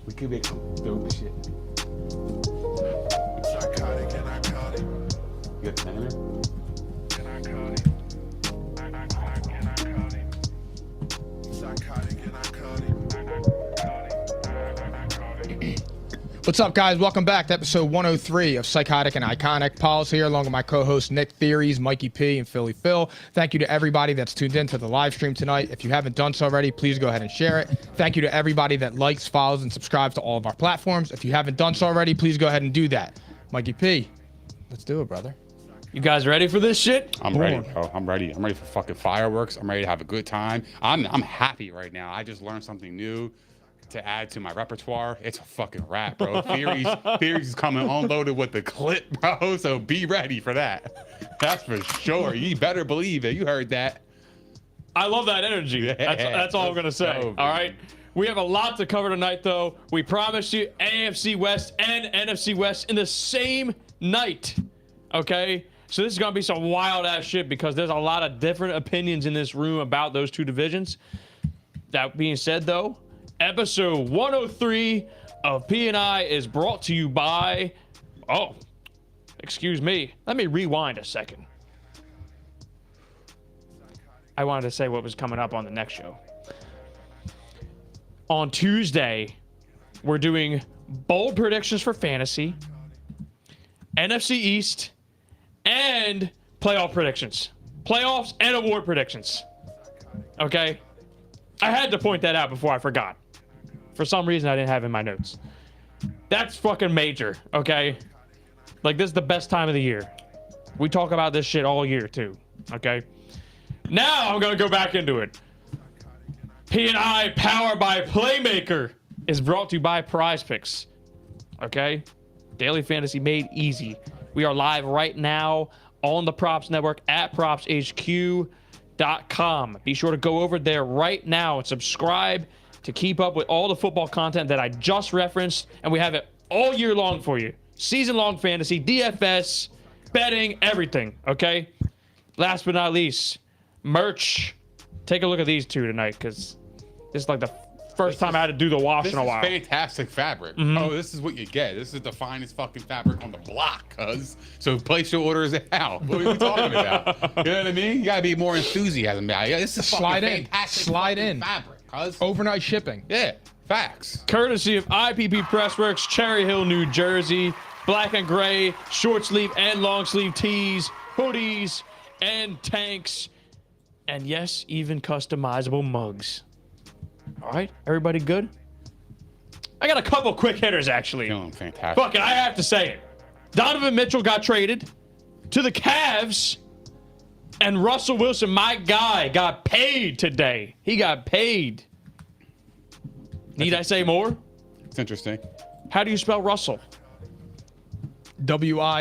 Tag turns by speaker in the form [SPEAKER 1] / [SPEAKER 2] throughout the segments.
[SPEAKER 1] We could make some dope shit.
[SPEAKER 2] Psychotic and iconic.
[SPEAKER 1] You got the name there?
[SPEAKER 2] Psychotic and iconic.
[SPEAKER 3] What's up, guys? Welcome back to episode 103 of Psychotic and Iconic. Paul's here along with my co-hosts Nick Theories, Mikey P, and Philly Phil. Thank you to everybody that's tuned in to the live stream tonight. If you haven't done so already, please go ahead and share it. Thank you to everybody that likes, follows, and subscribes to all of our platforms. If you haven't done so already, please go ahead and do that. Mikey P, let's do it, brother.
[SPEAKER 4] You guys ready for this shit?
[SPEAKER 1] I'm ready, bro. I'm ready. I'm ready for fucking fireworks. I'm ready to have a good time. I'm happy right now. I just learned something new to add to my repertoire. It's a fucking rap, bro. Theories is coming unloaded with the clip, bro. So be ready for that. That's for sure. You better believe it. You heard that.
[SPEAKER 4] I love that energy.
[SPEAKER 1] Yeah,
[SPEAKER 4] that's all I'm gonna say.
[SPEAKER 1] so
[SPEAKER 4] All right. We have a lot to cover tonight, though. We promised you AFC West and NFC West in the same night. Okay. So this is gonna be some wild ass shit because there's a lot of different opinions in this room about those two divisions. That being said, though, episode 103 of P&I is brought to you by... Oh, excuse me. Let me rewind a second. I wanted to say what was coming up on the next show. On Tuesday, we're doing bold predictions for fantasy, NFC East, and playoff predictions. Playoffs and award predictions. Okay? I had to point that out before I forgot. For some reason, I didn't have it in my notes. That's fucking major, okay? Like, this is the best time of the year. We talk about this shit all year, too, okay? Now, I'm going to go back into it. P&I, powered by Playmaker, is brought to you by Prize Picks, okay? Daily fantasy made easy. We are live right now on the Props Network at propshq.com. Be sure to go over there right now and subscribe to keep up with all the football content that I just referenced, and we have it all year long for you. Season-long fantasy, DFS, betting, everything, okay? Last but not least, merch. Take a look at these two tonight, because this is like the first time I had to do the wash in a while.
[SPEAKER 1] This is fantastic fabric. Oh, this is what you get. This is the finest fucking fabric on the block, cuz. So place your orders out. What are we talking about? You know what I mean? You gotta be more enthusiasm. This is
[SPEAKER 3] Slide
[SPEAKER 1] fucking
[SPEAKER 3] in.
[SPEAKER 1] fantastic
[SPEAKER 3] Slide
[SPEAKER 1] fucking
[SPEAKER 3] in.
[SPEAKER 1] fabric, cuz.
[SPEAKER 3] Overnight shipping.
[SPEAKER 1] Yeah, facts.
[SPEAKER 4] Courtesy of IPP Pressworks, Cherry Hill, New Jersey. Black and gray, short sleeve and long sleeve tees, hoodies, and tanks. And yes, even customizable mugs. All right, everybody good? I got a couple quick hitters, actually.
[SPEAKER 1] Feeling fantastic.
[SPEAKER 4] Fuck it, I have to say it. Donovan Mitchell got traded to the Cavs, and Russell Wilson, my guy, got paid today. He got paid. Need I say more?
[SPEAKER 1] It's interesting.
[SPEAKER 4] How do you spell Russell?
[SPEAKER 3] WINNER.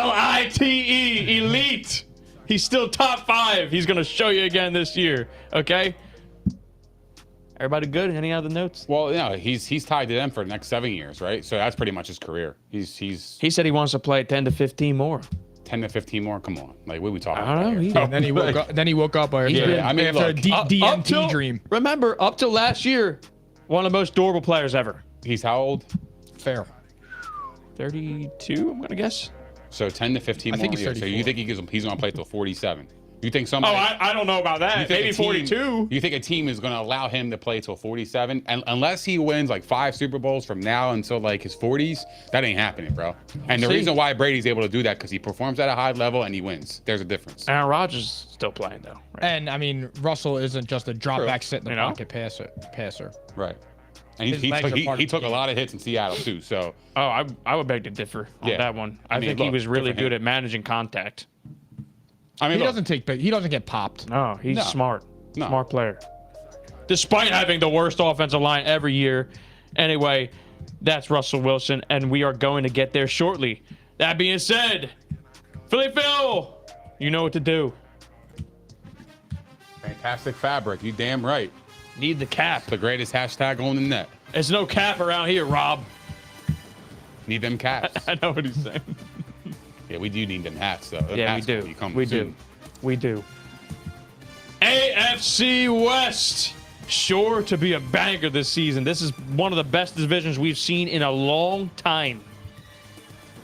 [SPEAKER 4] E-L-I-T-E, elite. He's still top 5. He's going to show you again this year, okay? Everybody good? Any other notes?
[SPEAKER 1] Well, yeah, he's tied to them for the next 7 years, right? So that's pretty much his career. He
[SPEAKER 4] said he wants to play 10 to 15 more.
[SPEAKER 1] 10 to 15 more. Come on, like what are we talking
[SPEAKER 4] I
[SPEAKER 1] about?
[SPEAKER 4] don't know.
[SPEAKER 1] Here?
[SPEAKER 3] And then he woke up. Then he woke up.
[SPEAKER 1] Yeah, I mean,
[SPEAKER 3] after a
[SPEAKER 1] look,
[SPEAKER 3] DMT dream.
[SPEAKER 4] Remember, up till last year, one of the most durable players ever.
[SPEAKER 1] He's how old?
[SPEAKER 3] Fair.
[SPEAKER 4] 32, I'm going to guess.
[SPEAKER 1] So 10 to 15
[SPEAKER 3] I think
[SPEAKER 1] more
[SPEAKER 3] he's
[SPEAKER 1] years. So
[SPEAKER 3] 34.
[SPEAKER 1] you think he's going to play till 47? You think
[SPEAKER 4] Oh,
[SPEAKER 1] somebody?
[SPEAKER 4] I don't know about
[SPEAKER 1] you
[SPEAKER 4] that.
[SPEAKER 1] think
[SPEAKER 4] Maybe
[SPEAKER 1] a team-
[SPEAKER 4] 42.
[SPEAKER 1] You think a team is going to allow him to play till 47? And unless he wins like 5 Super Bowls from now until like his 40s, that ain't happening, bro. And the
[SPEAKER 4] See?
[SPEAKER 1] reason why Brady's able to do that because he performs at a high level and he wins. There's a difference.
[SPEAKER 4] Aaron Rodgers is still playing, though. Right?
[SPEAKER 3] And I mean, Russell isn't just a drop
[SPEAKER 1] True.
[SPEAKER 3] back, sit in the
[SPEAKER 4] You know?
[SPEAKER 3] pocket passer.
[SPEAKER 1] Right. And
[SPEAKER 3] His legs are part
[SPEAKER 1] he
[SPEAKER 3] of the
[SPEAKER 1] took a
[SPEAKER 3] game.
[SPEAKER 1] lot of hits in Seattle too. So
[SPEAKER 4] Oh, I would beg to differ on
[SPEAKER 1] Yeah.
[SPEAKER 4] that one. I
[SPEAKER 1] mean,
[SPEAKER 4] think he
[SPEAKER 1] look,
[SPEAKER 4] was really
[SPEAKER 1] good for
[SPEAKER 4] good
[SPEAKER 1] him.
[SPEAKER 4] at managing contact.
[SPEAKER 1] I mean,
[SPEAKER 3] He
[SPEAKER 1] look,
[SPEAKER 3] doesn't get popped.
[SPEAKER 4] No, he's
[SPEAKER 1] No.
[SPEAKER 4] smart.
[SPEAKER 1] No.
[SPEAKER 4] Smart player. Despite having the worst offensive line every year. Anyway, that's Russell Wilson, and we are going to get there shortly. That being said, Philly Phil, you know what to do.
[SPEAKER 1] fantastic fabric. You damn right.
[SPEAKER 4] Need the cap.
[SPEAKER 1] The greatest hashtag on the net.
[SPEAKER 4] There's no cap around here, Rob.
[SPEAKER 1] Need them caps.
[SPEAKER 4] I know what he's saying.
[SPEAKER 1] Yeah, we do need them hats though. Them
[SPEAKER 4] Yeah, we
[SPEAKER 1] hats will
[SPEAKER 4] do.
[SPEAKER 1] be coming
[SPEAKER 4] We
[SPEAKER 1] soon.
[SPEAKER 4] do. We do. AFC West. sure to be a banger this season. This is one of the best divisions we've seen in a long time.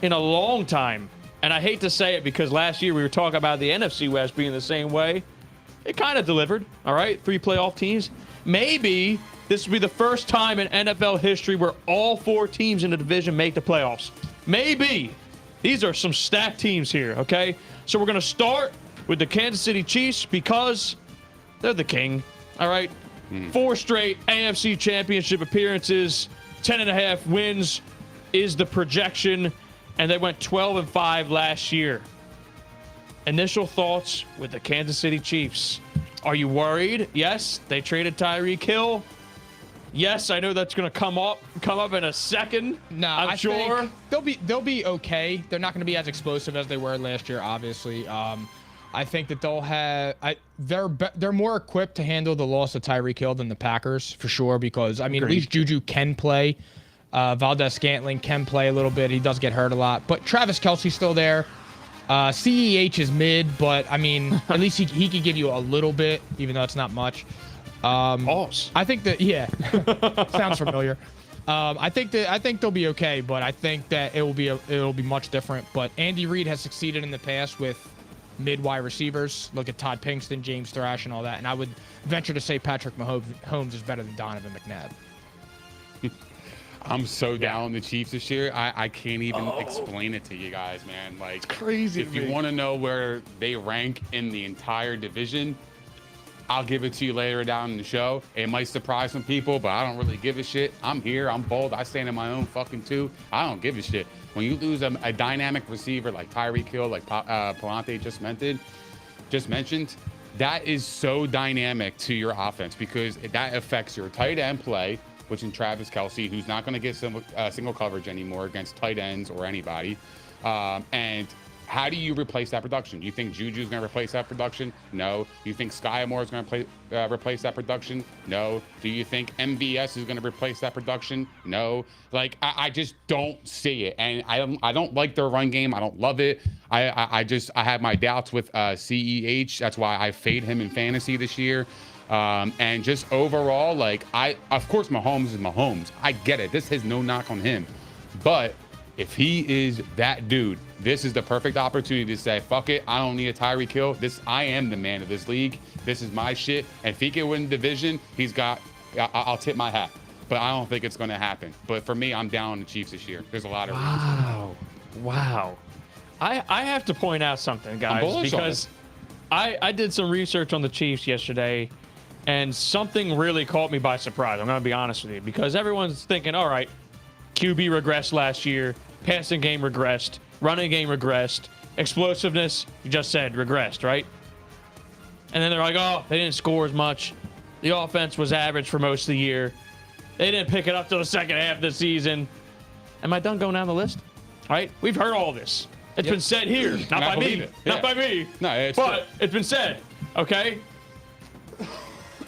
[SPEAKER 4] In a long time. And I hate to say it because last year we were talking about the NFC West being the same way. It kind of delivered, all right? 3 playoff teams. Maybe this will be the first time in NFL history where all 4 teams in the division make the playoffs. Maybe. These are some stacked teams here, okay? So we're going to start with the Kansas City Chiefs because they're the king, all right? 4 straight AFC Championship appearances, 10.5 wins is the projection, and they went 12-5 last year. Initial thoughts with the Kansas City Chiefs. Are you worried? Yes, they traded Tyreek Hill. Yes, I know that's going to come up in a second.
[SPEAKER 3] No,
[SPEAKER 4] I'm sure
[SPEAKER 3] they'll be okay. They're not going to be as explosive as they were last year, obviously. I think that they'll have they're more equipped to handle the loss of Tyreek Hill than the Packers for sure because I mean at least Juju can play. Valdez-Scantling can play a little bit. He does get hurt a lot, but Travis Kelce's still there. CEH is mid, but I mean at least he can give you a little bit, even though it's not much. I think that sounds familiar. I think they'll be okay, but I think that it'll be much different. But Andy Reid has succeeded in the past with mid-wide receivers. Look at Todd Pinkston, James Thrash, and all that. And I would venture to say Patrick Mahomes is better than Donovan McNabb.
[SPEAKER 1] I'm so down on the Chiefs this year. I can't even explain it to you guys, man. Like, it's
[SPEAKER 4] crazy.
[SPEAKER 1] If you want to know where they rank in the entire division, I'll give it to you later down in the show. It might surprise some people, but I don't really give a shit. I'm here. I'm bold. I stand in my own fucking too. I don't give a shit. When you lose a dynamic receiver like Tyreek Hill, like Palante just mentioned, that is so dynamic to your offense because that affects your tight end play, which in Travis Kelce, who's not going to get single coverage anymore against tight ends or anybody. And how do you replace that production? Do you think Juju's going to replace that production? No. Do you think Sky Moore is going to replace that production? No. Do you think MVS is going to replace that production? No. Like, I just don't see it. And I don't like their run game. I don't love it. I have my doubts with CEH. That's why I fade him in fantasy this year. And just overall, like, of course, Mahomes is Mahomes. I get it. This has no knock on him. But if he is that dude, this is the perfect opportunity to say, fuck it, I don't need a Tyreek Hill. I am the man of this league. This is my shit. And if he can win the division, I'll tip my hat. But I don't think it's going to happen. But for me, I'm down on the Chiefs this year. There's a lot of reasons.
[SPEAKER 4] Wow. I have to point out something, guys, because I did some research on the Chiefs yesterday, and something really caught me by surprise. I'm going to be honest with you, because everyone's thinking, all right, QB regressed last year, passing game regressed, running game regressed, explosiveness, you just said, regressed, right? And then they're like, oh, they didn't score as much. The offense was average for most of the year. They didn't pick it up till the second half of the season. Am I done going down the list? All right, we've heard all this. It's been said here, not by me. Not by me.
[SPEAKER 1] No,
[SPEAKER 4] but it's been said, okay?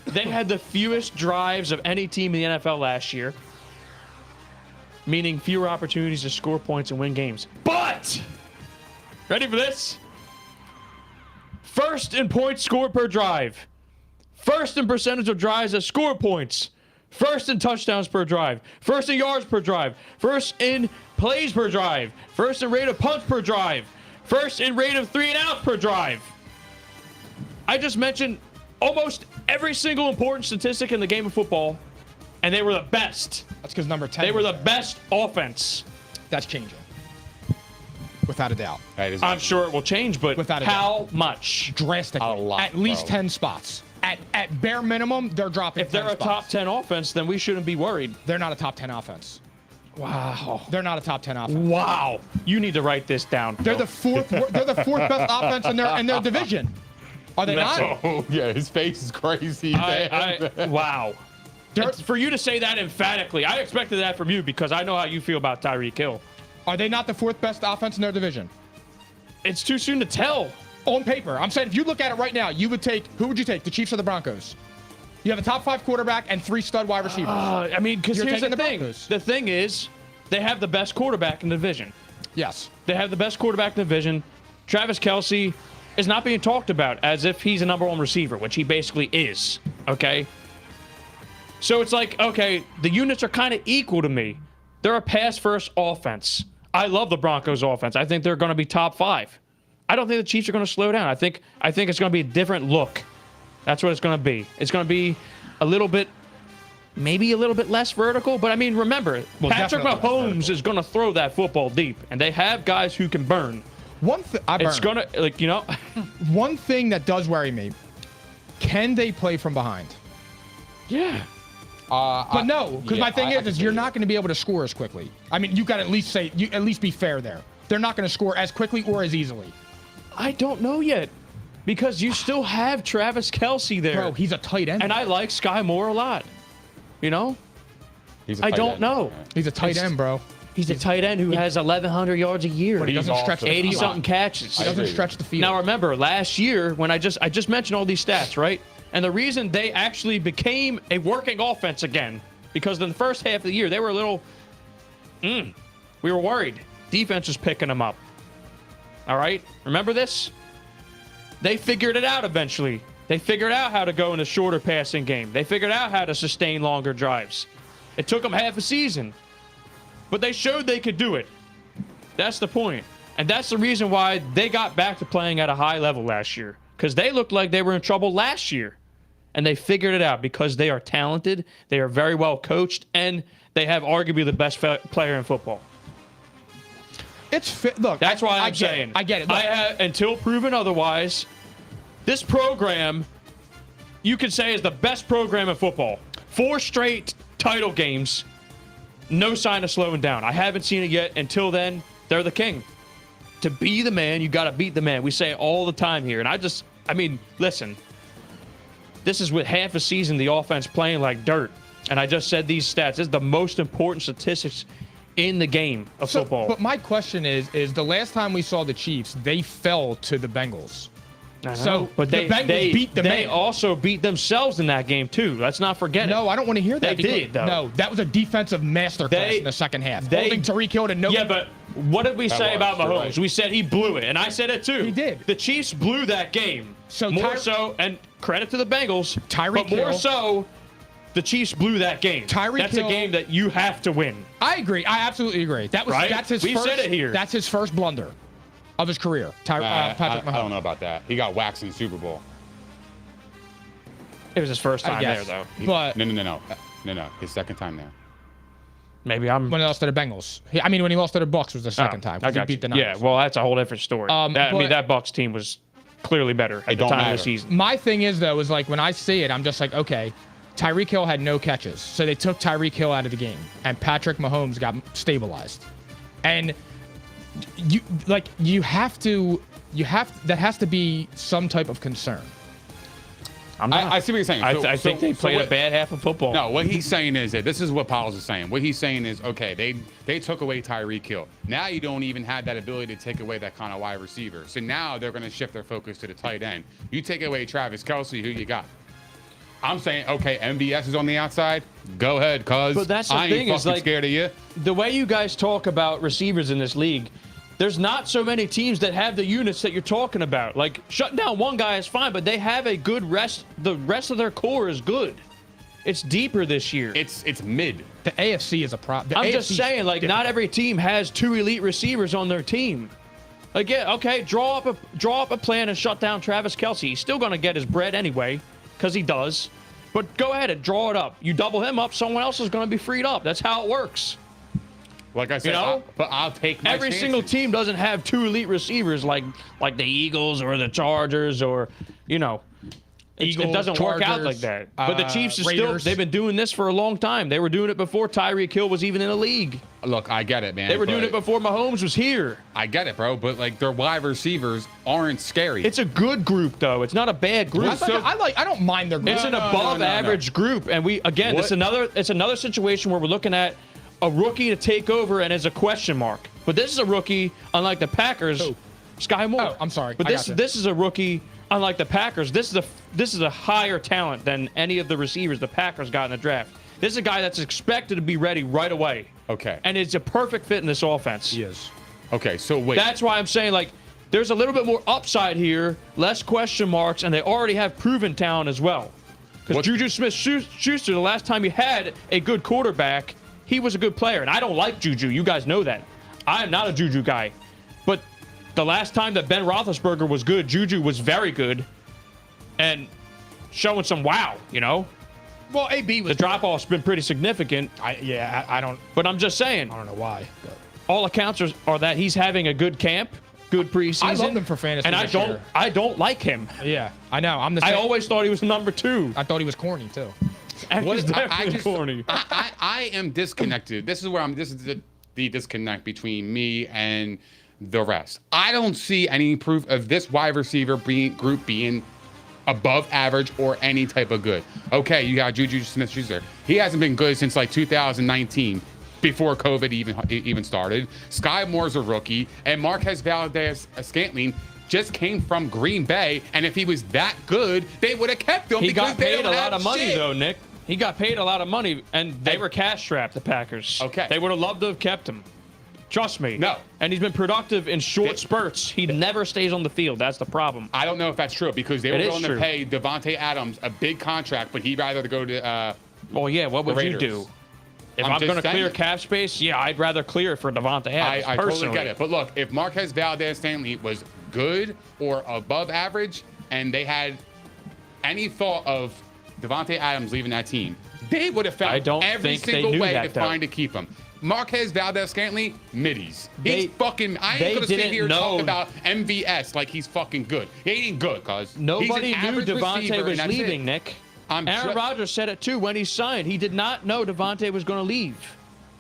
[SPEAKER 4] They had the fewest drives of any team in the NFL last year, meaning fewer opportunities to score points and win games. But, ready for this? First in points scored per drive. First in percentage of drives that score points. First in touchdowns per drive. First in yards per drive. First in plays per drive. First in rate of punts per drive. First in rate of 3 and outs per drive. I just mentioned almost every single important statistic in the game of football, and they were the best.
[SPEAKER 3] That's because number 10.
[SPEAKER 4] They were the best offense.
[SPEAKER 3] That's changing. Without a doubt.
[SPEAKER 4] I'm sure it will change, but
[SPEAKER 3] without a
[SPEAKER 4] how
[SPEAKER 3] doubt.
[SPEAKER 4] much?
[SPEAKER 3] Drastically.
[SPEAKER 1] A lot,
[SPEAKER 3] at least
[SPEAKER 1] bro.
[SPEAKER 3] 10 spots. At bare minimum, they're dropping.
[SPEAKER 4] If they're a top 10 offense, then we shouldn't be worried.
[SPEAKER 3] They're not a top 10 offense.
[SPEAKER 4] Wow.
[SPEAKER 3] They're not a top 10 offense.
[SPEAKER 4] Wow. You need to write this down.
[SPEAKER 3] They're the fourth. They're the fourth best offense in their division. Are they not?
[SPEAKER 1] Oh, yeah, his face is crazy.
[SPEAKER 4] Wow. For you to say that emphatically, I expected that from you because I know how you feel about Tyreek Hill.
[SPEAKER 3] Are they not the fourth best offense in their division?
[SPEAKER 4] It's too soon to tell.
[SPEAKER 3] On paper. I'm saying if you look at it right now, who would you take? The Chiefs or the Broncos? You have a top 5 quarterback and 3 stud wide receivers.
[SPEAKER 4] I mean, because here's the thing.
[SPEAKER 3] Broncos.
[SPEAKER 4] The thing is, they have the best quarterback in the division.
[SPEAKER 3] Yes.
[SPEAKER 4] They have the best quarterback in the division. Travis Kelce is not being talked about as if he's a number 1 receiver, which he basically is. Okay? So it's like, okay, the units are kind of equal to me. They're a pass-first offense. I love the Broncos offense. I think they're going to be top 5. I don't think the Chiefs are going to slow down. I think it's going to be a different look. That's what it's going to be. It's going to be a little bit, maybe a little bit less vertical. But, I mean, remember, Patrick Mahomes is going to throw that football deep. And they have guys who can burn. It's going to, like, you know.
[SPEAKER 3] One thing that does worry me, can they play from behind?
[SPEAKER 4] Yeah.
[SPEAKER 3] But no, because my thing is you're not going to be able to score as quickly. I mean, you got to at least be fair there. They're not going to score as quickly or as easily.
[SPEAKER 4] I don't know yet, because you still have Travis Kelce there.
[SPEAKER 3] Bro, he's a tight end.
[SPEAKER 4] And I like Sky Moore a lot. You know? I don't know.
[SPEAKER 3] He's a tight end, bro.
[SPEAKER 4] He's a tight end who has 1,100 yards a year.
[SPEAKER 3] But he doesn't stretch the field.
[SPEAKER 4] 80-something catches.
[SPEAKER 3] He doesn't stretch the field.
[SPEAKER 4] Now, remember, last year, when I just mentioned all these stats, right? And the reason they actually became a working offense again, because in the first half of the year, they were a little, we were worried. Defense was picking them up. All right? Remember this? They figured it out eventually. They figured out how to go in a shorter passing game. They figured out how to sustain longer drives. It took them half a season. But they showed they could do it. That's the point. And that's the reason why they got back to playing at a high level last year. Because they looked like they were in trouble last year. And they figured it out because they are talented, they are very well coached, and they have arguably the best player in football.
[SPEAKER 3] Look,
[SPEAKER 4] that's why I'm saying.
[SPEAKER 3] I get it. Look,
[SPEAKER 4] until proven otherwise, this program, you could say, is the best program in football. 4 straight title games, no sign of slowing down. I haven't seen it yet. Until then, they're the king. To be the man, you got to beat the man. We say it all the time here. And I mean, listen. This is with half a season, the offense playing like dirt. And I just said these stats. This is the most important statistics in the game of football.
[SPEAKER 3] But my question is the last time we saw the Chiefs, they fell to the Bengals.
[SPEAKER 4] But
[SPEAKER 3] the Bengals beat the man.
[SPEAKER 4] They also beat themselves in that game, too. Let's not forget it.
[SPEAKER 3] No, I don't want to hear that.
[SPEAKER 4] They did, though.
[SPEAKER 3] No, that was a defensive masterclass in the second half. Holding Tyreek Hill to no.
[SPEAKER 4] Yeah, but what did we say about Mahomes? Right. We said he blew it, and I said it, too.
[SPEAKER 3] He did.
[SPEAKER 4] The Chiefs blew that game.
[SPEAKER 3] So
[SPEAKER 4] more so, and credit to the Bengals,
[SPEAKER 3] Tyreek
[SPEAKER 4] but more so, the Chiefs blew that game. That's a game that you have to win.
[SPEAKER 3] I agree. I absolutely agree. That's his
[SPEAKER 4] we
[SPEAKER 3] first,
[SPEAKER 4] said it here.
[SPEAKER 3] That's his first blunder of his career. Patrick Mahomes.
[SPEAKER 1] I don't know about that. He got waxed in the Super Bowl.
[SPEAKER 4] It was his first time there, though.
[SPEAKER 3] But
[SPEAKER 1] No. His second time there.
[SPEAKER 4] Maybe when
[SPEAKER 3] he lost to the Bengals. When he lost to the Bucs was the second time. He beat the Niners.
[SPEAKER 4] Yeah, well, that's a whole different story. That Bucs team was clearly better at the time of the season.
[SPEAKER 3] My thing is, though, is like when I see it, I'm just like, okay, Tyreek Hill had no catches. So they took Tyreek Hill out of the game, and Patrick Mahomes got stabilized. And that has to be some type of concern.
[SPEAKER 1] I see what you're saying.
[SPEAKER 4] I think they played a bad half of football.
[SPEAKER 1] No, what he's saying is that this is what Pauls is saying. What he's saying is, okay, they took away Tyreek Hill. Now you don't even have that ability to take away that kind of wide receiver. So now they're going to shift their focus to the tight end. You take away Travis Kelce, who you got? I'm saying, okay, MVS is on the outside. Go ahead, cuz.
[SPEAKER 4] But that's the
[SPEAKER 1] I
[SPEAKER 4] thing,
[SPEAKER 1] ain't
[SPEAKER 4] is
[SPEAKER 1] fucking
[SPEAKER 4] like,
[SPEAKER 1] scared of you.
[SPEAKER 4] The way you guys talk about receivers in this league, there's not so many teams that have the units that you're talking about. Like, shutting down one guy is fine, but they have a good rest. The rest of their core is good. It's deeper this year.
[SPEAKER 1] It's mid.
[SPEAKER 3] The AFC is a problem.
[SPEAKER 4] I'm just saying, like, not every team has 2 elite receivers on their team. Like, yeah, okay, draw up a plan and shut down Travis Kelce. He's still going to get his bread anyway, because he does. But go ahead and draw it up. You double him up, someone else is going to be freed up. That's how it works.
[SPEAKER 1] Like I said, I'll take my
[SPEAKER 4] every
[SPEAKER 1] chances.
[SPEAKER 4] single team doesn't have 2 elite receivers like the Eagles or the Chargers or, it doesn't work out like that. But the Chiefs they've been doing this for a long time. They were doing it before Tyreek Hill was even in the league.
[SPEAKER 1] Look, I get it, man.
[SPEAKER 4] They were doing it before Mahomes was here.
[SPEAKER 1] I get it, bro. But like their wide receivers aren't scary.
[SPEAKER 4] It's a good group, though. It's not a bad group.
[SPEAKER 3] I don't mind their group.
[SPEAKER 4] It's an above average group, and it's another situation where we're looking at a rookie to take over and is a question mark. But this is a rookie, unlike the Packers. Sky Moore.
[SPEAKER 3] Oh, I'm sorry.
[SPEAKER 4] But this is a rookie, unlike the Packers. This is a higher talent than any of the receivers the Packers got in the draft. This is a guy that's expected to be ready right away.
[SPEAKER 1] Okay.
[SPEAKER 4] And it's a perfect fit in this offense.
[SPEAKER 3] He is.
[SPEAKER 1] Okay, so wait.
[SPEAKER 4] That's why I'm saying, like, there's a little bit more upside here, less question marks, and they already have proven talent as well. Because Juju Smith-Schuster, the last time you had a good quarterback, he was a good player. And I don't like Juju. You guys know that. I am not a Juju guy. But the last time that Ben Roethlisberger was good, Juju was very good. And showing some wow, you know?
[SPEAKER 3] Well, AB was
[SPEAKER 4] the drop-off's been pretty significant.
[SPEAKER 3] I don't.
[SPEAKER 4] But I'm just saying.
[SPEAKER 3] I don't know why. But.
[SPEAKER 4] All accounts are that he's having a good camp, good preseason. I
[SPEAKER 3] love him for fantasy.
[SPEAKER 4] And I don't like him.
[SPEAKER 3] Yeah, I know. I'm the same.
[SPEAKER 4] I always thought he was number 2.
[SPEAKER 3] I thought he was corny too.
[SPEAKER 4] He's definitely corny.
[SPEAKER 1] I am disconnected. This is the disconnect between me and the rest. I don't see any proof of this wide receiver group being above average or any type of good. Okay, you got Juju Smith-Schuster. He hasn't been good since like 2019, before COVID even started. Sky Moore's a rookie, and Marquez Valdes-Scantling just came from Green Bay, and if he was that good, they would have kept him.
[SPEAKER 4] He got paid a lot of money, though, Nick. He got paid a lot of money, and they were cash-strapped, the Packers.
[SPEAKER 1] Okay.
[SPEAKER 4] They would have loved to have kept him. Trust me.
[SPEAKER 1] No.
[SPEAKER 4] And he's been productive in short spurts. He never stays on the field. That's the problem.
[SPEAKER 1] I don't know if that's true, because they were willing to pay Devontae Adams a big contract, but he'd rather go to
[SPEAKER 4] well, yeah, what would you do? If I'm going to clear cap space, yeah, I'd rather clear it for Devontae Adams,
[SPEAKER 1] I
[SPEAKER 4] personally.
[SPEAKER 1] totally get it. But look, if Marquez Valdes-Scantling was good or above average, and they had any thought of Devontae Adams leaving that team, they would have found every single way to find to keep him. Marquez Valdes-Scantling, middies. He's fucking. I ain't gonna sit here and talk about MVS like he's fucking good. He ain't good, cause
[SPEAKER 4] nobody knew Devontae was leaving, Nick. Aaron Rodgers said it too when he signed. He did not know Devontae was going to leave.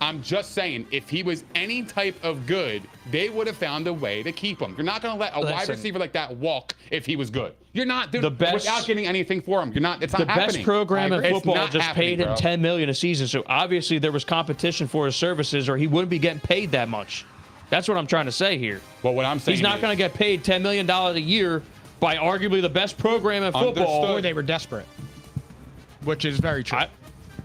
[SPEAKER 1] I'm just saying, if he was any type of good, they would have found a way to keep him. You're not going to let a wide receiver like that walk if he was good. You're not doing without getting anything for him. You're not. It's not happening.
[SPEAKER 4] The best program in football just paid him $10 million a season. So obviously there was competition for his services, or he wouldn't be getting paid that much. That's what I'm trying to say here.
[SPEAKER 1] Well, what I'm saying,
[SPEAKER 4] he's not going to get paid $10 million a year by arguably the best program in football.
[SPEAKER 3] Or they were desperate, which is very true.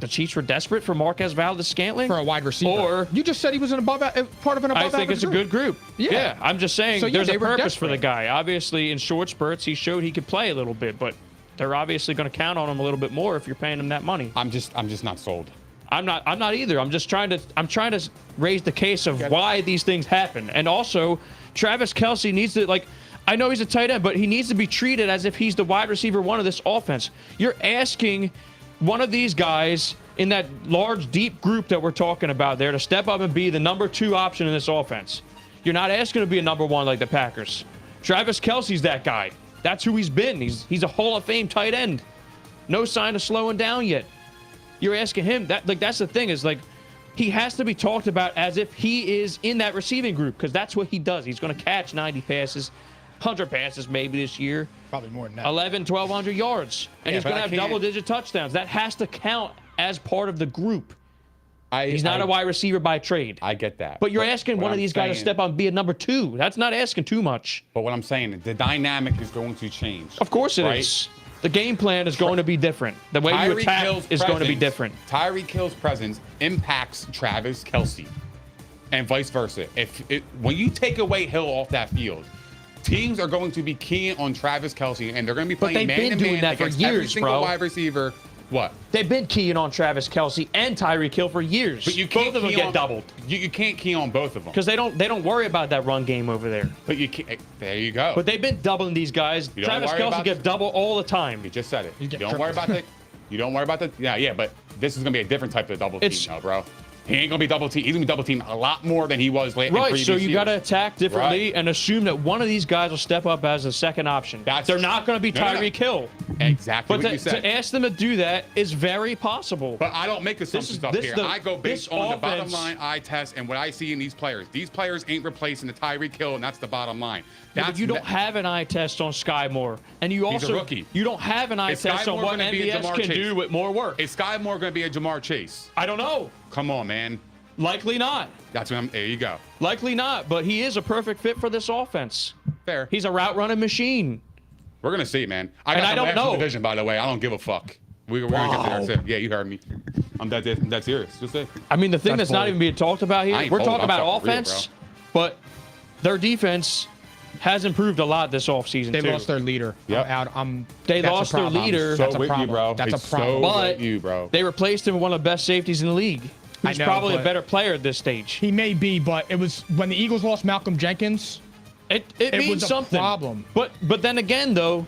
[SPEAKER 4] The Chiefs were desperate for Marquez Valdes-Scantling?
[SPEAKER 3] For a wide receiver.
[SPEAKER 4] Or
[SPEAKER 3] you just said he was part of an above average
[SPEAKER 4] I think it's a good group. Yeah, I'm just saying there's a purpose for the guy. Obviously, in short spurts, he showed he could play a little bit, but they're obviously going to count on him a little bit more if you're paying him that money.
[SPEAKER 1] I'm just not sold.
[SPEAKER 4] I'm not either. I'm trying to raise the case of why these things happen. And also, Travis Kelce needs to, like, I know he's a tight end, but he needs to be treated as if he's the wide receiver one of this offense. You're asking one of these guys in that large, deep group that we're talking about there to step up and be the number 2 option in this offense. You're not asking to be a number 1 like the Packers. Travis Kelce's that guy. That's who he's been. He's a Hall of Fame tight end. No sign of slowing down yet. You're asking him that, like, that's the thing, is like he has to be talked about as if he is in that receiving group, because that's what he does. He's going to catch 90 passes, 100 passes maybe this year.
[SPEAKER 3] Probably more than that.
[SPEAKER 4] 1,200 yards. And he's going to have double-digit touchdowns. That has to count as part of the group. He's not a wide receiver by trade.
[SPEAKER 1] I get that.
[SPEAKER 4] But you're asking one of these guys to step up and be a number 2. That's not asking too much.
[SPEAKER 1] But what I'm saying, the dynamic is going to change.
[SPEAKER 4] Of course it is. The game plan is going to be different. The way you attack is going to be different.
[SPEAKER 1] Tyreek Hill's presence impacts Travis Kelce and vice versa. When you take away Hill off that field, teams are going to be keen on Travis Kelce, and they're going to be playing man-to-man against every single wide receiver. What?
[SPEAKER 4] They've been keying on Travis Kelce and Tyreek Hill for years.
[SPEAKER 1] But you can't
[SPEAKER 4] both of them get doubled.
[SPEAKER 1] You can't key on both of them.
[SPEAKER 4] Because they don't worry about that run game over there.
[SPEAKER 1] But you can't. There you go.
[SPEAKER 4] But they've been doubling these guys. Travis Kelce gets double all the time.
[SPEAKER 1] You just said it. You don't worry about that. You don't worry about that. Yeah, but this is going to be a different type of double team now, bro. He ain't going to be double team. He's going to be double team a lot more than he was late.
[SPEAKER 4] Right, so you got to attack differently and assume that one of these guys will step up as a second option. They're not going to be Tyreek Hill.
[SPEAKER 1] Exactly what you said.
[SPEAKER 4] To ask them to do that is very possible.
[SPEAKER 1] But I don't make assumptions up here. I go based on the bottom line eye test and what I see in these players. These players ain't replacing the Tyreek Hill, and that's the bottom line.
[SPEAKER 4] But you don't have an eye test on Sky Moore. And you also,
[SPEAKER 1] he's a rookie.
[SPEAKER 4] You don't have an eye test on what MVS can do with more work.
[SPEAKER 1] Is Sky Moore going to be a Jamar Chase?
[SPEAKER 4] I don't know.
[SPEAKER 1] Come on, man.
[SPEAKER 4] Likely not.
[SPEAKER 1] There you go.
[SPEAKER 4] Likely not, but he is a perfect fit for this offense.
[SPEAKER 1] Fair.
[SPEAKER 4] He's a route running machine.
[SPEAKER 1] We're going to see, man. I don't know. Division, by the way. I don't give a fuck. We're going to get to there. Yeah, you heard me. I'm that serious. Just say.
[SPEAKER 4] I mean, the thing that's not even being talked about here, we're talking about offense, but their defense has improved a lot this offseason,
[SPEAKER 3] They
[SPEAKER 4] too.
[SPEAKER 3] lost their leader.
[SPEAKER 1] Yep.
[SPEAKER 3] That's
[SPEAKER 4] lost
[SPEAKER 3] a
[SPEAKER 4] their
[SPEAKER 3] problem.
[SPEAKER 4] leader.
[SPEAKER 1] So
[SPEAKER 3] That's a
[SPEAKER 1] with
[SPEAKER 3] problem.
[SPEAKER 1] you, bro.
[SPEAKER 3] That's
[SPEAKER 1] It's
[SPEAKER 3] a problem.
[SPEAKER 1] So
[SPEAKER 4] But
[SPEAKER 1] with you, bro.
[SPEAKER 4] they replaced him with one of the best safeties in the league.
[SPEAKER 3] I
[SPEAKER 4] He's
[SPEAKER 3] know,
[SPEAKER 4] probably a
[SPEAKER 3] but-
[SPEAKER 4] better player at this stage.
[SPEAKER 3] He may be, but it was when the Eagles lost Malcolm Jenkins.
[SPEAKER 4] It
[SPEAKER 3] was
[SPEAKER 4] means
[SPEAKER 3] a
[SPEAKER 4] something.
[SPEAKER 3] problem.
[SPEAKER 4] But then again, though,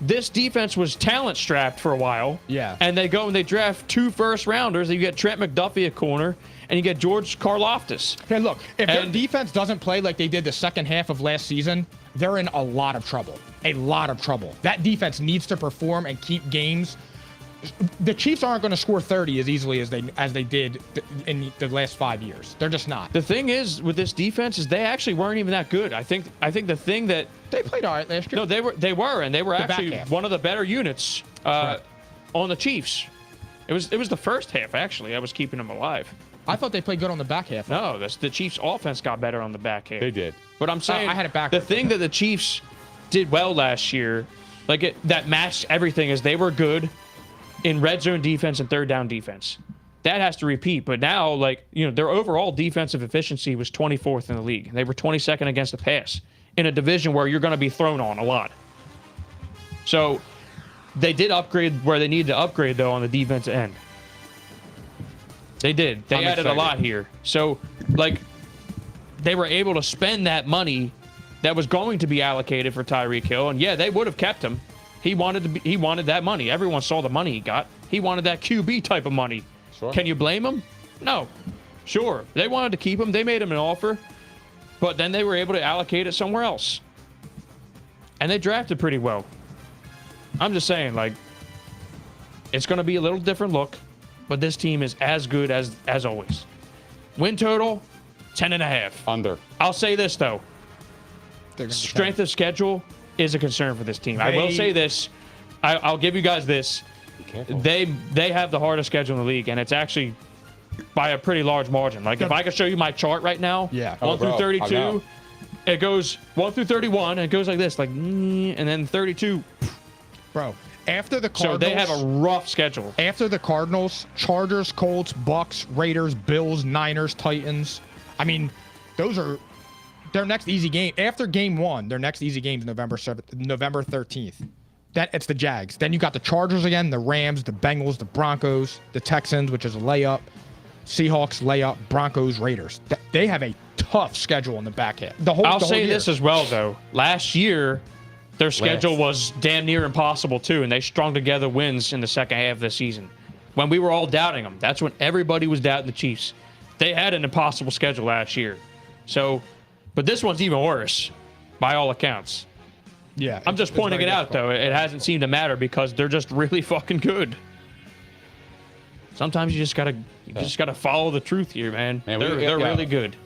[SPEAKER 4] this defense was talent strapped for a while.
[SPEAKER 3] Yeah.
[SPEAKER 4] And they go and they draft 2 first-rounders. You get Trent McDuffie at corner, and you get George Karlaftis.
[SPEAKER 3] Hey, look, if their
[SPEAKER 4] And-
[SPEAKER 3] defense doesn't play like they did the second half of last season, they're in a lot of trouble. A lot of trouble. That defense needs to perform and keep games. The Chiefs aren't going to score 30 as easily as they did in the last 5 years. They're just not.
[SPEAKER 4] The thing is with this defense is they actually weren't even that good. I think the thing that
[SPEAKER 3] They played all right last year.
[SPEAKER 4] no they were
[SPEAKER 3] back
[SPEAKER 4] actually
[SPEAKER 3] half.
[SPEAKER 4] one of the better units on the Chiefs. It was the first half actually. I was keeping them alive.
[SPEAKER 3] I thought they played good on the back half.
[SPEAKER 4] No, the Chiefs' offense got better on the back half.
[SPEAKER 1] They did.
[SPEAKER 4] But I'm saying
[SPEAKER 3] I had it
[SPEAKER 4] the
[SPEAKER 3] backwards.
[SPEAKER 4] thing that the Chiefs did well last year, that matched everything, is they were good in red zone defense and third down defense. That has to repeat. But now, their overall defensive efficiency was 24th in the league. They were 22nd against the pass in a division where you're going to be thrown on a lot. So they did upgrade where they needed to upgrade, though, on the defensive end. They did. They
[SPEAKER 1] I'm
[SPEAKER 4] added
[SPEAKER 1] excited.
[SPEAKER 4] a lot here. So, they were able to spend that money that was going to be allocated for Tyreek Hill, and yeah, they would have kept him. He wanted that money. Everyone saw the money he got. He wanted that QB type of money.
[SPEAKER 1] Sure.
[SPEAKER 4] Can you blame him? No. Sure. They wanted to keep him. They made him an offer, but then they were able to allocate it somewhere else. And they drafted pretty well. I'm just saying, it's going to be a little different look, but this team is as good as always. Win total, 10.5.
[SPEAKER 1] Under.
[SPEAKER 4] I'll say this, though.
[SPEAKER 3] They're gonna be
[SPEAKER 4] Strength of schedule is a concern for this team. I will say this. I'll give you guys this.
[SPEAKER 1] Be careful.
[SPEAKER 4] They have the hardest schedule in the league, and it's actually by a pretty large margin. If I could show you my chart right now,
[SPEAKER 3] Yeah.
[SPEAKER 4] 1 through
[SPEAKER 1] bro, I
[SPEAKER 4] 32,
[SPEAKER 1] know.
[SPEAKER 4] it goes 1 through 31, and it goes like this, and then 32.
[SPEAKER 3] Bro, after the
[SPEAKER 4] So
[SPEAKER 3] Cardinals,
[SPEAKER 4] they have a rough schedule.
[SPEAKER 3] after the Cardinals, Chargers, Colts, Bucks, Raiders, Bills, Niners, Titans. I mean, those are their next easy game. After game 1, their next easy game is November 13th. It's the Jags. Then you got the Chargers again, the Rams, the Bengals, the Broncos, the Texans, which is a layup, Seahawks, layup, Broncos, Raiders. They have a tough schedule in the back half.
[SPEAKER 4] I'll
[SPEAKER 3] the whole
[SPEAKER 4] say
[SPEAKER 3] year.
[SPEAKER 4] this as well, though. Last year, their schedule was damn near impossible, too, and they strung together wins in the second half of the season. When we were all doubting them, that's when everybody was doubting the Chiefs. They had an impossible schedule last year. So, but this one's even worse, by all accounts.
[SPEAKER 3] Yeah,
[SPEAKER 4] I'm just pointing it out, though. It hasn't seemed to matter because they're just really fucking good. Sometimes you just gotta follow the truth here, man.
[SPEAKER 1] Man,
[SPEAKER 4] They're really good.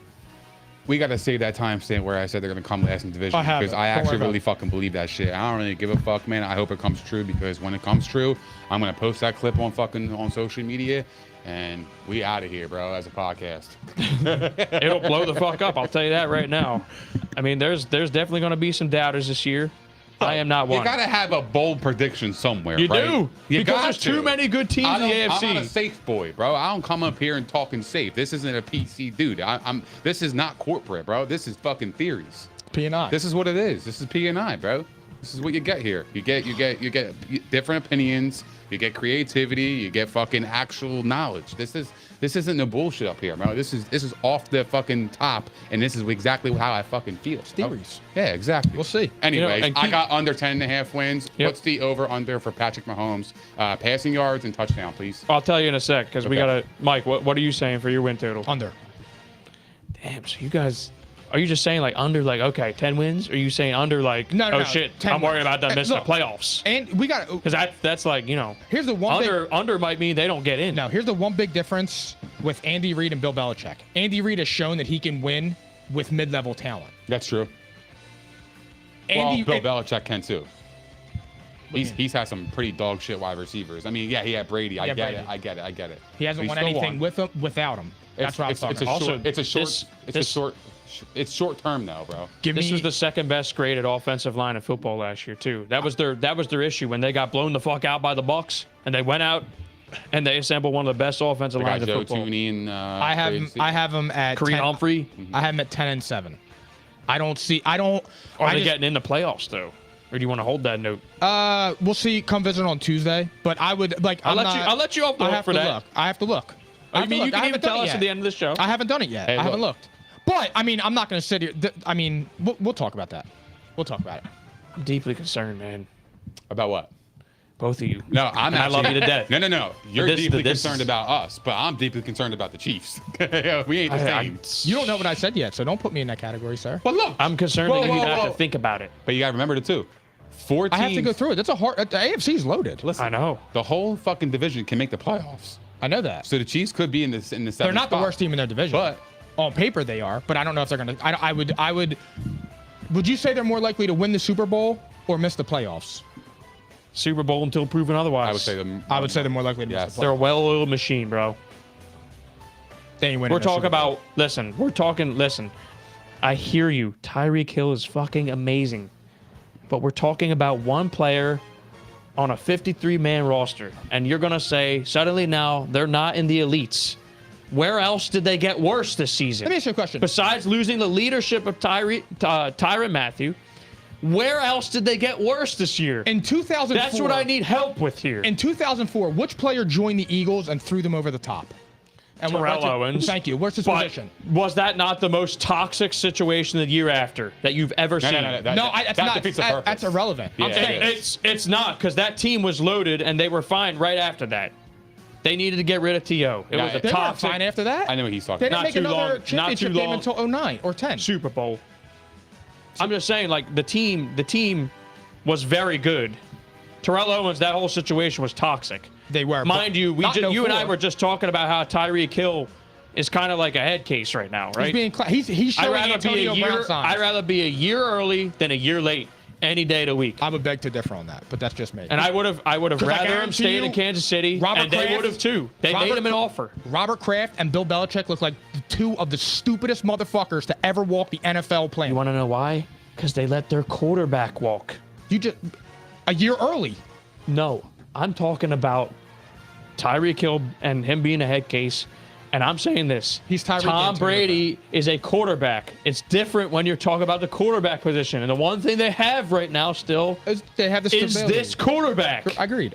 [SPEAKER 1] We got to save that timestamp where I said they're going to come last in division
[SPEAKER 3] I have
[SPEAKER 1] because
[SPEAKER 3] it.
[SPEAKER 1] I
[SPEAKER 3] Don't worry
[SPEAKER 1] actually
[SPEAKER 3] about
[SPEAKER 1] really
[SPEAKER 3] it.
[SPEAKER 1] fucking believe that shit. I don't really give a fuck, man. I hope it comes true because when it comes true, I'm going to post that clip on social media and we out of here, bro, as a podcast.
[SPEAKER 4] It'll blow the fuck up. I'll tell you that right now. I mean, there's definitely going to be some doubters this year. I am not one.
[SPEAKER 1] You got to have a bold prediction somewhere,
[SPEAKER 4] You
[SPEAKER 1] right?
[SPEAKER 4] do.
[SPEAKER 1] You
[SPEAKER 4] Because
[SPEAKER 1] got
[SPEAKER 4] there's
[SPEAKER 1] to.
[SPEAKER 4] too many good teams in the AFC.
[SPEAKER 1] I'm not a safe boy, bro. I don't come up here and talking safe. This isn't a PC dude. This is not corporate, bro. This is fucking theories.
[SPEAKER 3] P&I.
[SPEAKER 1] This is what it is. This is P&I, bro. This is what you get here. You get different opinions. You get creativity. You get fucking actual knowledge. This isn't no bullshit up here, bro. This is off the fucking top, and this is exactly how I fucking feel.
[SPEAKER 3] theories.
[SPEAKER 1] Yeah, exactly.
[SPEAKER 3] We'll see.
[SPEAKER 1] Anyways,
[SPEAKER 4] and
[SPEAKER 1] I
[SPEAKER 4] keep-
[SPEAKER 1] got under 10.5 wins.
[SPEAKER 4] Yep.
[SPEAKER 1] What's the over/under for Patrick Mahomes? Passing yards and touchdown, please.
[SPEAKER 4] I'll tell you in a sec because we
[SPEAKER 1] Okay.
[SPEAKER 4] gotta. Mike, what are you saying for your win total?
[SPEAKER 3] Under.
[SPEAKER 4] Damn. So you guys, are you just saying under okay 10 wins? Or are you saying under
[SPEAKER 3] No,
[SPEAKER 4] shit
[SPEAKER 3] 10
[SPEAKER 4] I'm worried
[SPEAKER 3] wins.
[SPEAKER 4] about them missing
[SPEAKER 3] Look,
[SPEAKER 4] the playoffs?
[SPEAKER 3] And we got
[SPEAKER 4] Because that's
[SPEAKER 3] here's the one big,
[SPEAKER 4] under might mean they don't get in.
[SPEAKER 3] now here's the one big difference with Andy Reid and Bill Belichick. Andy Reid has shown that he can win with mid-level talent.
[SPEAKER 1] That's true.
[SPEAKER 3] Andy,
[SPEAKER 1] Bill Belichick can too. He's had some pretty dog shit wide receivers. I mean, yeah, he had Brady. I
[SPEAKER 3] Yeah,
[SPEAKER 1] get
[SPEAKER 3] Brady.
[SPEAKER 1] it. I get it. I get it.
[SPEAKER 3] he hasn't
[SPEAKER 1] He
[SPEAKER 3] won
[SPEAKER 1] still
[SPEAKER 3] anything
[SPEAKER 1] won.
[SPEAKER 3] with him without him. That's what I'm talking about.
[SPEAKER 4] Also,
[SPEAKER 1] It's short term though, bro.
[SPEAKER 4] This was the second best graded offensive line in football last year too. That was their issue when they got blown the fuck out by the Bucks and they went out and they assembled one of the best offensive
[SPEAKER 1] They got
[SPEAKER 4] lines in
[SPEAKER 1] Joe
[SPEAKER 4] football.
[SPEAKER 1] Tooney and
[SPEAKER 3] I have him at
[SPEAKER 4] Kareem
[SPEAKER 3] 10,
[SPEAKER 4] Humphrey.
[SPEAKER 3] I have him at 10-7. I don't see. I don't.
[SPEAKER 4] Are they getting in the playoffs though, or do you want to hold that note?
[SPEAKER 3] We'll see. Come visit on Tuesday. But I would like.
[SPEAKER 4] I'll let you off the hook for that.
[SPEAKER 3] Look. I have to look.
[SPEAKER 4] I mean, you can even tell us at the end of the show.
[SPEAKER 3] I haven't done it yet.
[SPEAKER 1] Hey,
[SPEAKER 3] I haven't looked. But I mean, I'm not going to sit here. I mean, we'll talk about that. We'll talk about it.
[SPEAKER 4] I'm deeply concerned, man.
[SPEAKER 1] About what?
[SPEAKER 4] Both of you.
[SPEAKER 1] No, I'm
[SPEAKER 4] I love
[SPEAKER 1] actually-
[SPEAKER 4] you to death.
[SPEAKER 1] No. You're
[SPEAKER 4] This-
[SPEAKER 1] deeply
[SPEAKER 4] this-
[SPEAKER 1] concerned about us, but I'm deeply concerned about the Chiefs. We ain't the same.
[SPEAKER 3] You don't know what I said yet, so don't put me in that category, sir.
[SPEAKER 1] But look,
[SPEAKER 4] I'm concerned
[SPEAKER 1] Whoa,
[SPEAKER 4] that you
[SPEAKER 1] whoa,
[SPEAKER 4] have
[SPEAKER 1] whoa.
[SPEAKER 4] to think about it.
[SPEAKER 1] but you gotta remember the two. 4 teams.
[SPEAKER 3] I have to go through it. That's a hard. The AFC is loaded.
[SPEAKER 1] Listen,
[SPEAKER 4] I know.
[SPEAKER 1] the whole fucking division can make the playoffs.
[SPEAKER 3] I know that.
[SPEAKER 1] So the Chiefs could be in the seventh
[SPEAKER 3] They're not the
[SPEAKER 1] spot.
[SPEAKER 3] worst team in their division.
[SPEAKER 1] But
[SPEAKER 3] on paper they are. But I don't know if they're going to. I would. Would you say they're more likely to win the Super Bowl or miss the playoffs?
[SPEAKER 4] Super Bowl until proven otherwise.
[SPEAKER 1] I would say them.
[SPEAKER 3] I would say they're more likely to miss
[SPEAKER 1] Yes.
[SPEAKER 3] the
[SPEAKER 4] They're
[SPEAKER 3] playoffs.
[SPEAKER 4] a well-oiled machine, bro.
[SPEAKER 3] They ain't winning
[SPEAKER 4] We're
[SPEAKER 3] the
[SPEAKER 4] talking
[SPEAKER 3] Super Bowl.
[SPEAKER 4] about. Listen. I hear you. Tyreek Hill is fucking amazing, but we're talking about one player on a 53-man roster, and you're gonna say suddenly now they're not in the elites. Where else did they get worse this season?
[SPEAKER 3] Let me ask you a question.
[SPEAKER 4] Besides losing the leadership of Tyrann Mathieu, where else did they get worse this year?
[SPEAKER 3] In 2004,
[SPEAKER 4] That's what I need help with here.
[SPEAKER 3] In 2004, which player joined the Eagles and threw them over the top? And
[SPEAKER 4] Terrell
[SPEAKER 3] what's his-
[SPEAKER 4] Owens.
[SPEAKER 3] Thank you. What's his
[SPEAKER 4] But
[SPEAKER 3] position?
[SPEAKER 4] was that not the most toxic situation the year after that you've ever seen?
[SPEAKER 1] No.
[SPEAKER 3] That's not.
[SPEAKER 1] defeats the purpose.
[SPEAKER 3] That's irrelevant. I'm
[SPEAKER 1] Yeah,
[SPEAKER 3] saying
[SPEAKER 1] it is.
[SPEAKER 4] It's not, because that team was loaded and they were fine right after that. They needed to get rid of T.O. It
[SPEAKER 1] Yeah,
[SPEAKER 4] was a
[SPEAKER 3] they weren't
[SPEAKER 4] toxic
[SPEAKER 3] fine after that.
[SPEAKER 1] I know what he's talking
[SPEAKER 3] They
[SPEAKER 1] about.
[SPEAKER 3] didn't make
[SPEAKER 4] Not too
[SPEAKER 3] another
[SPEAKER 4] long. Not
[SPEAKER 3] championship
[SPEAKER 4] too
[SPEAKER 3] game
[SPEAKER 4] long.
[SPEAKER 3] until 09 or 10.
[SPEAKER 4] Super Bowl. I'm just saying, like, the team was very good. Terrell Owens, that whole situation was toxic.
[SPEAKER 3] They were.
[SPEAKER 4] Mind you, you and I were just talking about how Tyreek Hill is kind of like a head case right now, right?
[SPEAKER 3] He's showing Antonio Brown signs.
[SPEAKER 4] I'd rather be a year early than a year late any day of the week.
[SPEAKER 3] I would beg to differ on that, but that's just me.
[SPEAKER 4] And I would have
[SPEAKER 3] 'Cause I
[SPEAKER 4] rather him
[SPEAKER 3] guarantee
[SPEAKER 4] stayed in
[SPEAKER 3] you,
[SPEAKER 4] Kansas City,
[SPEAKER 3] Robert
[SPEAKER 4] and they
[SPEAKER 3] Kraft-
[SPEAKER 4] would have too. They made him an offer.
[SPEAKER 3] Robert Kraft and Bill Belichick look like the two of the stupidest motherfuckers to ever walk the NFL planet.
[SPEAKER 4] You want to know why? Because they let their quarterback walk.
[SPEAKER 3] You just a year early.
[SPEAKER 4] No, I'm talking about Tyreek Hill and him being a head case. And I'm saying this.
[SPEAKER 3] He's Tyreek
[SPEAKER 4] Tom
[SPEAKER 3] Antonio
[SPEAKER 4] Brady is a quarterback. It's different when you're talking about the quarterback position. And the one thing they have right now still
[SPEAKER 3] They have the
[SPEAKER 4] is
[SPEAKER 3] stability.
[SPEAKER 4] this quarterback.
[SPEAKER 3] I agree.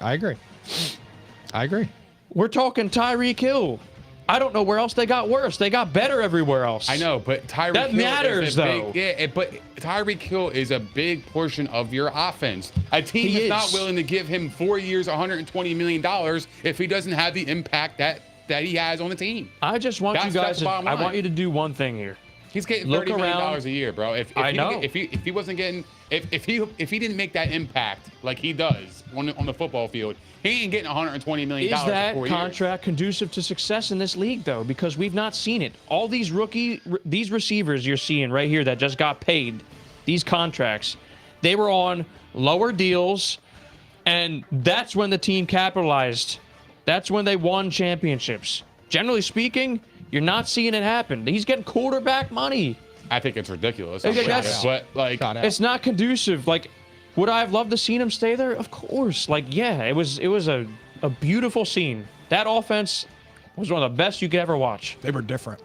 [SPEAKER 4] We're talking Tyreek Hill. I don't know where else they got worse. They got better everywhere else.
[SPEAKER 1] I know, but Tyreek
[SPEAKER 4] That
[SPEAKER 1] Hill
[SPEAKER 4] matters,
[SPEAKER 1] is a
[SPEAKER 4] though.
[SPEAKER 1] but Tyreek Hill is a big portion of your offense. A team
[SPEAKER 4] He
[SPEAKER 1] is not
[SPEAKER 4] is.
[SPEAKER 1] willing to give him 4 years, $120 million if he doesn't have the impact that he has on the team.
[SPEAKER 4] I just want
[SPEAKER 1] That's
[SPEAKER 4] you guys
[SPEAKER 1] the
[SPEAKER 4] to,
[SPEAKER 1] bottom
[SPEAKER 4] I
[SPEAKER 1] line.
[SPEAKER 4] want you to do one thing here.
[SPEAKER 1] He's getting
[SPEAKER 4] Look
[SPEAKER 1] $30 million
[SPEAKER 4] around.
[SPEAKER 1] a year, bro. If
[SPEAKER 4] I
[SPEAKER 1] he,
[SPEAKER 4] know.
[SPEAKER 1] If he wasn't getting if he didn't make that impact like he does on the football field, he ain't getting $120 million
[SPEAKER 4] Is
[SPEAKER 1] for
[SPEAKER 4] that
[SPEAKER 1] 4 years.
[SPEAKER 4] contract conducive to success in this league, though? Because we've not seen it. All these these receivers you're seeing right here that just got paid, these contracts, they were on lower deals, and that's when the team capitalized. That's when they won championships. Generally speaking, you're not seeing it happen. He's getting quarterback money.
[SPEAKER 1] I think it's ridiculous.
[SPEAKER 4] Okay, that's-
[SPEAKER 1] but like
[SPEAKER 3] Shot out.
[SPEAKER 4] It's not conducive. Like, would I have loved to seen him stay there? Of course. Like, yeah, it was a beautiful scene. That offense was one of the best you could ever watch.
[SPEAKER 3] They were different.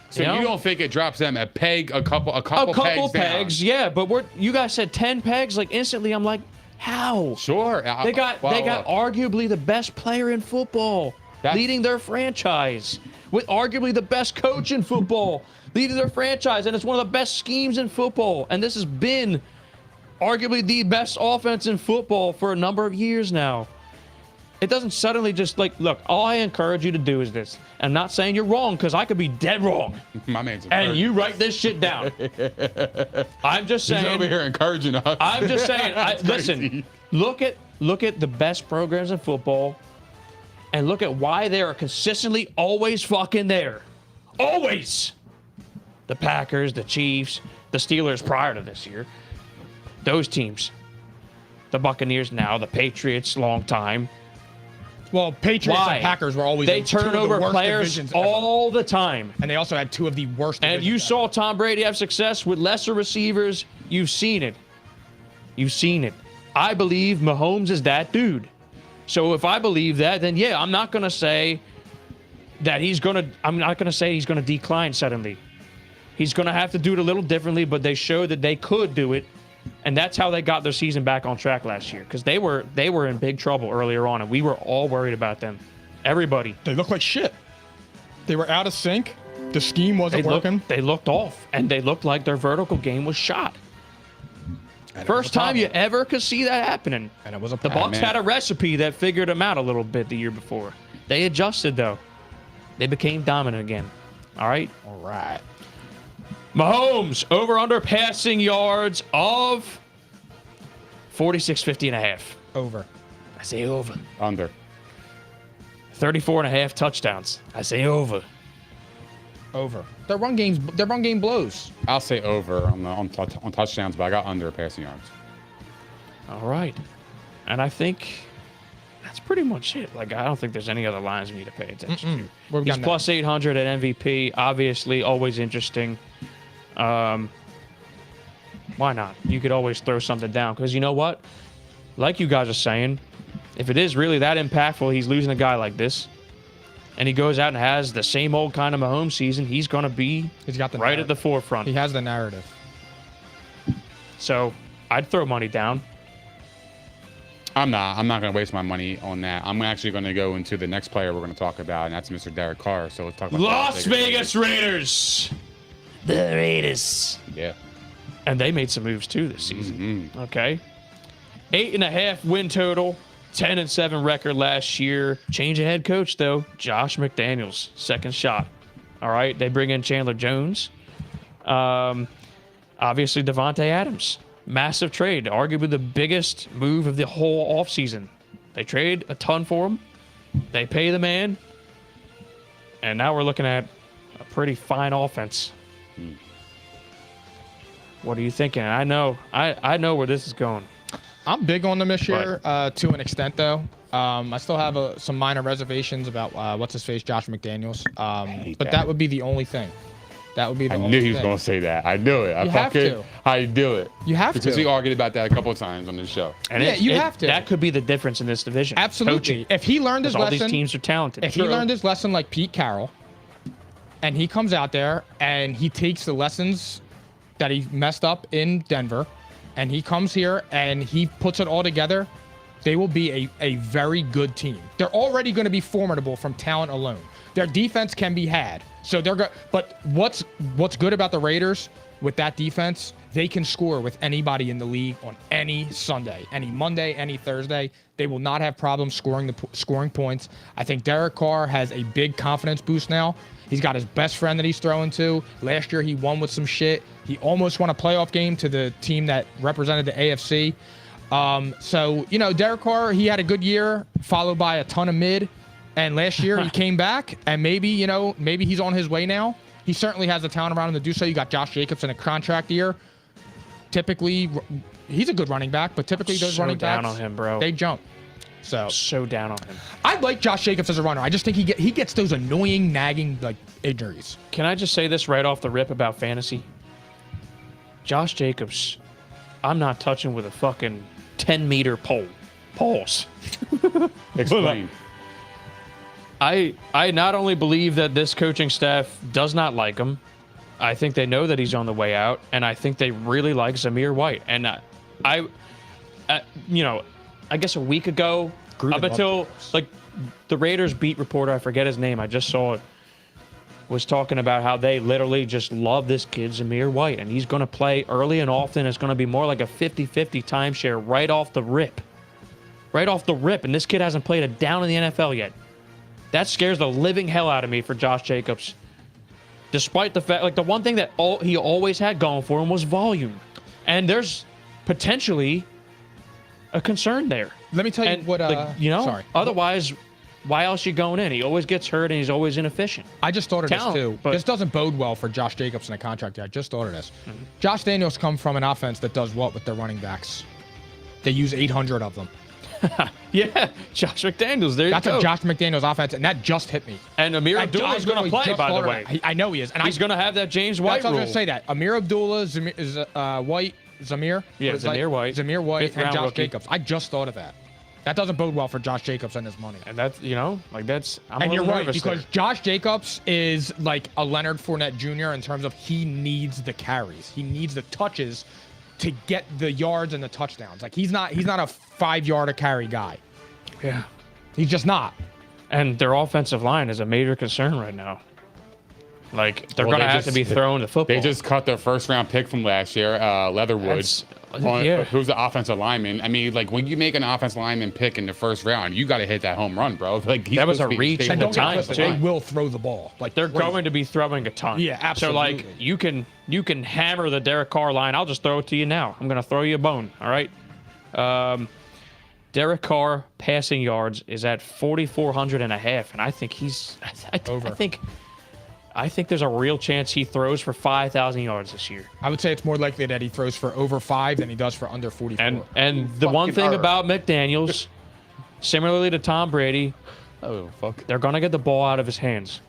[SPEAKER 1] so
[SPEAKER 4] you know?
[SPEAKER 1] you don't think it drops them a peg, a couple
[SPEAKER 4] A couple
[SPEAKER 1] pegs, down?
[SPEAKER 4] yeah, but you guys said 10 pegs. Like, instantly, I'm like, how?
[SPEAKER 1] Sure.
[SPEAKER 4] They got arguably the best player in football leading their franchise, with arguably the best coach in football leading their franchise, and it's one of the best schemes in football. And this has been arguably the best offense in football for a number of years now. It doesn't suddenly just like, look, all I encourage you to do is this. I'm not saying you're wrong, because I could be dead wrong.
[SPEAKER 1] My man's
[SPEAKER 4] And you write this shit down. I'm just
[SPEAKER 1] He's
[SPEAKER 4] saying.
[SPEAKER 1] over here encouraging us.
[SPEAKER 4] I'm just saying. Listen,
[SPEAKER 1] crazy.
[SPEAKER 4] look at the best programs in football, and look at why they are consistently always fucking there. Always. The Packers, the Chiefs, the Steelers prior to this year. Those teams. The Buccaneers now, the Patriots, long time.
[SPEAKER 3] Well, Patriots
[SPEAKER 4] Why?
[SPEAKER 3] and Packers were always
[SPEAKER 4] They
[SPEAKER 3] two of
[SPEAKER 4] turn
[SPEAKER 3] the
[SPEAKER 4] over
[SPEAKER 3] worst
[SPEAKER 4] players
[SPEAKER 3] divisions ever.
[SPEAKER 4] all the time.
[SPEAKER 3] And they also had two of the worst.
[SPEAKER 4] And you
[SPEAKER 3] divisions
[SPEAKER 4] saw Tom Brady have success with lesser receivers. You've seen it. You've seen it. I believe Mahomes is that dude. So if I believe that, then yeah, I'm not going to say that I'm not going to say he's going to decline suddenly. He's going to have to do it a little differently, but they showed that they could do it, and that's how they got their season back on track last year, because they were in big trouble earlier on, and we were all worried about them. Everybody.
[SPEAKER 3] They look like shit. They were out of sync. The scheme wasn't working.
[SPEAKER 4] They looked off, and they looked like their vertical game was shot. First time you ever could see that happening.
[SPEAKER 3] And it was a
[SPEAKER 4] The Bucs had a recipe that figured them out a little bit the year before. They adjusted, though. They became dominant again. All right?
[SPEAKER 3] All right.
[SPEAKER 4] Mahomes, over-under passing yards of 46.50.5.
[SPEAKER 3] Over.
[SPEAKER 4] I say over.
[SPEAKER 1] Under.
[SPEAKER 4] 34.5 touchdowns. I say over.
[SPEAKER 3] Over. Their run game blows.
[SPEAKER 1] I'll say over on touchdowns, but I got under passing yards.
[SPEAKER 4] All right. And I think that's pretty much it. Like, I don't think there's any other lines we need to pay attention to. He's plus 800 at MVP. Obviously, always interesting. Why not? You could always throw something down, because you know what? Like you guys are saying, if it is really that impactful, he's losing a guy like this, and he goes out and has the same old kind of Mahomes season, he's going to be right at the forefront.
[SPEAKER 3] He has the narrative.
[SPEAKER 4] So I'd throw money down.
[SPEAKER 1] I'm not going to waste my money on that. I'm actually going to go into the next player we're going to talk about, and that's Mr. Derek Carr. So let's talk about
[SPEAKER 4] Las Vegas Raiders. The Raiders.
[SPEAKER 1] Yeah.
[SPEAKER 4] And they made some moves too this season.
[SPEAKER 1] Mm-hmm.
[SPEAKER 4] Okay. 8.5 win total. 10-7 record last year. Change of head coach, though. Josh McDaniels, second shot. All right. They bring in Chandler Jones. Obviously, Devontae Adams. Massive trade. Arguably the biggest move of the whole offseason. They trade a ton for him. They pay the man. And now we're looking at a pretty fine offense. What are you thinking? I know where this is going.
[SPEAKER 3] I'm big on them this year, to an extent, though. I still have some minor reservations about what's-his-face, Josh McDaniels. But that would be the only thing. That would be the only thing.
[SPEAKER 1] I knew he was going to say that. I knew it. I do it.
[SPEAKER 3] You have to.
[SPEAKER 1] Because we argued about that a couple of times on this show.
[SPEAKER 4] And
[SPEAKER 3] you have to.
[SPEAKER 4] That could be the difference in this division.
[SPEAKER 3] Absolutely.
[SPEAKER 4] Coaching.
[SPEAKER 3] If he learned his lesson.
[SPEAKER 4] All these teams are talented.
[SPEAKER 3] If he learned his lesson like Pete Carroll, and he comes out there and he takes the lessons that he messed up in Denver, and he comes here and he puts it all together, they will be a very good team. They're already going to be formidable from talent alone. Their defense can be had. So they're good. But what's good about the Raiders with that defense? They can score with anybody in the league on any Sunday, any Monday, any Thursday. They will not have problems scoring points. I think Derek Carr has a big confidence boost now. He's got his best friend that he's throwing to. Last year he won with some shit. He almost won a playoff game to the team that represented the AFC. So, Derek Carr, he had a good year followed by a ton of mid. And last year he came back, and maybe he's on his way now. He certainly has the talent around him to do so. You got Josh Jacobs in a contract year. Typically, he's a good running back, but typically those running backs,
[SPEAKER 4] down on him, bro.
[SPEAKER 3] They jump.
[SPEAKER 4] So down on him.
[SPEAKER 3] I like Josh Jacobs as a runner. I just think he gets those annoying, nagging injuries.
[SPEAKER 4] Can I just say this right off the rip about fantasy? Josh Jacobs, I'm not touching with a fucking 10-meter pole. Pause.
[SPEAKER 1] Explain.
[SPEAKER 4] I not only believe that this coaching staff does not like him, I think they know that he's on the way out, and I think they really like Zamir White. And I guess a week ago, up until the Raiders beat reporter, I forget his name, I just saw it, was talking about how they literally just love this kid, Zamir White, and he's going to play early and often. It's going to be more like a 50-50 timeshare right off the rip. Right off the rip, and this kid hasn't played a down in the NFL yet. That scares the living hell out of me for Josh Jacobs. Despite the fact, the one thing that he always had going for him was volume. And there's potentially a concern there.
[SPEAKER 3] Let me tell you sorry.
[SPEAKER 4] Otherwise, why else you going in? He always gets hurt and he's always inefficient.
[SPEAKER 3] I just thought of this too.
[SPEAKER 4] But
[SPEAKER 3] this doesn't bode well for Josh Jacobs in a contract. I just thought of this. Mm-hmm. Josh Daniels come from an offense that does what with their running backs? They use 800 of them.
[SPEAKER 4] Yeah, Josh McDaniels.
[SPEAKER 3] That's a Josh McDaniels offense, and that just hit me.
[SPEAKER 4] And Amir Abdullah is going to play, by the way.
[SPEAKER 3] I know he is. And
[SPEAKER 4] he's going to have that James White rule.
[SPEAKER 3] I was going to say that. Amir Abdullah, White, Zamir.
[SPEAKER 4] Yeah, Zamir White.
[SPEAKER 3] Zamir White, and Josh
[SPEAKER 4] rookie.
[SPEAKER 3] Jacobs. I just thought of that. That doesn't bode well for Josh Jacobs and his money.
[SPEAKER 4] And that's, that's. I'm
[SPEAKER 3] And
[SPEAKER 4] a
[SPEAKER 3] you're
[SPEAKER 4] little
[SPEAKER 3] right,
[SPEAKER 4] nervous
[SPEAKER 3] because
[SPEAKER 4] there.
[SPEAKER 3] Josh Jacobs is like a Leonard Fournette Jr. in terms of he needs the carries. He needs the touches to get the yards and the touchdowns. Like he's not a 5-yard a carry guy.
[SPEAKER 4] Yeah.
[SPEAKER 3] He's just not.
[SPEAKER 4] And their offensive line is a major concern right now. Like, they're
[SPEAKER 1] Well,
[SPEAKER 4] going to
[SPEAKER 1] they
[SPEAKER 4] have to
[SPEAKER 1] just-
[SPEAKER 4] be throwing the football.
[SPEAKER 1] They just cut their first-round pick from last year, Leatherwood.
[SPEAKER 4] Yeah.
[SPEAKER 1] Who's the offensive lineman? I mean, like when you make an offensive lineman pick in the first round, you got to hit that home run, bro. Like
[SPEAKER 4] That was a
[SPEAKER 1] supposed to be
[SPEAKER 4] reach
[SPEAKER 1] stable
[SPEAKER 3] And don't get
[SPEAKER 4] time,
[SPEAKER 3] twisted,
[SPEAKER 4] too.
[SPEAKER 3] they will throw the ball. Like
[SPEAKER 4] They're
[SPEAKER 3] crazy.
[SPEAKER 4] going to be throwing a ton.
[SPEAKER 3] Yeah,
[SPEAKER 4] So,
[SPEAKER 3] absolutely.
[SPEAKER 4] like, you can hammer the Derek Carr line. I'll just throw it to you now. I'm going to throw you a bone, all right? Derek Carr passing yards is at 4,400 and a half, and I think he's
[SPEAKER 3] Over.
[SPEAKER 4] I think there's a real chance he throws for 5,000 yards this year.
[SPEAKER 3] I would say it's more likely that he throws for over 5 than he does for under 44.
[SPEAKER 4] And the one
[SPEAKER 1] Fucking
[SPEAKER 4] thing
[SPEAKER 1] earth.
[SPEAKER 4] about McDaniels, similarly to Tom Brady,
[SPEAKER 1] Oh fuck!
[SPEAKER 4] they're going to get the ball out of his hands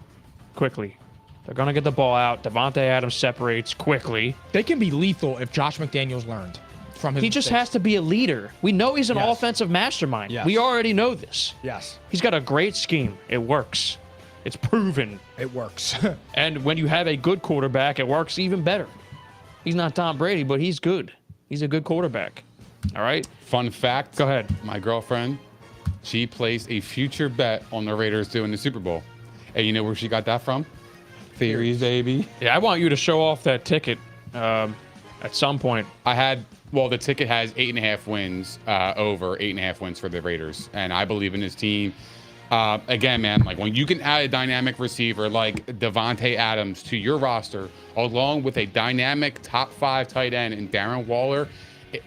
[SPEAKER 4] quickly. They're going to get the ball out. Devontae Adams separates quickly.
[SPEAKER 3] They can be lethal if Josh McDaniels learned from his
[SPEAKER 4] He just
[SPEAKER 3] mistakes.
[SPEAKER 4] has to be a leader. We know he's an
[SPEAKER 3] Yes.
[SPEAKER 4] offensive mastermind.
[SPEAKER 3] Yes.
[SPEAKER 4] We already know this.
[SPEAKER 3] Yes,
[SPEAKER 4] He's got a great scheme. It works. It's proven.
[SPEAKER 3] it works.
[SPEAKER 4] And when you have a good quarterback, it works even better. He's not Tom Brady, but he's good. He's a good quarterback. All right?
[SPEAKER 1] Fun fact.
[SPEAKER 4] Go ahead.
[SPEAKER 1] My girlfriend, she placed a future bet on the Raiders to win the Super Bowl, and you know where she got that from? Theories, baby.
[SPEAKER 4] Yeah, I want you to show off that ticket at some point.
[SPEAKER 1] The ticket has 8.5 wins, over 8.5 wins for the Raiders. And I believe in this team. Again, man, like when you can add a dynamic receiver like Devontae Adams to your roster, along with a dynamic top 5 tight end in Darren Waller,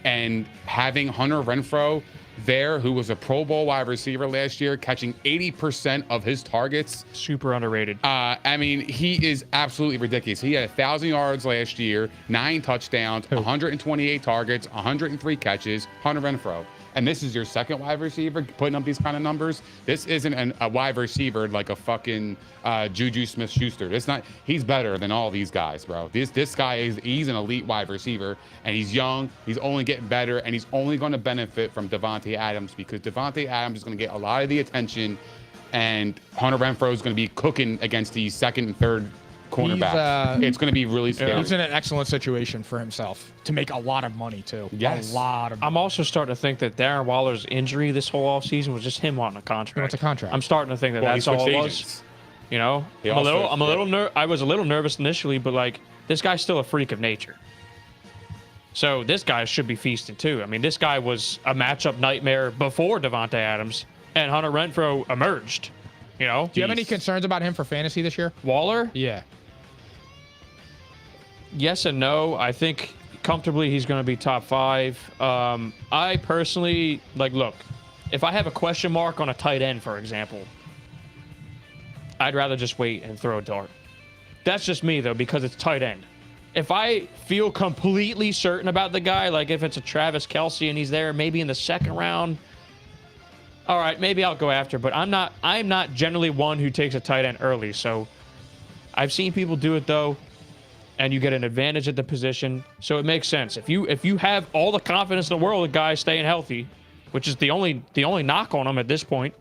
[SPEAKER 1] and having Hunter Renfrow there, who was a Pro Bowl wide receiver last year, catching 80% of his targets.
[SPEAKER 4] Super underrated.
[SPEAKER 1] I mean, he is absolutely ridiculous. He had 1,000 yards last year, 9 touchdowns, 128 targets, 103 catches, Hunter Renfrow. And this is your second wide receiver putting up these kind of numbers. This isn't a wide receiver like a fucking Juju Smith-Schuster. He's better than all these guys, bro. This guy he's an elite wide receiver, and he's young. He's only getting better, and he's only going to benefit from Devontae Adams, because Devontae Adams is going to get a lot of the attention, and Hunter Renfrow is going to be cooking against the second and third cornerback. It's going to be really scary.
[SPEAKER 3] He's in an excellent situation for himself to make a lot of money too.
[SPEAKER 1] Yes.
[SPEAKER 3] A lot of money.
[SPEAKER 4] I'm also starting to think that Darren Waller's injury this whole offseason was just him wanting a contract.
[SPEAKER 3] wants a contract.
[SPEAKER 4] I'm starting to think that
[SPEAKER 1] Well, he
[SPEAKER 4] that's all
[SPEAKER 1] switched
[SPEAKER 4] it was.
[SPEAKER 1] agents.
[SPEAKER 4] You know,
[SPEAKER 1] He
[SPEAKER 4] I was a little nervous initially, but like this guy's still a freak of nature. So this guy should be feasting too. I mean, this guy was a matchup nightmare before Devontae Adams, and Hunter Renfrow emerged. You know,
[SPEAKER 3] Do you have any concerns about him for fantasy this year?
[SPEAKER 4] Waller?
[SPEAKER 3] Yeah.
[SPEAKER 4] Yes and no. I think comfortably he's going to be top 5. I personally look, if I have a question mark on a tight end, for example, I'd rather just wait and throw a dart. That's just me though, because it's tight end. If I feel completely certain about the guy, like if it's a Travis Kelce and he's there maybe in the second round, all right, maybe I'll go after. But I'm not generally one who takes a tight end early. So I've seen people do it though, and you get an advantage at the position. So it makes sense. If you have all the confidence in the world, the guy staying healthy, which is the only knock on him at this point,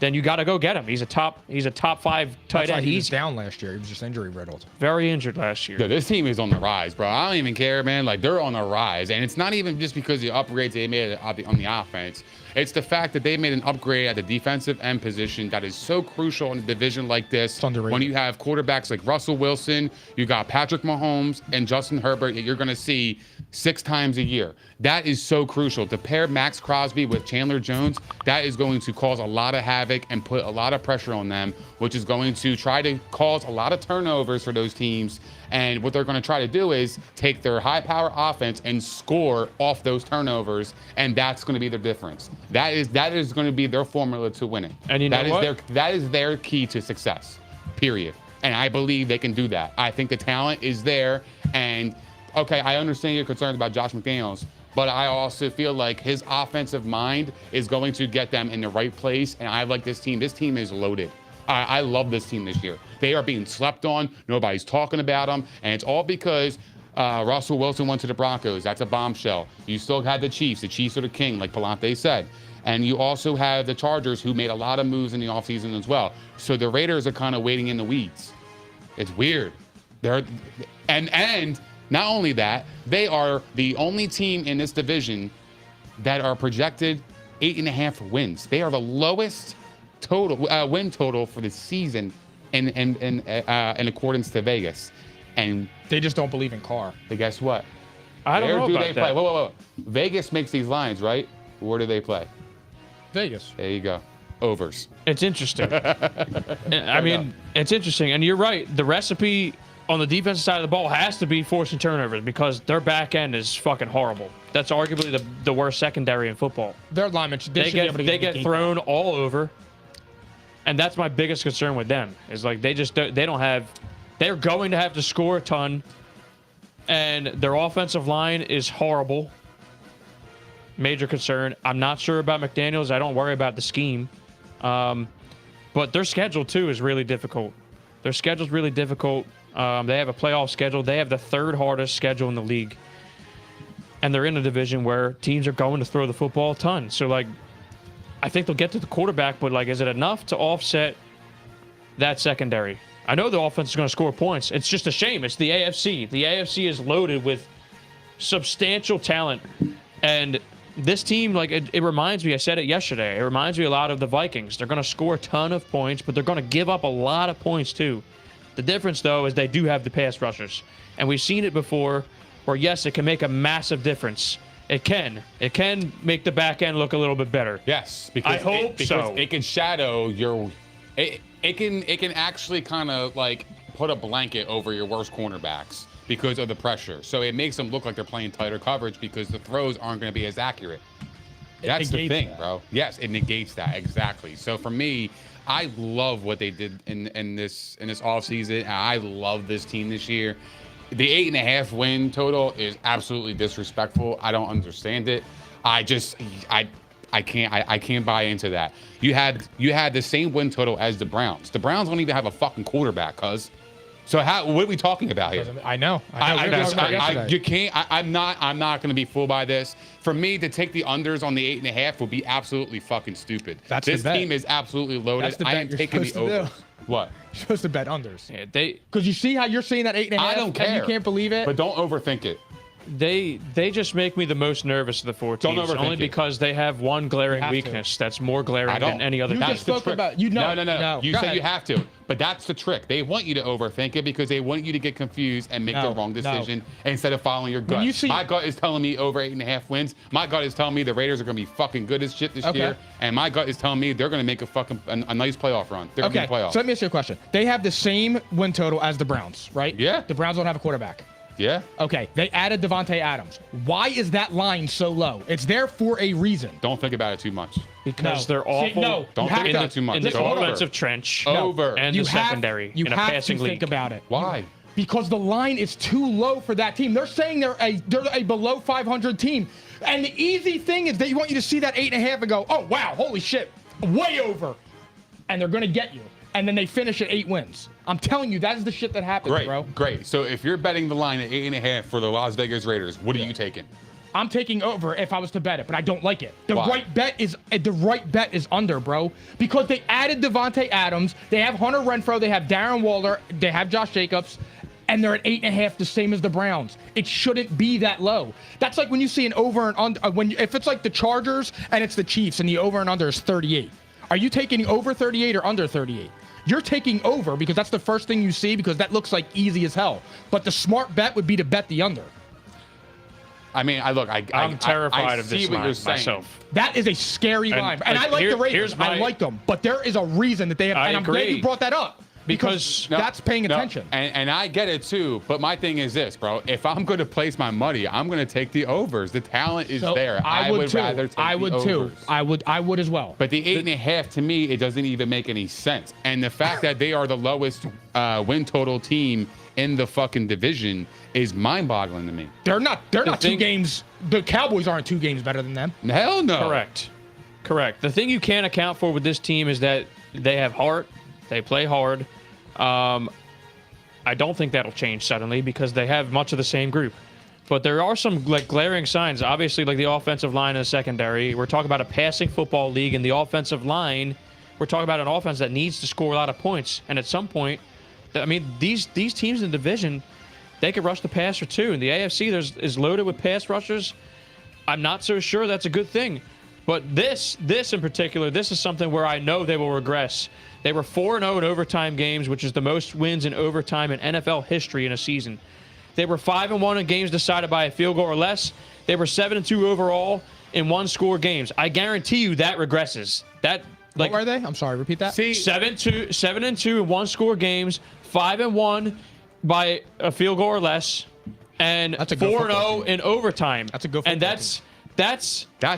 [SPEAKER 4] then you got to go get him. He's a top 5 tight
[SPEAKER 3] That's why
[SPEAKER 4] end.
[SPEAKER 3] he was
[SPEAKER 4] He's
[SPEAKER 3] down last year. He was just injury riddled.
[SPEAKER 4] very injured last year.
[SPEAKER 1] Yo, this team is on the rise, bro. I don't even care, man. Like, they're on the rise. And it's not even just because the upgrades they made on the offense. It's the fact that they made an upgrade at the defensive end position that is so crucial in a division like this.
[SPEAKER 3] It's underrated.
[SPEAKER 1] When you have quarterbacks like Russell Wilson, you got Patrick Mahomes and Justin Herbert that you're going to see 6 times a year. That is so crucial. To pair Max Crosby with Chandler Jones, that is going to cause a lot of havoc and put a lot of pressure on them, which is going to try to cause a lot of turnovers for those teams. And what they're going to try to do is take their high-power offense and score off those turnovers, and that's going to be their difference. That is going to be their formula to winning.
[SPEAKER 4] And you know what?
[SPEAKER 1] That is their key to success, period. And I believe they can do that. I think the talent is there. And, okay, I understand your concerns about Josh McDaniels, but I also feel like his offensive mind is going to get them in the right place, and I like this team. This team is loaded. I love this team this year. They are being slept on. Nobody's talking about them. And it's all because Russell Wilson went to the Broncos. That's a bombshell. You still had the Chiefs. The Chiefs are the king, like Palante said. And you also have the Chargers, who made a lot of moves in the offseason as well. So the Raiders are kind of waiting in the weeds. It's weird. And not only that, they are the only team in this division that are projected 8.5 wins. They are the lowest total win total for the season in accordance to Vegas. And
[SPEAKER 3] They just don't believe in Carr.
[SPEAKER 1] but guess what?
[SPEAKER 4] I don't
[SPEAKER 1] Where
[SPEAKER 4] know
[SPEAKER 1] do
[SPEAKER 4] about
[SPEAKER 1] they
[SPEAKER 4] that.
[SPEAKER 1] play? Whoa. Vegas makes these lines, right? Where do they play?
[SPEAKER 3] Vegas.
[SPEAKER 1] There you go. Overs.
[SPEAKER 4] It's interesting. I mean, it's interesting. And you're right. The recipe on the defensive side of the ball has to be forcing turnovers because their back end is fucking horrible. That's arguably the worst secondary in football.
[SPEAKER 3] Their linemen,
[SPEAKER 4] They get thrown all over. And that's my biggest concern with them is like they're going to have to score a ton. And their offensive line is horrible. Major concern. I'm not sure about McDaniels. I don't worry about the scheme. But their schedule, too, is really difficult. Their schedule's really difficult. They have a playoff schedule. They have the third hardest schedule in the league. And they're in a division where teams are going to throw the football a ton. So, like, I think they'll get to the quarterback, but, like, is it enough to offset that secondary? I know the offense is going to score points. It's just a shame. It's the AFC. The AFC is loaded with substantial talent. And this team, like, it reminds me, I said it yesterday, it reminds me a lot of the Vikings. They're going to score a ton of points, but they're going to give up a lot of points, too. The difference, though, is they do have the pass rushers. And we've seen it before where, yes, it can make a massive difference. It can. It can make the back end look a little bit better.
[SPEAKER 1] Yes, because
[SPEAKER 4] I hope so.
[SPEAKER 1] It can shadow your. It can actually kind of like put a blanket over your worst cornerbacks because of the pressure. So it makes them look like they're playing tighter coverage because the throws aren't going to be as accurate. That's the thing, bro. Yes, it negates that exactly. So for me, I love what they did in this offseason. I love this team this year. The 8.5 win total is absolutely disrespectful. I don't understand it. I can't buy into that. You had the same win total as the Browns. The Browns don't even have a fucking quarterback, cuz. So what are we talking about here?
[SPEAKER 3] I know.
[SPEAKER 1] You can't. I'm not going to be fooled by this. For me to take the unders on the 8.5 would be absolutely fucking stupid. This team is absolutely loaded.
[SPEAKER 3] That's the
[SPEAKER 1] I
[SPEAKER 3] bet
[SPEAKER 1] am
[SPEAKER 3] you're
[SPEAKER 1] taking the
[SPEAKER 3] supposed to
[SPEAKER 1] over.
[SPEAKER 3] do.
[SPEAKER 1] What?
[SPEAKER 3] You're supposed to bet unders.
[SPEAKER 4] Yeah,
[SPEAKER 3] Because you see how you're seeing that 8.5?
[SPEAKER 1] I don't care.
[SPEAKER 3] And you can't believe it?
[SPEAKER 1] But don't overthink it.
[SPEAKER 4] They just make me the most nervous of the four
[SPEAKER 1] Don't
[SPEAKER 4] teams,
[SPEAKER 1] overthink
[SPEAKER 4] only
[SPEAKER 1] it.
[SPEAKER 4] because they have one glaring
[SPEAKER 3] have to.
[SPEAKER 4] weakness that's more glaring
[SPEAKER 1] I don't.
[SPEAKER 4] than any other
[SPEAKER 3] You
[SPEAKER 4] team.
[SPEAKER 3] just spoke about
[SPEAKER 1] No. You
[SPEAKER 3] Go
[SPEAKER 1] said
[SPEAKER 3] ahead.
[SPEAKER 1] you have to, but that's the trick. They want you to overthink it because they want you to get confused and make the wrong decision instead of following your gut.
[SPEAKER 3] you see-
[SPEAKER 1] My gut is telling me over 8.5 wins. My gut is telling me the Raiders are going to be fucking good as shit this year, and my gut is telling me they're going to make a nice playoff run. They're going to
[SPEAKER 3] Okay,
[SPEAKER 1] be playoffs.
[SPEAKER 3] so let me ask you a question. They have the same win total as the Browns, right?
[SPEAKER 1] Yeah.
[SPEAKER 3] The Browns don't have a quarterback.
[SPEAKER 1] Yeah.
[SPEAKER 3] Okay, they added Devontae Adams. Why is that line so low? It's there for a reason.
[SPEAKER 1] Don't think about it too much.
[SPEAKER 4] Because
[SPEAKER 3] No.
[SPEAKER 4] they're awful.
[SPEAKER 3] No,
[SPEAKER 1] Don't
[SPEAKER 3] you have
[SPEAKER 1] think
[SPEAKER 3] to-
[SPEAKER 1] about it too much.
[SPEAKER 4] in the
[SPEAKER 1] Go over.
[SPEAKER 4] offensive trench
[SPEAKER 1] Over.
[SPEAKER 4] and the secondary
[SPEAKER 3] You
[SPEAKER 4] in a
[SPEAKER 3] have
[SPEAKER 4] passing
[SPEAKER 3] to think
[SPEAKER 4] league.
[SPEAKER 3] about it.
[SPEAKER 1] Why?
[SPEAKER 3] Because the line is too low for that team. They're saying they're a below 500 team. And the easy thing is they want you to see that 8.5 and go, oh, wow, holy shit, way over. And they're going to get you. And then they finish at 8 wins. I'm telling you, that is the shit that happens,
[SPEAKER 1] Great,
[SPEAKER 3] bro.
[SPEAKER 1] great. So if you're betting the line at 8.5 for the Las Vegas Raiders, what are you taking?
[SPEAKER 3] I'm taking over if I was to bet it, but I don't like it. The
[SPEAKER 1] Why?
[SPEAKER 3] right bet is under, bro. Because they added Devontae Adams, they have Hunter Renfrow, they have Darren Waller, they have Josh Jacobs, and they're at 8.5, the same as the Browns. It shouldn't be that low. That's like when you see an over and under. If it's like the Chargers and it's the Chiefs and the over and under is 38. Are you taking over 38 or under 38? You're taking over because that's the first thing you see because that looks like easy as hell. But the smart bet would be to bet the under.
[SPEAKER 1] I mean,
[SPEAKER 4] I'm terrified of
[SPEAKER 1] see
[SPEAKER 4] this
[SPEAKER 1] what
[SPEAKER 4] line
[SPEAKER 1] you're saying.
[SPEAKER 4] myself.
[SPEAKER 3] That is a scary line. And I like the Raiders. I like them. But there is a reason that they have. And I'm glad you brought that up. Because that's paying attention.
[SPEAKER 1] And I get it too. But my thing is this, bro. If I'm going to place my money, I'm going to take the overs. The talent is there.
[SPEAKER 3] I would
[SPEAKER 1] rather take
[SPEAKER 3] I would
[SPEAKER 1] the
[SPEAKER 3] too.
[SPEAKER 1] overs.
[SPEAKER 3] I would as well.
[SPEAKER 1] But the 8.5 to me, it doesn't even make any sense. And the fact that they are the lowest win total team in the fucking division is mind-boggling to me.
[SPEAKER 3] They're not 2 games. The Cowboys aren't 2 games better than them.
[SPEAKER 1] Hell no.
[SPEAKER 4] Correct. The thing you can't account for with this team is that they have heart. They play hard. I don't think that'll change suddenly because they have much of the same group. But there are some like glaring signs. Obviously, like the offensive line and the secondary. We're talking about a passing football league, and the offensive line. We're talking about an offense that needs to score a lot of points. And at some point, I mean, these teams in the division, they could rush the passer too. And the AFC is loaded with pass rushers. I'm not so sure that's a good thing. But this in particular, this is something where I know they will regress. They were 4-0 in overtime games, which is the most wins in overtime in NFL history in a season. They were 5-1 in games decided by a field goal or less. They were 7-2 overall in one-score games. I guarantee you that regresses. That like
[SPEAKER 3] what were they? I'm sorry, repeat that.
[SPEAKER 1] See,
[SPEAKER 4] 7-2 in one-score games, 5-1 by a field goal or less, and
[SPEAKER 3] That's a good football
[SPEAKER 4] 4-0 in overtime.
[SPEAKER 3] That's a good football
[SPEAKER 4] and that's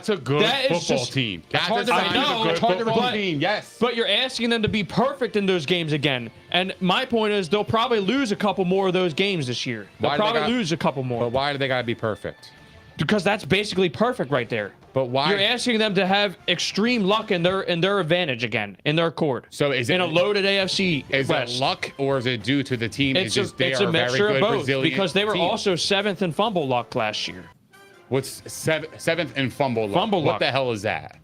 [SPEAKER 1] a good
[SPEAKER 4] that is
[SPEAKER 1] football
[SPEAKER 4] just-
[SPEAKER 1] team.
[SPEAKER 3] It's hard to
[SPEAKER 1] That's a
[SPEAKER 3] repeat.
[SPEAKER 1] sign of a
[SPEAKER 3] It's
[SPEAKER 1] good
[SPEAKER 3] hard to
[SPEAKER 1] football
[SPEAKER 3] repeat.
[SPEAKER 1] team. Yes.
[SPEAKER 4] But you're asking them to be perfect in those games again. And my point is they'll probably lose a couple more of those games this year. They'll
[SPEAKER 1] Why do they
[SPEAKER 4] probably
[SPEAKER 1] got-
[SPEAKER 4] lose a couple more.
[SPEAKER 1] But why do they gotta be perfect?
[SPEAKER 4] Because that's basically perfect right there.
[SPEAKER 1] But why?
[SPEAKER 4] You're asking them to have extreme luck in their advantage again, in their court.
[SPEAKER 1] So is it
[SPEAKER 4] in a loaded AFC
[SPEAKER 1] Is
[SPEAKER 4] West.
[SPEAKER 1] it luck or is it due to the team?
[SPEAKER 4] It's
[SPEAKER 1] they
[SPEAKER 4] a
[SPEAKER 1] are a very
[SPEAKER 4] mixture of
[SPEAKER 1] good,
[SPEAKER 4] both
[SPEAKER 1] resilient
[SPEAKER 4] because they were
[SPEAKER 1] team.
[SPEAKER 4] also 7th in fumble luck last year.
[SPEAKER 1] What's seventh in fumble luck?
[SPEAKER 4] Fumble
[SPEAKER 1] What
[SPEAKER 4] luck.
[SPEAKER 1] the hell is that?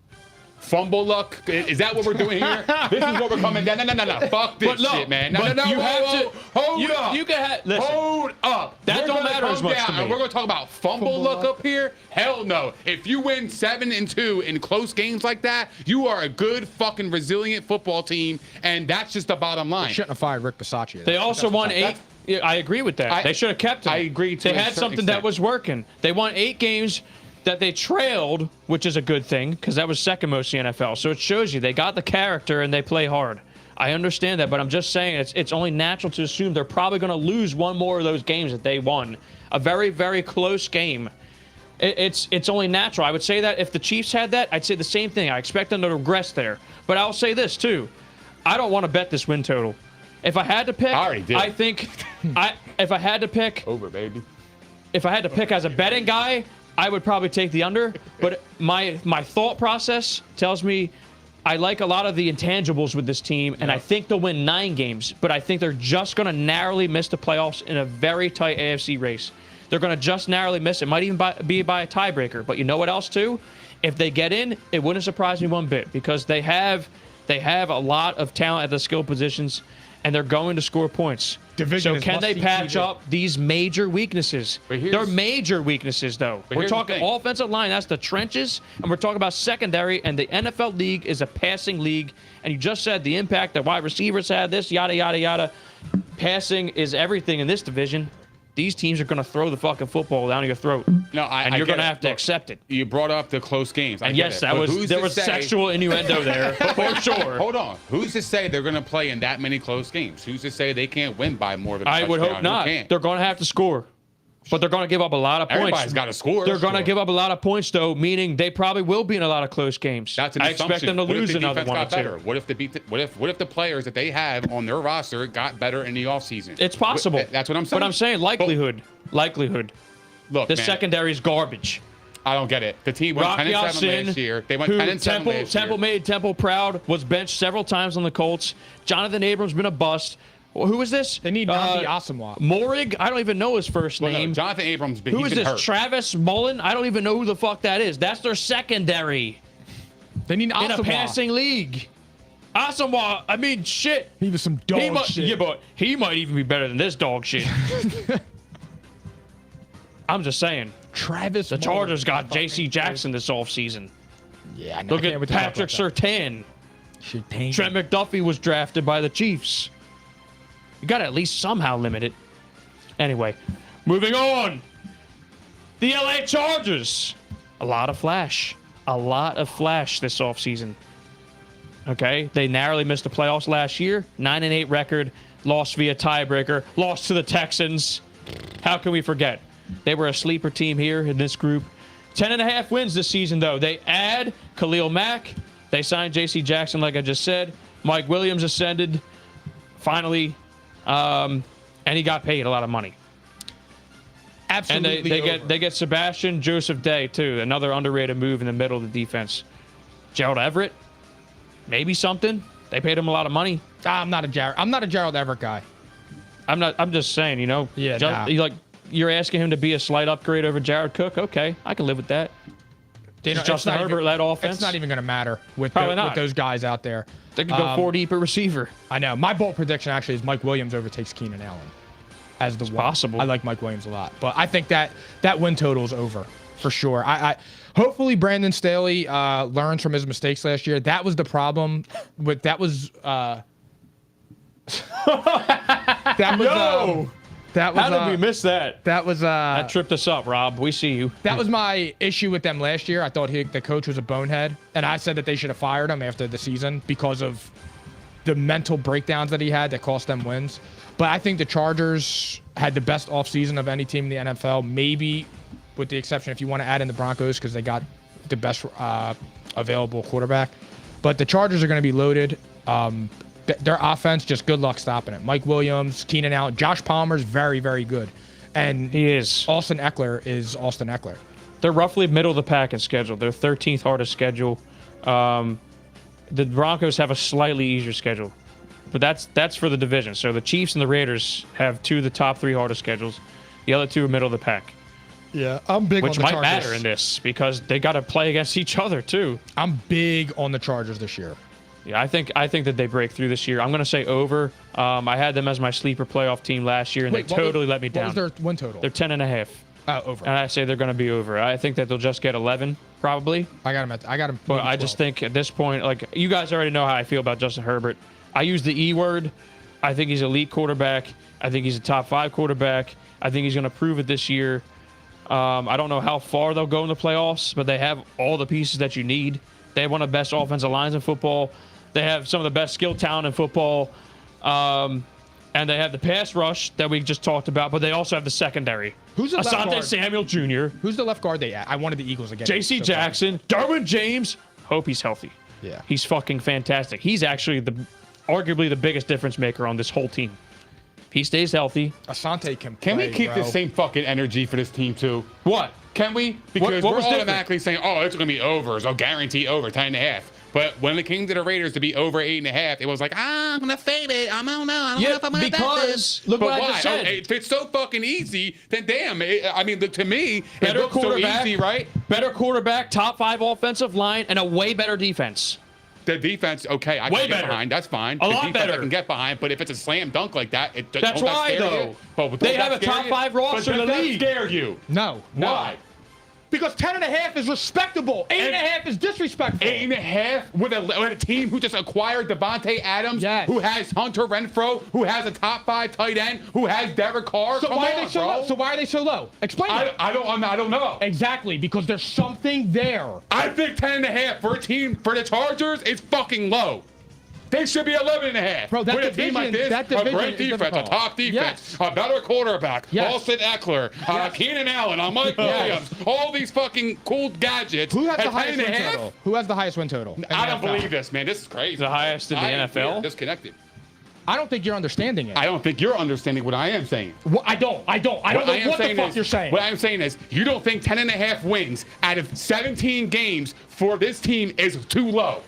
[SPEAKER 1] Fumble luck? Is that what we're doing here? This is what we're coming down. No. Fuck this
[SPEAKER 4] But no,
[SPEAKER 1] shit, man. No,
[SPEAKER 4] but
[SPEAKER 1] no,
[SPEAKER 4] you
[SPEAKER 1] whoa,
[SPEAKER 4] have
[SPEAKER 1] whoa.
[SPEAKER 4] to.
[SPEAKER 1] Hold up.
[SPEAKER 4] You can listen.
[SPEAKER 1] Hold up.
[SPEAKER 4] That
[SPEAKER 1] We're
[SPEAKER 4] don't
[SPEAKER 1] gonna
[SPEAKER 4] matter as
[SPEAKER 1] come
[SPEAKER 4] much to
[SPEAKER 1] down
[SPEAKER 4] me.
[SPEAKER 1] and we're going to talk about fumble luck up here? Hell no. If you win 7-2 in close games like that, you are a good fucking resilient football team, and that's just the bottom line.
[SPEAKER 3] Shouldn't have fired Rick Bisaccia.
[SPEAKER 4] They also won 8.
[SPEAKER 1] that's-
[SPEAKER 4] Yeah, I agree with that. They should have kept him.
[SPEAKER 1] I agree to
[SPEAKER 4] They
[SPEAKER 1] a
[SPEAKER 4] had
[SPEAKER 1] certain
[SPEAKER 4] something that
[SPEAKER 1] extent.
[SPEAKER 4] was working. They won 8 games that they trailed, which is a good thing because that was second most in the NFL. So it shows you they got the character and they play hard. I understand that, but I'm just saying it's only natural to assume they're probably going to lose one more of those games that they won. A very, very close game. It's only natural. I would say that if the Chiefs had that, I'd say the same thing. I expect them to regress there. But I'll say this too. I don't want to bet this win total. If I had to pick,
[SPEAKER 1] I already did.
[SPEAKER 4] I think if I had to pick,
[SPEAKER 1] Over, baby.
[SPEAKER 4] if I had to pick as a betting guy, I would probably take the under. But my thought process tells me I like a lot of the intangibles with this team, and I think they'll win 9 games. But I think they're just going to narrowly miss the playoffs in a very tight AFC race. They're going to just narrowly miss it. Might even be by a tiebreaker. But you know what else, too? If they get in, it wouldn't surprise me one bit because they have a lot of talent at the skill positions, and they're going to score points.
[SPEAKER 3] Division
[SPEAKER 4] So
[SPEAKER 3] is
[SPEAKER 4] can they
[SPEAKER 3] must-see
[SPEAKER 4] patch
[SPEAKER 3] TV.
[SPEAKER 4] up these major weaknesses?
[SPEAKER 1] But here's-
[SPEAKER 4] They're major weaknesses, though. We're
[SPEAKER 1] here's the
[SPEAKER 4] talking
[SPEAKER 1] thing.
[SPEAKER 4] offensive line. That's the trenches. And we're talking about secondary. And the NFL league is a passing league. And you just said the impact that wide receivers had, this, yada, yada, yada. Passing is everything in this division. These teams are going to throw the fucking football down your throat.
[SPEAKER 1] No,
[SPEAKER 4] and you're going to have to accept it.
[SPEAKER 1] You brought up the close games. I
[SPEAKER 4] And
[SPEAKER 1] get
[SPEAKER 4] yes,
[SPEAKER 1] it.
[SPEAKER 4] that
[SPEAKER 1] But
[SPEAKER 4] was
[SPEAKER 1] who's
[SPEAKER 4] there
[SPEAKER 1] to
[SPEAKER 4] was
[SPEAKER 1] say-
[SPEAKER 4] sexual innuendo there for sure.
[SPEAKER 1] Hold on. Who's to say they're going to play in that many close games? Who's to say they can't win by more than a
[SPEAKER 4] I would
[SPEAKER 1] touchdown?
[SPEAKER 4] hope not.
[SPEAKER 1] Who can't?
[SPEAKER 4] They're going to have to score. But they're going to give up a lot of points.
[SPEAKER 1] Everybody's got to score.
[SPEAKER 4] They're going to
[SPEAKER 1] Sure.
[SPEAKER 4] give up a lot of points, though, meaning they probably will be in a lot of close games.
[SPEAKER 1] That's an
[SPEAKER 4] I
[SPEAKER 1] assumption.
[SPEAKER 4] expect them to
[SPEAKER 1] What if
[SPEAKER 4] lose
[SPEAKER 1] the
[SPEAKER 4] another
[SPEAKER 1] defense
[SPEAKER 4] one or
[SPEAKER 1] got better?
[SPEAKER 4] two.
[SPEAKER 1] What if the players that they have on their roster got better in the offseason?
[SPEAKER 4] It's possible.
[SPEAKER 1] That's what I'm saying.
[SPEAKER 4] But I'm saying likelihood. Likelihood.
[SPEAKER 1] Look,
[SPEAKER 4] The
[SPEAKER 1] man,
[SPEAKER 4] secondary is garbage.
[SPEAKER 1] I don't get it. The team went
[SPEAKER 4] Rocky
[SPEAKER 1] 10-7
[SPEAKER 4] Sin,
[SPEAKER 1] last year. They went
[SPEAKER 4] who
[SPEAKER 1] 10-7
[SPEAKER 4] Temple,
[SPEAKER 1] last
[SPEAKER 4] Temple
[SPEAKER 1] year.
[SPEAKER 4] made Temple proud, was benched several times on the Colts. Jonathan Abrams been a bust. Who is this?
[SPEAKER 3] They need Namdi Asamoah.
[SPEAKER 4] Morig? I don't even know his first
[SPEAKER 1] Well, no,
[SPEAKER 4] name.
[SPEAKER 1] Jonathan Abrams,
[SPEAKER 4] Who
[SPEAKER 1] he's
[SPEAKER 4] is
[SPEAKER 1] been
[SPEAKER 4] this?
[SPEAKER 1] hurt.
[SPEAKER 4] Travis Mullen? I don't even know who the fuck that is. That's their secondary
[SPEAKER 3] They need
[SPEAKER 4] in a
[SPEAKER 3] Asamoah.
[SPEAKER 4] passing league. Asamoah, I mean, shit.
[SPEAKER 3] He was some dog shit.
[SPEAKER 4] Yeah, but he might even be better than this dog shit. I'm just saying.
[SPEAKER 3] Travis.
[SPEAKER 4] The Chargers got J.C. Jackson this offseason.
[SPEAKER 3] Yeah, I know.
[SPEAKER 4] Look at Patrick Surtain. Trent McDuffie was drafted by the Chiefs. You got to at least somehow limit it. Anyway, moving on. The LA Chargers. A lot of flash. A lot of flash this offseason. Okay? They narrowly missed the playoffs last year. 9-8 record. Lost via tiebreaker. Lost to the Texans. How can we forget? They were a sleeper team here in this group. 10.5 wins this season, though. They add Khalil Mack. They signed J.C. Jackson, like I just said. Mike Williams ascended, finally, and he got paid a lot of money. And
[SPEAKER 3] Absolutely.
[SPEAKER 4] they get Sebastian Joseph Day too, another underrated move in the middle of the defense. Gerald Everett, maybe something. They paid him a lot of money.
[SPEAKER 3] I'm not a Gerald Everett guy.
[SPEAKER 4] I'm just saying, you know.
[SPEAKER 3] Yeah, nah.
[SPEAKER 4] Like you're asking him to be a slight upgrade over Jared Cook. Okay, I can live with that.
[SPEAKER 3] It's
[SPEAKER 4] Justin Herbert-led offense.
[SPEAKER 3] It's not even going to matter with those guys out there.
[SPEAKER 4] They could go 4 deep at receiver.
[SPEAKER 3] I know. My bold prediction actually is Mike Williams overtakes Keenan Allen as the one.
[SPEAKER 4] Possible.
[SPEAKER 3] I like Mike Williams a lot, but I think that win total is over for sure. I hopefully Brandon Staley learns from his mistakes last year. That was the problem with that was. That was.
[SPEAKER 4] How did we miss that?
[SPEAKER 3] That was
[SPEAKER 4] that tripped us up, Rob. We see you.
[SPEAKER 3] That was my issue with them last year. I thought the coach was a bonehead, and I said that they should have fired him after the season because of the mental breakdowns that he had that cost them wins. But I think the Chargers had the best offseason of any team in the NFL, maybe with the exception if you want to add in the Broncos because they got the best available quarterback. But the Chargers are going to be loaded. Their offense, just good luck stopping it. Mike Williams, Keenan Allen, Josh Palmer's very, very good. And
[SPEAKER 4] he is.
[SPEAKER 3] Austin Eckler is Austin Eckler.
[SPEAKER 4] They're roughly middle of the pack in schedule. They're 13th hardest schedule. The Broncos have a slightly easier schedule. But that's for the division. So the Chiefs and the Raiders have 2 of the top 3 hardest schedules. The other 2 are middle of the pack.
[SPEAKER 3] Yeah, I'm big on the Chargers.
[SPEAKER 4] Which might matter in this because they got to play against each other too.
[SPEAKER 3] I'm big on the Chargers this year.
[SPEAKER 4] Yeah, I think that they break through this year. I'm going to say over. I had them as my sleeper playoff team last year, and they totally let me down.
[SPEAKER 3] What was their win total?
[SPEAKER 4] They're 10.5.
[SPEAKER 3] Over.
[SPEAKER 4] And I say they're going to be over. I think that they'll just get 11, probably.
[SPEAKER 3] I got them.
[SPEAKER 4] But I just think at this point, like you guys already know how I feel about Justin Herbert. I use the E word. I think he's an elite quarterback. I think he's a top 5 quarterback. I think he's going to prove it this year. I don't know how far they'll go in the playoffs, but they have all the pieces that you need. They have one of the best offensive lines in football. They have some of the best skill talent in football. And they have the pass rush that we just talked about, but they also have the secondary.
[SPEAKER 3] Who's the left
[SPEAKER 4] Asante
[SPEAKER 3] guard?
[SPEAKER 4] Samuel Jr.
[SPEAKER 3] Who's the left guard they at? I wanted the Eagles again.
[SPEAKER 4] J.C. Jackson, Derwin James. Hope he's healthy.
[SPEAKER 3] Yeah.
[SPEAKER 4] He's fucking fantastic. He's actually arguably the biggest difference maker on this whole team. If he stays healthy.
[SPEAKER 3] Asante can
[SPEAKER 1] we keep
[SPEAKER 3] the
[SPEAKER 1] the same fucking energy for this team too?
[SPEAKER 4] What?
[SPEAKER 1] Can we? Because
[SPEAKER 4] what
[SPEAKER 1] we're
[SPEAKER 4] was
[SPEAKER 1] automatically saying, oh, it's going to be over. So guarantee over 10.5. But when it came to the Raiders to be over 8.5, it was like, I'm going to fade it. I don't know. I don't know if I'm going to
[SPEAKER 4] because look
[SPEAKER 1] but
[SPEAKER 4] what
[SPEAKER 1] why?
[SPEAKER 4] I just said.
[SPEAKER 1] If it's so fucking easy, then damn. I mean, to me,
[SPEAKER 4] better
[SPEAKER 1] it looks so
[SPEAKER 4] quarterback,
[SPEAKER 1] easy, right?
[SPEAKER 4] Better quarterback, top 5 offensive line, and a way better defense.
[SPEAKER 1] The defense, okay, I
[SPEAKER 4] Way
[SPEAKER 1] can get
[SPEAKER 4] better.
[SPEAKER 1] behind. That's fine.
[SPEAKER 4] A
[SPEAKER 1] The
[SPEAKER 4] lot
[SPEAKER 1] defense
[SPEAKER 4] better.
[SPEAKER 1] I can get behind, but if it's a slam dunk like that,
[SPEAKER 4] That's why, though. They have a top 5 roster in the league.
[SPEAKER 1] Scare you?
[SPEAKER 3] No.
[SPEAKER 1] Why?
[SPEAKER 3] Because 10.5 is respectable. 8.5 is disrespectful.
[SPEAKER 1] 8.5 with a team who just acquired Devontae Adams,
[SPEAKER 3] Yes.
[SPEAKER 1] who has Hunter Renfrow, who has a top 5 tight end, who has Derek Carr.
[SPEAKER 3] So why are they so low? So why are they so low? Explain it.
[SPEAKER 1] I don't know.
[SPEAKER 3] Exactly, because there's something there.
[SPEAKER 1] I think 10.5 for a team for the Chargers is fucking low. They should be 11.5.
[SPEAKER 3] Bro, that
[SPEAKER 1] with a team like this,
[SPEAKER 3] that
[SPEAKER 1] a
[SPEAKER 3] division
[SPEAKER 1] great
[SPEAKER 3] is
[SPEAKER 1] defense,
[SPEAKER 3] difficult.
[SPEAKER 1] a top defense,
[SPEAKER 3] Yes.
[SPEAKER 1] a better quarterback,
[SPEAKER 3] Yes.
[SPEAKER 1] Austin Eckler,
[SPEAKER 3] Yes.
[SPEAKER 1] Keenan Allen, Mike
[SPEAKER 3] Yes.
[SPEAKER 1] Williams, all these fucking cool gadgets.
[SPEAKER 3] Who has
[SPEAKER 1] at
[SPEAKER 3] the highest win
[SPEAKER 1] 10.5?
[SPEAKER 3] total? Who has the highest win total? in
[SPEAKER 1] I
[SPEAKER 3] the
[SPEAKER 1] don't
[SPEAKER 3] NFL?
[SPEAKER 1] believe this, man. This is crazy.
[SPEAKER 4] The highest in the NFL?
[SPEAKER 1] We're disconnected.
[SPEAKER 3] I don't think you're understanding it.
[SPEAKER 1] I don't think you're understanding what I am saying.
[SPEAKER 3] I don't know what the fuck you're saying.
[SPEAKER 1] What I'm saying is, you don't think 10.5 wins out of 17 games for this team is too low.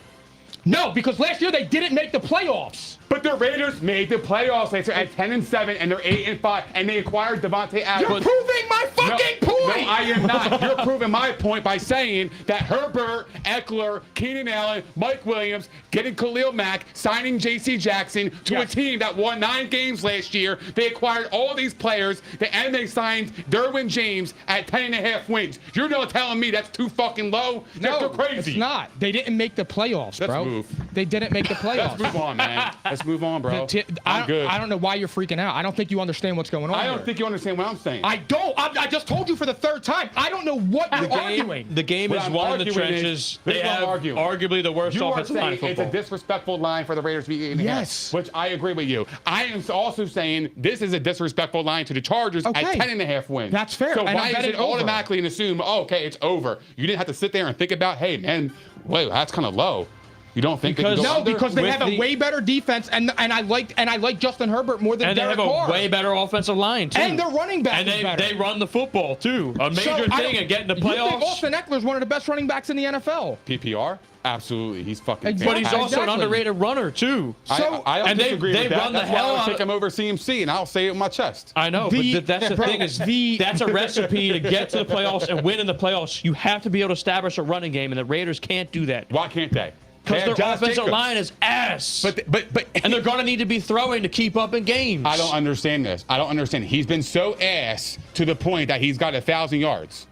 [SPEAKER 3] No, because last year they didn't make the playoffs.
[SPEAKER 1] But the Raiders made the playoffs last year at 10-7, and they're 8-5, and they acquired Devontae Adams.
[SPEAKER 3] You're proving my fucking point.
[SPEAKER 1] No, I am not. You're proving my point by saying that Herbert, Eckler, Keenan Allen, Mike Williams, getting Khalil Mack, signing J.C. Jackson to a team that won 9 games last year. They acquired all these players, and they signed Derwin James at 10.5 wins. You're not telling me that's too fucking low?
[SPEAKER 3] No,
[SPEAKER 1] You're crazy.
[SPEAKER 3] it's not. They didn't make the playoffs,
[SPEAKER 1] Let's
[SPEAKER 3] bro.
[SPEAKER 1] move.
[SPEAKER 3] They didn't make the playoffs.
[SPEAKER 1] Let's move on, man. Let's move on, bro. I'm good.
[SPEAKER 3] I don't know why you're freaking out. I don't think you understand what's going on.
[SPEAKER 1] I don't
[SPEAKER 3] here.
[SPEAKER 1] think you understand what I'm saying.
[SPEAKER 3] I don't. I just told you for the 3rd time. I don't know what you're arguing.
[SPEAKER 4] The game
[SPEAKER 1] What
[SPEAKER 4] is
[SPEAKER 1] I'm
[SPEAKER 4] won in the
[SPEAKER 1] arguing
[SPEAKER 4] trenches.
[SPEAKER 1] is-
[SPEAKER 4] They
[SPEAKER 1] this is what
[SPEAKER 4] have
[SPEAKER 1] I'm arguing.
[SPEAKER 4] arguably the worst
[SPEAKER 1] You are
[SPEAKER 4] offensive line in
[SPEAKER 1] saying it's
[SPEAKER 4] football.
[SPEAKER 1] a disrespectful line for the Raiders to be 8.5.
[SPEAKER 3] Yes.
[SPEAKER 1] Which I agree with you. I am also saying this is a disrespectful line to the Chargers at
[SPEAKER 3] Okay.
[SPEAKER 1] 10.5 wins.
[SPEAKER 3] That's fair,
[SPEAKER 1] So
[SPEAKER 3] and
[SPEAKER 1] why
[SPEAKER 3] I'm
[SPEAKER 1] is
[SPEAKER 3] betting
[SPEAKER 1] it
[SPEAKER 3] over.
[SPEAKER 1] automatically and assume, oh, okay, it's over? You didn't have to sit there and think about, hey, man, wait, that's kind of low. You don't think
[SPEAKER 4] Because-
[SPEAKER 1] they can go
[SPEAKER 3] No,
[SPEAKER 1] under?
[SPEAKER 3] because they
[SPEAKER 4] With
[SPEAKER 3] have a way better defense, and I like Justin Herbert more than
[SPEAKER 4] And they
[SPEAKER 3] Derek
[SPEAKER 4] have a
[SPEAKER 3] Carr.
[SPEAKER 4] way better offensive line, too.
[SPEAKER 3] And their running back
[SPEAKER 4] And
[SPEAKER 3] is better.
[SPEAKER 4] they run the football, too. A major
[SPEAKER 3] So, I
[SPEAKER 4] thing
[SPEAKER 3] don't-
[SPEAKER 4] in getting the
[SPEAKER 3] You think
[SPEAKER 4] playoffs.
[SPEAKER 3] Austin Eckler's one of the best running backs in the NFL?
[SPEAKER 1] PPR? Absolutely. He's fucking
[SPEAKER 3] Exactly.
[SPEAKER 4] But he's
[SPEAKER 1] fantastic.
[SPEAKER 4] also an underrated runner, too.
[SPEAKER 3] So-
[SPEAKER 1] I don't
[SPEAKER 4] and they
[SPEAKER 1] disagree with that.
[SPEAKER 4] run the
[SPEAKER 1] That's why
[SPEAKER 4] hell
[SPEAKER 1] I would
[SPEAKER 4] out
[SPEAKER 1] take
[SPEAKER 4] of-
[SPEAKER 1] him over CMC, and I'll say it with my chest.
[SPEAKER 4] I know, but that's the thing is that's a recipe to get to the playoffs and win in the playoffs. You have to be able to establish a running game, and the Raiders can't do that.
[SPEAKER 1] Why can't they?
[SPEAKER 4] Because
[SPEAKER 1] They
[SPEAKER 4] their
[SPEAKER 1] have Josh
[SPEAKER 4] offensive
[SPEAKER 1] Jacobs.
[SPEAKER 4] line is ass.
[SPEAKER 1] But
[SPEAKER 4] and they're going to need to be throwing to keep up in games.
[SPEAKER 1] I don't understand this. I don't understand. He's been so ass to the point that he's got 1,000 yards.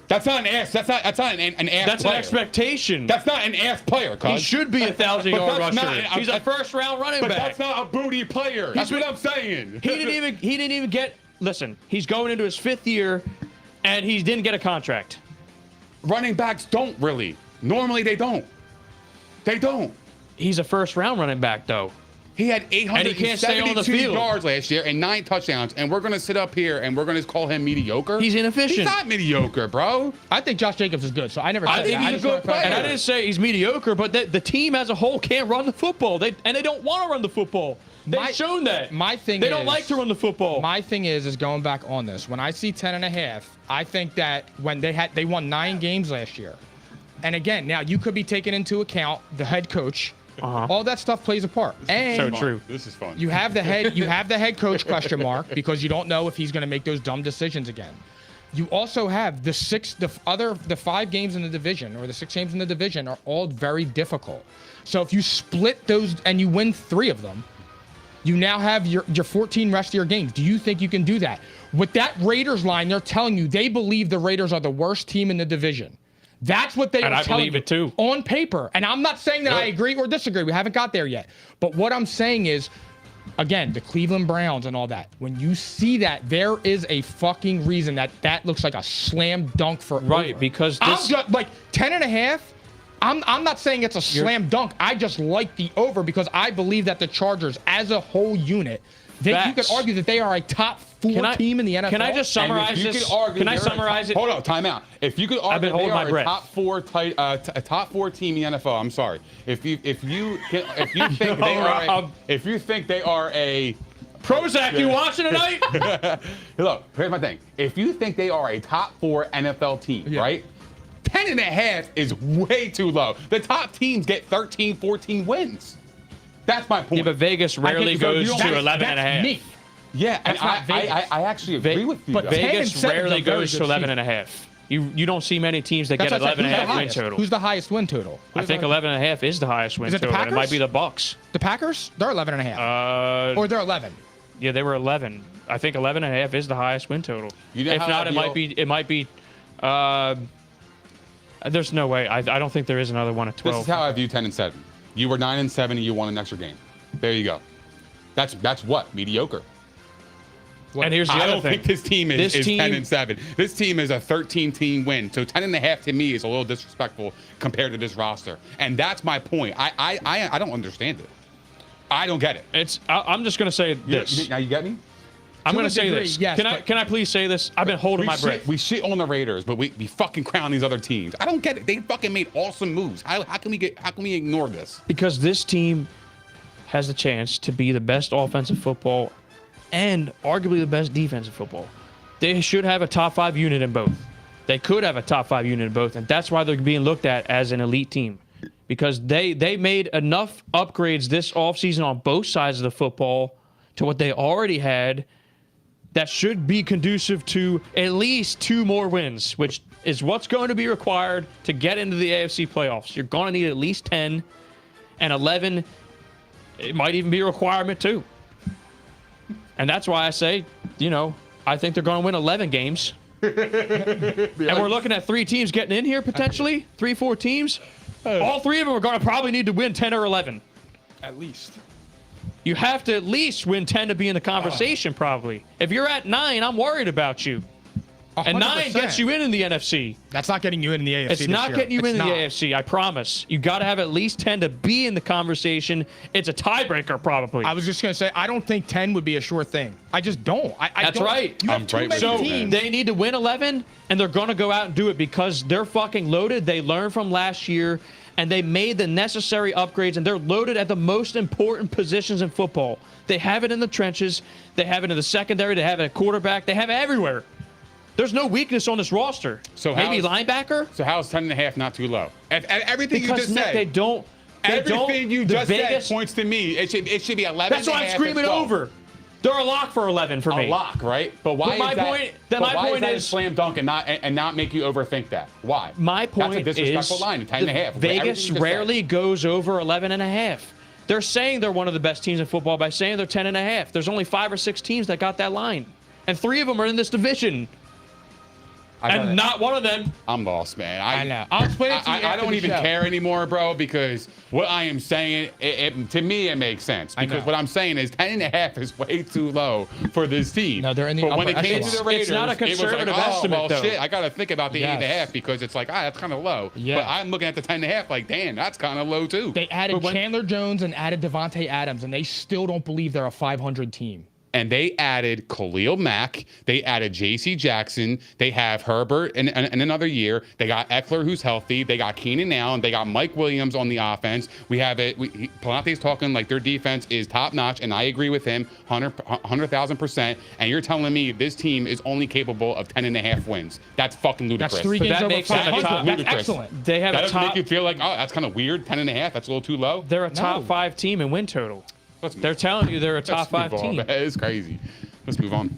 [SPEAKER 1] That's not an ass. That's not an ass
[SPEAKER 4] That's
[SPEAKER 1] player.
[SPEAKER 4] an expectation.
[SPEAKER 1] That's not an ass player, cuz.
[SPEAKER 4] He should be a 1,000-yard
[SPEAKER 1] that's
[SPEAKER 4] rusher.
[SPEAKER 1] not-
[SPEAKER 4] He's a first-round running
[SPEAKER 1] But
[SPEAKER 4] back.
[SPEAKER 1] that's not a booty player. That's what I'm saying.
[SPEAKER 4] He didn't even get. Listen, he's going into his 5th year, and he didn't get a contract.
[SPEAKER 1] Running backs don't really. Normally they don't. They don't.
[SPEAKER 4] He's a first-round running back, though.
[SPEAKER 1] He had
[SPEAKER 4] And he can't stay on the
[SPEAKER 1] 872
[SPEAKER 4] field.
[SPEAKER 1] yards last year and 9 touchdowns, and we're going to sit up here and we're going to call him mediocre?
[SPEAKER 4] He's inefficient.
[SPEAKER 1] He's not mediocre, bro.
[SPEAKER 3] I think Josh Jacobs is good, so I never said
[SPEAKER 1] I think
[SPEAKER 3] that.
[SPEAKER 1] he's a
[SPEAKER 3] just
[SPEAKER 1] good
[SPEAKER 3] wanna clarify.
[SPEAKER 4] And I
[SPEAKER 1] player.
[SPEAKER 4] didn't say he's mediocre, but the team as a whole can't run the football. They don't want to run the football. They've
[SPEAKER 3] My-
[SPEAKER 4] shown that.
[SPEAKER 3] my thing
[SPEAKER 4] they don't
[SPEAKER 3] is-
[SPEAKER 4] like to run the football.
[SPEAKER 3] My thing is going back on this. When I see 10.5, I think that when they won 9 games last year. And again, now you could be taking into account the head coach. All that stuff plays a part. And
[SPEAKER 4] So true.
[SPEAKER 1] This is fun.
[SPEAKER 3] you have the head coach question mark because you don't know if he's going to make those dumb decisions again. You also have the 5 games in the division, or the 6 games in the division, are all very difficult. So if you split those and you win 3 of them, you now have your 14 rest of your games. Do you think you can do that? With that Raiders line, they're telling you they believe the Raiders are the worst team in the division. That's what they
[SPEAKER 4] And
[SPEAKER 3] are
[SPEAKER 4] I
[SPEAKER 3] telling
[SPEAKER 4] believe
[SPEAKER 3] you
[SPEAKER 4] it too.
[SPEAKER 3] on paper. And I'm not saying that I agree or disagree. We haven't got there yet. But what I'm saying is, again, the Cleveland Browns and all that. When you see that, there is a fucking reason that looks like a slam dunk for
[SPEAKER 4] Right,
[SPEAKER 3] over.
[SPEAKER 4] because
[SPEAKER 3] I'm
[SPEAKER 4] this-
[SPEAKER 3] just like 10.5. I'm not saying it's a slam dunk. I just like the over because I believe that the Chargers, as a whole unit, you could
[SPEAKER 4] Facts.
[SPEAKER 3] argue that they are a top 4 team in the NFL.
[SPEAKER 4] Can I just
[SPEAKER 1] And if
[SPEAKER 4] summarize
[SPEAKER 1] you
[SPEAKER 4] this?
[SPEAKER 1] could argue
[SPEAKER 4] Can I
[SPEAKER 1] they're a
[SPEAKER 4] summarize
[SPEAKER 1] top-
[SPEAKER 4] it?
[SPEAKER 1] Hold on, time out. If you could
[SPEAKER 4] been
[SPEAKER 1] argue they
[SPEAKER 4] holding my
[SPEAKER 1] are a
[SPEAKER 4] breath.
[SPEAKER 1] top 4 team in the NFL, I'm sorry. If you think they are a
[SPEAKER 4] Prozac, you watching tonight?
[SPEAKER 1] look, here's my thing. If you think they are a top 4 NFL team, right? 10.5 is way too low. The top teams get 13, 14 wins. That's my point.
[SPEAKER 4] Yeah, but Vegas rarely
[SPEAKER 1] so you
[SPEAKER 4] goes
[SPEAKER 1] don't-
[SPEAKER 4] to
[SPEAKER 1] that's-
[SPEAKER 4] 11 and a half.
[SPEAKER 3] Me.
[SPEAKER 1] Yeah, and
[SPEAKER 3] That's not Vegas.
[SPEAKER 1] I actually agree with you.
[SPEAKER 3] but
[SPEAKER 1] guys.
[SPEAKER 3] 10 and
[SPEAKER 4] Vegas
[SPEAKER 3] 7 is a
[SPEAKER 4] rarely
[SPEAKER 3] very
[SPEAKER 4] goes
[SPEAKER 3] good
[SPEAKER 4] to 11 and a half. You don't see many teams that
[SPEAKER 3] That's
[SPEAKER 4] get
[SPEAKER 3] what I said.
[SPEAKER 4] 11 and a
[SPEAKER 3] Who's the
[SPEAKER 4] half win
[SPEAKER 3] highest?
[SPEAKER 4] total.
[SPEAKER 3] Who's the highest win total?
[SPEAKER 4] I think 11 and a half is the highest win
[SPEAKER 3] Is it the
[SPEAKER 4] total. and It might
[SPEAKER 3] Packers?
[SPEAKER 4] be the Bucks.
[SPEAKER 3] The Packers? They're 11.5. Or they're 11.
[SPEAKER 4] Yeah, they were 11. I think 11 and a half is the highest win total.
[SPEAKER 1] You know
[SPEAKER 4] If
[SPEAKER 1] how
[SPEAKER 4] not,
[SPEAKER 1] I
[SPEAKER 4] it might be.
[SPEAKER 1] feel?
[SPEAKER 4] It might be. There's no way. I don't think there is another one at 12.
[SPEAKER 1] This is how I view 10 and 7. You were 9 and 7, and you won an extra game. There you go. That's what mediocre.
[SPEAKER 4] and here's the
[SPEAKER 1] I
[SPEAKER 4] other
[SPEAKER 1] don't
[SPEAKER 4] thing.
[SPEAKER 1] think this team is 10 and 7. This team is a 13-team win. So 10.5 to me is a little disrespectful compared to this roster, and that's my point. I don't understand it. I don't get it.
[SPEAKER 4] I'm just gonna say this.
[SPEAKER 1] Now you get me?
[SPEAKER 4] I'm
[SPEAKER 3] To
[SPEAKER 4] gonna
[SPEAKER 3] a
[SPEAKER 4] say
[SPEAKER 3] degree,
[SPEAKER 4] this.
[SPEAKER 3] yes,
[SPEAKER 4] can
[SPEAKER 3] but-
[SPEAKER 4] I please say this? I've been holding my breath.
[SPEAKER 1] We shit on the Raiders, but we fucking crown these other teams. I don't get it. They fucking made awesome moves. How can we ignore this?
[SPEAKER 4] Because this team has the chance to be the best offensive football and arguably the best defensive football. They should have a top 5 unit in both. They could have a top 5 unit in both, and that's why they're being looked at as an elite team. Because they made enough upgrades this offseason on both sides of the football to what they already had that should be conducive to at least 2 more wins, which is what's going to be required to get into the AFC playoffs. You're going to need at least 10 and 11. It might even be a requirement too. And that's why I say, I think they're going to win 11 games. And we're looking at 3 teams getting in here potentially, 4 teams. All 3 of them are going to probably need to win 10 or 11.
[SPEAKER 3] At least.
[SPEAKER 4] You have to at least win 10 to be in the conversation, probably. If you're at 9, I'm worried about you. And 9 gets you in the NFC.
[SPEAKER 3] That's not getting you in the AFC.
[SPEAKER 4] It's
[SPEAKER 3] this
[SPEAKER 4] not
[SPEAKER 3] year.
[SPEAKER 4] getting you
[SPEAKER 3] It's
[SPEAKER 4] in
[SPEAKER 3] not.
[SPEAKER 4] the AFC, I promise. You got to have at least 10 to be in the conversation. It's a tiebreaker, probably.
[SPEAKER 3] I was just going to say, I don't think 10 would be a sure thing. I just don't.
[SPEAKER 4] That's
[SPEAKER 3] don't.
[SPEAKER 4] right.
[SPEAKER 3] You have
[SPEAKER 1] I'm
[SPEAKER 3] too
[SPEAKER 1] right
[SPEAKER 3] many
[SPEAKER 1] with you,
[SPEAKER 4] So
[SPEAKER 3] teams.
[SPEAKER 4] they need to win 11, and they're going to go out and do it because they're fucking loaded. They learned from last year, and they made the necessary upgrades, and they're loaded at the most important positions in football. They have it in the trenches. They have it in the secondary. They have it at quarterback. They have it everywhere. There's no weakness on this roster.
[SPEAKER 1] So
[SPEAKER 4] maybe linebacker?
[SPEAKER 1] So how is 10.5 not too low? Everything
[SPEAKER 4] Because
[SPEAKER 1] you just
[SPEAKER 4] Nick,
[SPEAKER 1] said.
[SPEAKER 4] they don't.
[SPEAKER 1] Everything you
[SPEAKER 4] the
[SPEAKER 1] just
[SPEAKER 4] Vegas,
[SPEAKER 1] said points to me. It should be 11.
[SPEAKER 4] That's why I'm screaming over. They're a lock for 11 for me.
[SPEAKER 1] A lock, right? But why
[SPEAKER 4] But
[SPEAKER 1] is that?
[SPEAKER 4] my point
[SPEAKER 1] a
[SPEAKER 4] is
[SPEAKER 1] slam dunk and not make you overthink that? Why?
[SPEAKER 4] My point
[SPEAKER 1] That's a disrespectful
[SPEAKER 4] is
[SPEAKER 1] line. 10.5.
[SPEAKER 4] Vegas rarely goes over 11.5. They're saying they're one of the best teams in football by saying they're 10.5. There's only 5 or 6 teams that got that line, and 3 of them are in this division. And not one of them.
[SPEAKER 1] I'm lost, man.
[SPEAKER 3] I know. I'll explain it to you
[SPEAKER 1] I
[SPEAKER 3] after
[SPEAKER 1] don't
[SPEAKER 3] the
[SPEAKER 1] even
[SPEAKER 3] show.
[SPEAKER 1] care anymore, bro, because what I am saying, to me, it makes sense. Because what I'm saying is 10.5 is way too low for this team.
[SPEAKER 3] No, they're in the
[SPEAKER 1] But when
[SPEAKER 3] upper
[SPEAKER 1] it came to
[SPEAKER 3] echelon.
[SPEAKER 1] the Raiders,
[SPEAKER 4] It's not a conservative
[SPEAKER 1] it was like,
[SPEAKER 4] estimate,
[SPEAKER 1] oh, well,
[SPEAKER 4] though.
[SPEAKER 1] shit, I got to think about the
[SPEAKER 3] Yes.
[SPEAKER 1] 8.5 because it's like, that's kind of low.
[SPEAKER 3] Yeah.
[SPEAKER 1] But I'm looking at the 10.5 like, damn, that's kind of low, too.
[SPEAKER 3] They added Chandler Jones and added Devontae Adams, and they still don't believe they're a 500 team.
[SPEAKER 1] And they added Khalil Mack. They added J.C. Jackson. They have Herbert in another year. They got Eckler, who's healthy. They got Keenan Allen. They got Mike Williams on the offense. We have it. Palante's talking like their defense is top notch, and I agree with him 100,000%. And you're telling me this team is only capable of 10.5 wins. That's fucking ludicrous.
[SPEAKER 3] That's 3
[SPEAKER 4] But
[SPEAKER 3] games
[SPEAKER 4] that
[SPEAKER 3] over
[SPEAKER 4] makes them a
[SPEAKER 3] 500.
[SPEAKER 4] top-
[SPEAKER 3] That's
[SPEAKER 1] ludicrous.
[SPEAKER 3] excellent.
[SPEAKER 4] They have
[SPEAKER 1] That
[SPEAKER 4] a
[SPEAKER 1] doesn't
[SPEAKER 4] top.
[SPEAKER 1] make you feel like, oh, that's kind of weird. 10.5. That's a little too low.
[SPEAKER 4] They're a top
[SPEAKER 3] No.
[SPEAKER 4] 5 team in win total.
[SPEAKER 1] Let's
[SPEAKER 4] They're telling you they're a top 5
[SPEAKER 1] move on,
[SPEAKER 4] team.
[SPEAKER 1] man. It's crazy. Let's move on.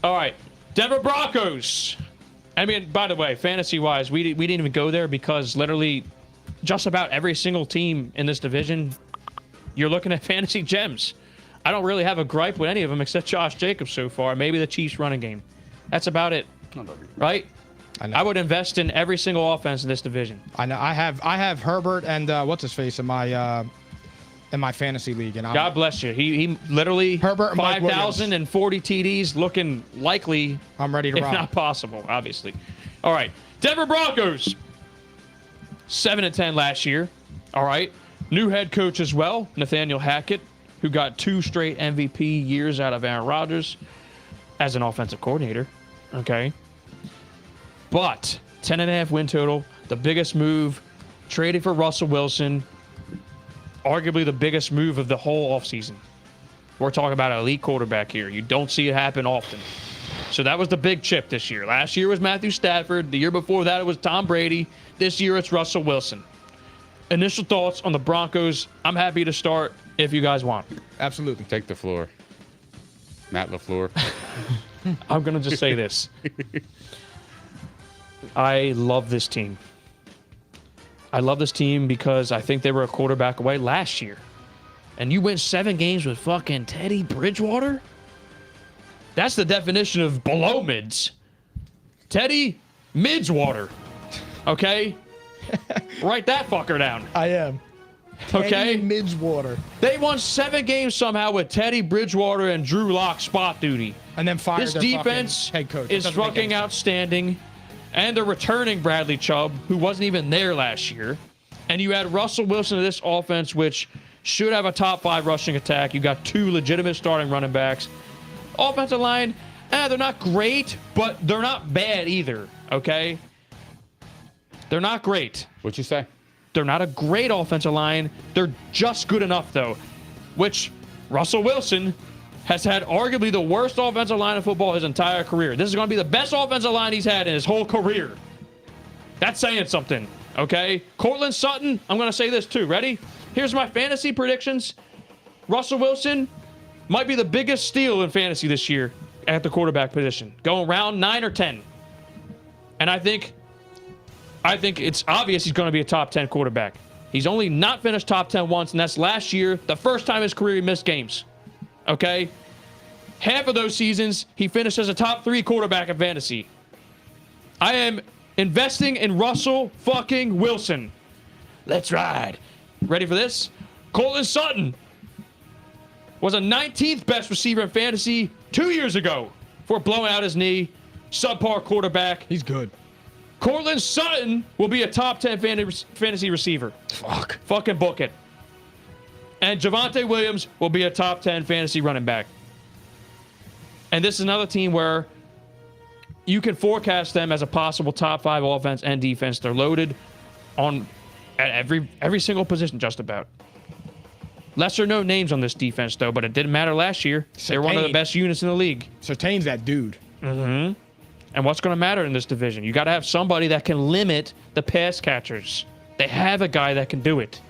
[SPEAKER 4] All right, Denver Broncos. I mean, by the way, fantasy-wise, we didn't even go there because literally just about every single team in this division, you're looking at fantasy gems. I don't really have a gripe with any of them except Josh Jacobs so far. Maybe the Chiefs running game. That's about it, right?
[SPEAKER 3] I know.
[SPEAKER 4] I would invest in every single offense in this division.
[SPEAKER 3] I know. I have Herbert and what's his face in my fantasy league, and
[SPEAKER 4] God bless you. He literally
[SPEAKER 3] Herbert and Mike
[SPEAKER 4] 5,040 TDs, looking likely,
[SPEAKER 3] I'm ready to
[SPEAKER 4] if
[SPEAKER 3] rock.
[SPEAKER 4] not possible, obviously. All right, Denver Broncos, 7-10 last year. All right, new head coach as well, Nathaniel Hackett, who got 2 straight MVP years out of Aaron Rodgers as an offensive coordinator. Okay, but 10.5 win total, the biggest move, traded for Russell Wilson. Arguably the biggest move of the whole offseason. We're talking about an elite quarterback here. You don't see it happen often. So that was the big chip this year. Last year was Matthew Stafford. The year before that it was Tom Brady. This year it's Russell Wilson. Initial thoughts on the Broncos. I'm happy to start if you guys want.
[SPEAKER 3] Absolutely.
[SPEAKER 1] Take the floor. Matt LaFleur.
[SPEAKER 4] I'm going to just say this. I love this team. I love this team because I think they were a quarterback away last year. And you win 7 games with fucking Teddy Bridgewater? That's the definition of below mids. Teddy Midswater. Okay? Write that fucker down.
[SPEAKER 3] I am.
[SPEAKER 4] Okay?
[SPEAKER 3] Midswater.
[SPEAKER 4] They won 7 games somehow with Teddy Bridgewater and Drew Lock spot duty.
[SPEAKER 3] And then fired
[SPEAKER 4] This
[SPEAKER 3] their
[SPEAKER 4] defense
[SPEAKER 3] fucking head coach. It
[SPEAKER 4] is
[SPEAKER 3] doesn't make
[SPEAKER 4] fucking
[SPEAKER 3] any sense.
[SPEAKER 4] outstanding. And they're returning Bradley Chubb, who wasn't even there last year. And you add Russell Wilson to this offense, which should have a top 5 rushing attack. You got 2 legitimate starting running backs. Offensive line, they're not great, but they're not bad either, okay? They're not great.
[SPEAKER 1] What'd you say?
[SPEAKER 4] They're not a great offensive line. They're just good enough, though, which Russell Wilson has had arguably the worst offensive line in football his entire career. This is going to be the best offensive line he's had in his whole career. That's saying something, okay? Cortland Sutton, I'm going to say this too. Ready? Here's my fantasy predictions. Russell Wilson might be the biggest steal in fantasy this year at the quarterback position, going round 9 or 10. And I think it's obvious he's going to be a top 10 quarterback. He's only not finished top 10 once, and that's last year, the first time in his career he missed games. Okay? Half of those seasons, he finished as a top 3 quarterback in fantasy. I am investing in Russell fucking Wilson. Let's ride. Ready for this? Cortland Sutton was a 19th best receiver in fantasy 2 years ago for blowing out his knee. Subpar quarterback.
[SPEAKER 3] He's good.
[SPEAKER 4] Cortland Sutton will be a top 10 fantasy receiver.
[SPEAKER 3] Fuck.
[SPEAKER 4] Fucking book it. And Javonte Williams will be a top 10 fantasy running back. And this is another team where you can forecast them as a possible top 5 offense and defense. They're loaded on at every single position, just about. Lesser known names on this defense, though, but it didn't matter last year. They're one of the best units in the league.
[SPEAKER 3] Surtain's that dude.
[SPEAKER 4] Mm-hmm. And what's going to matter in this division? You got to have somebody that can limit the pass catchers. They have a guy that can do it.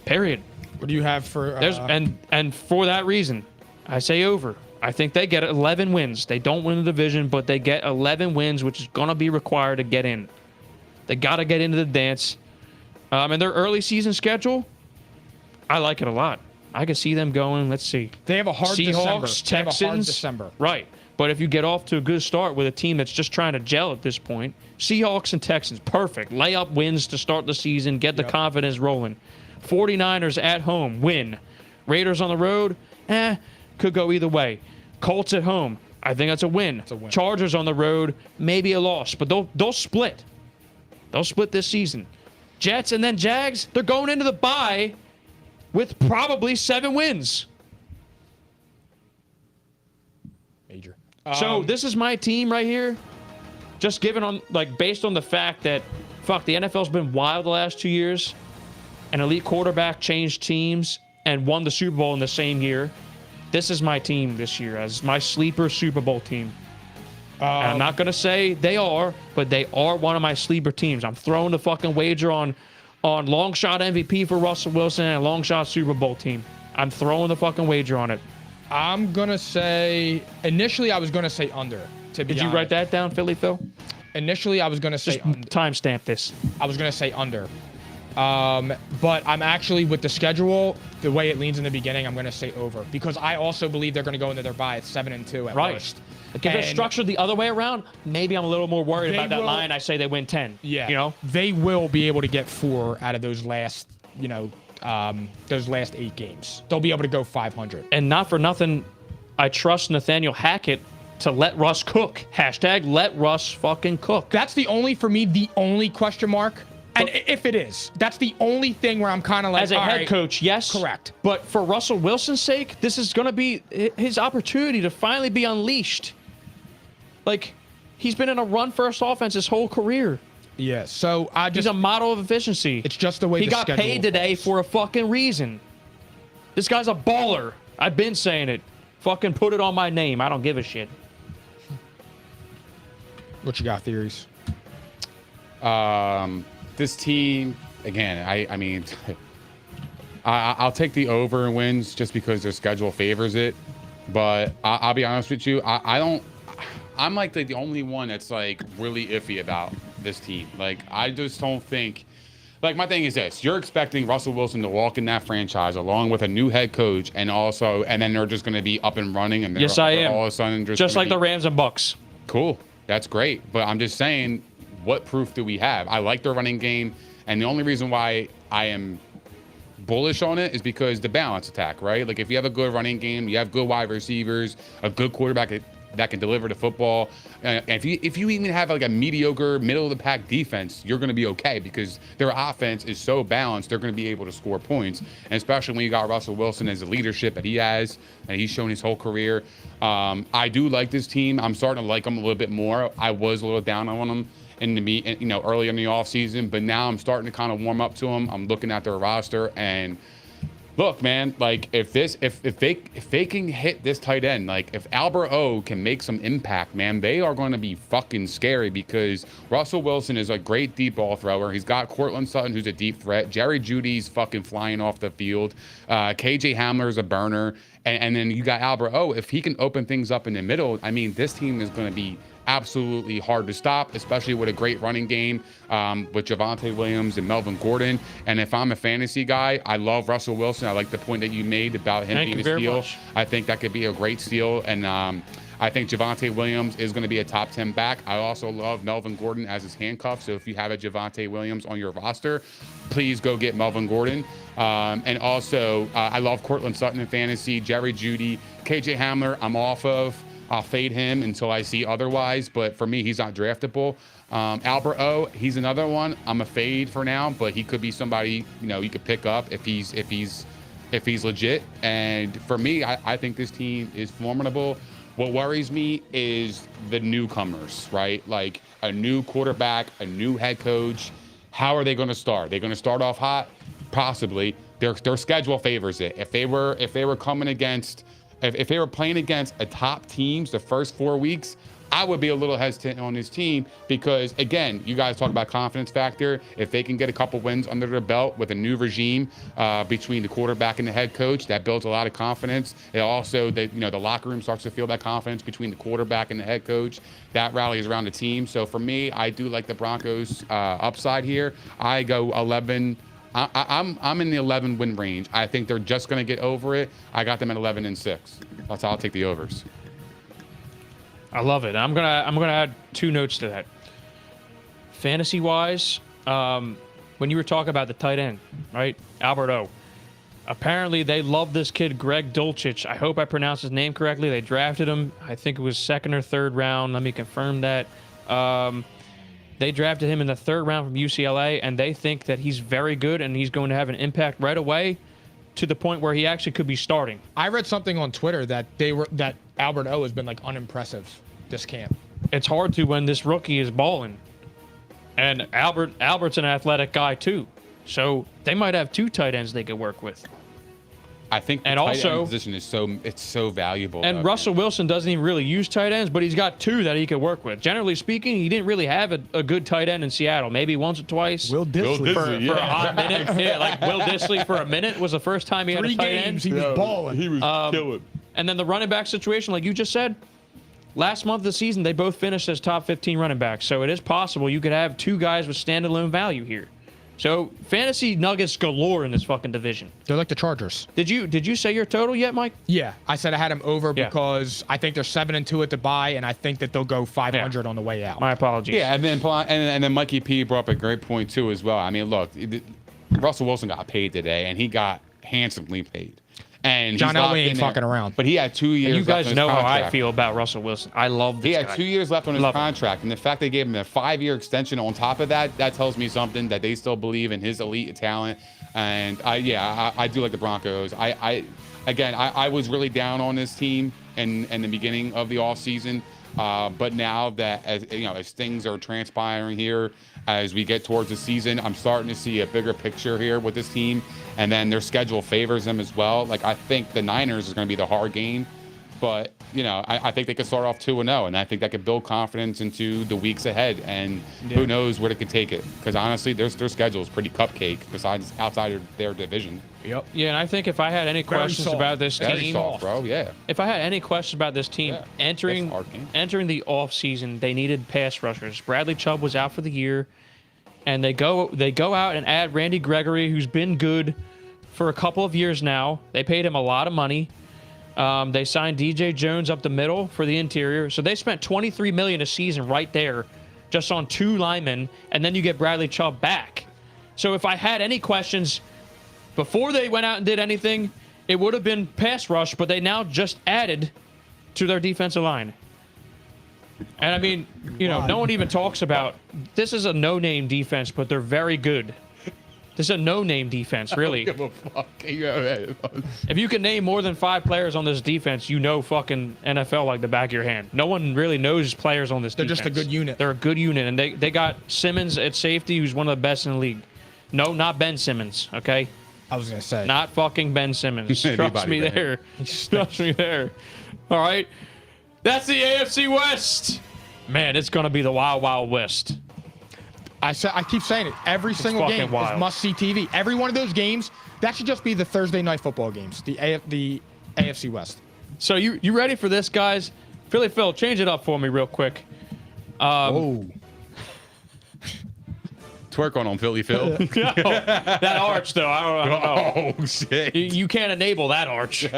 [SPEAKER 4] Period.
[SPEAKER 3] What do you have for?
[SPEAKER 4] And for that reason, I say over. I think they get 11 wins. They don't win the division, but they get 11 wins, which is going to be required to get in. They got to get into the dance. And their early season schedule, I like it a lot. I can see them going. Let's see.
[SPEAKER 3] They have a hard
[SPEAKER 4] Seahawks,
[SPEAKER 3] December.
[SPEAKER 4] Texans,
[SPEAKER 3] They have a hard December.
[SPEAKER 4] Right. But if you get off to a good start with a team that's just trying to gel at this point, Seahawks and Texans, perfect. Layup wins to start the season, get the confidence rolling. 49ers at home, win. Raiders on the road, could go either way. Colts at home, I think that's a win.
[SPEAKER 3] It's a win.
[SPEAKER 4] Chargers on the road, maybe a loss, but they'll split. They'll split this season. Jets and then Jags, they're going into the bye with probably 7 wins.
[SPEAKER 3] Major.
[SPEAKER 4] So this is my team right here. Just given on, based on the fact that, the NFL's been wild the last 2 years. An elite quarterback changed teams and won the Super Bowl in the same year. This is my team this year as my sleeper Super Bowl team. And I'm not going to say they are, but they are one of my sleeper teams. I'm throwing the fucking wager on long shot MVP for Russell Wilson and a long shot Super Bowl team. I'm throwing the fucking wager on it.
[SPEAKER 3] I'm going to say, initially I was going to say under.
[SPEAKER 4] Did you write that down, Philly Phil?
[SPEAKER 3] Initially I was going to say under.
[SPEAKER 4] Timestamp this.
[SPEAKER 3] I was going to say under. But I'm actually, with the schedule, the way it leans in the beginning, I'm going to say over. Because I also believe they're going to go into their bye at 7-2 at worst.
[SPEAKER 4] Like if it's structured the other way around, maybe I'm a little more worried about that line. I say they win 10.
[SPEAKER 3] Yeah. They will be able to get 4 out of those last, those last 8 games. They'll be able to go 500.
[SPEAKER 4] And not for nothing, I trust Nathaniel Hackett to let Russ cook. Hashtag let Russ fucking cook.
[SPEAKER 3] That's the only question mark. And if it is, that's the only thing where I'm kind of like,
[SPEAKER 4] as a head coach, yes.
[SPEAKER 3] Correct.
[SPEAKER 4] But for Russell Wilson's sake, this is going to be his opportunity to finally be unleashed. He's been in a run-first offense his whole career.
[SPEAKER 3] Yeah, so
[SPEAKER 4] he's a model of efficiency.
[SPEAKER 3] It's just the way
[SPEAKER 4] he got paid today for a fucking reason. This guy's a baller. I've been saying it. Fucking put it on my name. I don't give a shit.
[SPEAKER 3] What you got, theories?
[SPEAKER 1] This team, again, I mean, I'll take the over and wins just because their schedule favors it. But I'll be honest with you, I'm the only one that's really iffy about this team. I just don't think, my thing is this: you're expecting Russell Wilson to walk in that franchise along with a new head coach, and then they're just going to be up and running, and
[SPEAKER 4] yes, I am.
[SPEAKER 1] All of a sudden
[SPEAKER 4] just like the Rams and Bucks.
[SPEAKER 1] Cool, that's great. But I'm just saying, what proof do we have? I like their running game, and the only reason why I am bullish on it is because the balance attack, right? If you have a good running game, you have good wide receivers, a good quarterback that can deliver the football. And if you even have a mediocre middle of the pack defense, you're going to be okay because their offense is so balanced. They're going to be able to score points, and especially when you got Russell Wilson as the leadership that he has and he's shown his whole career. I do like this team. I'm starting to like them a little bit more. I was a little down on them early in the offseason, but now I'm starting to kind of warm up to them. I'm looking at their roster, and look, man, if they can hit this tight end, if Albert O can make some impact, man, they are going to be fucking scary because Russell Wilson is a great deep ball thrower. He's got Cortland Sutton, who's a deep threat. Jerry Jeudy's fucking flying off the field. KJ Hamler's a burner. And then you got Albert O. If he can open things up in the middle, I mean, this team is going to be absolutely hard to stop, especially with a great running game with Javonte Williams and Melvin Gordon. And if I'm a fantasy guy, I love Russell Wilson. I like the point that you made about him being a steal. I think that could be a great steal. And I think Javonte Williams is going to be a top 10 back. I also love Melvin Gordon as his handcuff. So if you have a Javonte Williams on your roster, please go get Melvin Gordon. And also, I love Cortland Sutton in fantasy, Jerry Jeudy, KJ Hamler, I'm off of. I'll fade him until I see otherwise, but for me, he's not draftable. Albert O, he's another one. I'm a fade for now, but he could be somebody you could pick up if he's legit. And for me, I think this team is formidable. What worries me is the newcomers, right? A new quarterback, a new head coach. How are they going to start? They're going to start off hot, possibly. Their schedule favors it. If they were coming against, if they were playing against a top teams the first 4 weeks, I would be a little hesitant on this team because, again, you guys talk about confidence factor. If they can get a couple wins under their belt with a new regime between the quarterback and the head coach, that builds a lot of confidence. It also, the locker room starts to feel that confidence between the quarterback and the head coach. That rallies around the team. So for me, I do like the Broncos upside here. I go 11. I'm in the 11 win range. I think they're just going to get over it. I got them at 11-6. That's how I'll take the overs.
[SPEAKER 4] I love it. I'm gonna add 2 notes to that. Fantasy wise, when you were talking about the tight end, right, Albert O. Apparently they love this kid Greg Dulcich. I hope I pronounced his name correctly. They drafted him. I think it was 2nd or 3rd round. Let me confirm that. They drafted him in the 3rd round from UCLA, and they think that he's very good and he's going to have an impact right away, to the point where he actually could be starting.
[SPEAKER 3] I read something on Twitter that Albert O has been like unimpressive this camp.
[SPEAKER 4] It's hard to when this rookie is balling, and Albert's an athletic guy too, so they might have 2 tight ends they could work with.
[SPEAKER 1] I think the tight end position is so valuable.
[SPEAKER 4] And Russell Wilson doesn't even really use tight ends, but he's got 2 that he could work with. Generally speaking, he didn't really have a good tight end in Seattle. Maybe once or twice.
[SPEAKER 3] Will Disley
[SPEAKER 4] for a hot minute. Yeah, like Will Disley for a minute was the first time he had a tight end.
[SPEAKER 3] He was balling.
[SPEAKER 1] He was killing.
[SPEAKER 4] And then the running back situation, like you just said, last month of the season, they both finished as top 15 running backs. So it is possible you could have 2 guys with standalone value here. So fantasy nuggets galore in this fucking division.
[SPEAKER 3] They're like the Chargers.
[SPEAKER 4] Did you say your total yet, Mike?
[SPEAKER 3] Yeah, I said I had them over because I think they're 7-2 at the bye, and I think that they'll go 500 on the way out.
[SPEAKER 4] My apologies.
[SPEAKER 1] Yeah, and then Mikey P brought up a great point too as well. I mean, look, Russell Wilson got paid today, and he got handsomely paid. And
[SPEAKER 3] John Elway ain't fucking around.
[SPEAKER 1] But he had 2 years.
[SPEAKER 4] And you guys
[SPEAKER 1] left on his
[SPEAKER 4] know how
[SPEAKER 1] contract.
[SPEAKER 4] I feel about Russell Wilson. I love this
[SPEAKER 1] He
[SPEAKER 4] guy.
[SPEAKER 1] had 2 years left on his contract, and the fact they gave him a 5-year extension on top of that tells me something, that they still believe in his elite talent. And I do like the Broncos. I was really down on this team in the beginning of the offseason. But now that as things are transpiring here, as we get towards the season, I'm starting to see a bigger picture here with this team, and then their schedule favors them as well. Like, I think the Niners is going to be the hard game, but I think they could start off 2-0, and I think that could build confidence into the weeks ahead, and who knows where they could take it, because honestly, their schedule is pretty cupcake besides outside of their division.
[SPEAKER 3] Yep.
[SPEAKER 4] Yeah, and I think if I had any questions about this team,
[SPEAKER 1] soft, bro. Yeah.
[SPEAKER 4] If I had any questions about this team entering the off season, they needed pass rushers. Bradley Chubb was out for the year, and they go out and add Randy Gregory, who's been good for a couple of years now. They paid him a lot of money. They signed DJ Jones up the middle for the interior, so they spent $23 million a season right there, just on 2 linemen, and then you get Bradley Chubb back. So if I had any questions before they went out and did anything, it would have been pass rush, but they now just added to their defensive line. And I mean, no one even talks about, this is a no-name defense, but they're very good. This is a no-name defense, really.
[SPEAKER 1] I don't give a fuck.
[SPEAKER 4] If you can name more than 5 players on this defense, fucking NFL like the back of your hand. No one really knows players on this defense.
[SPEAKER 3] They're just a good unit.
[SPEAKER 4] They're a good unit, and they got Simmons at safety, who's one of the best in the league. No, not Ben Simmons, okay?
[SPEAKER 3] I was going to say.
[SPEAKER 4] Not fucking Ben Simmons. Trust me there. Trust me there. All right? That's the AFC West. Man, it's going to be the Wild Wild West.
[SPEAKER 3] I keep saying it. Every single game is must-see TV. Every one of those games, that should just be the Thursday night football games, the AFC West.
[SPEAKER 4] So you ready for this, guys? Philly Phil, change it up for me real quick.
[SPEAKER 1] Twerk on Philly Phil.
[SPEAKER 4] No, that arch, though. I don't know.
[SPEAKER 1] Oh, shit.
[SPEAKER 4] You can't enable that arch.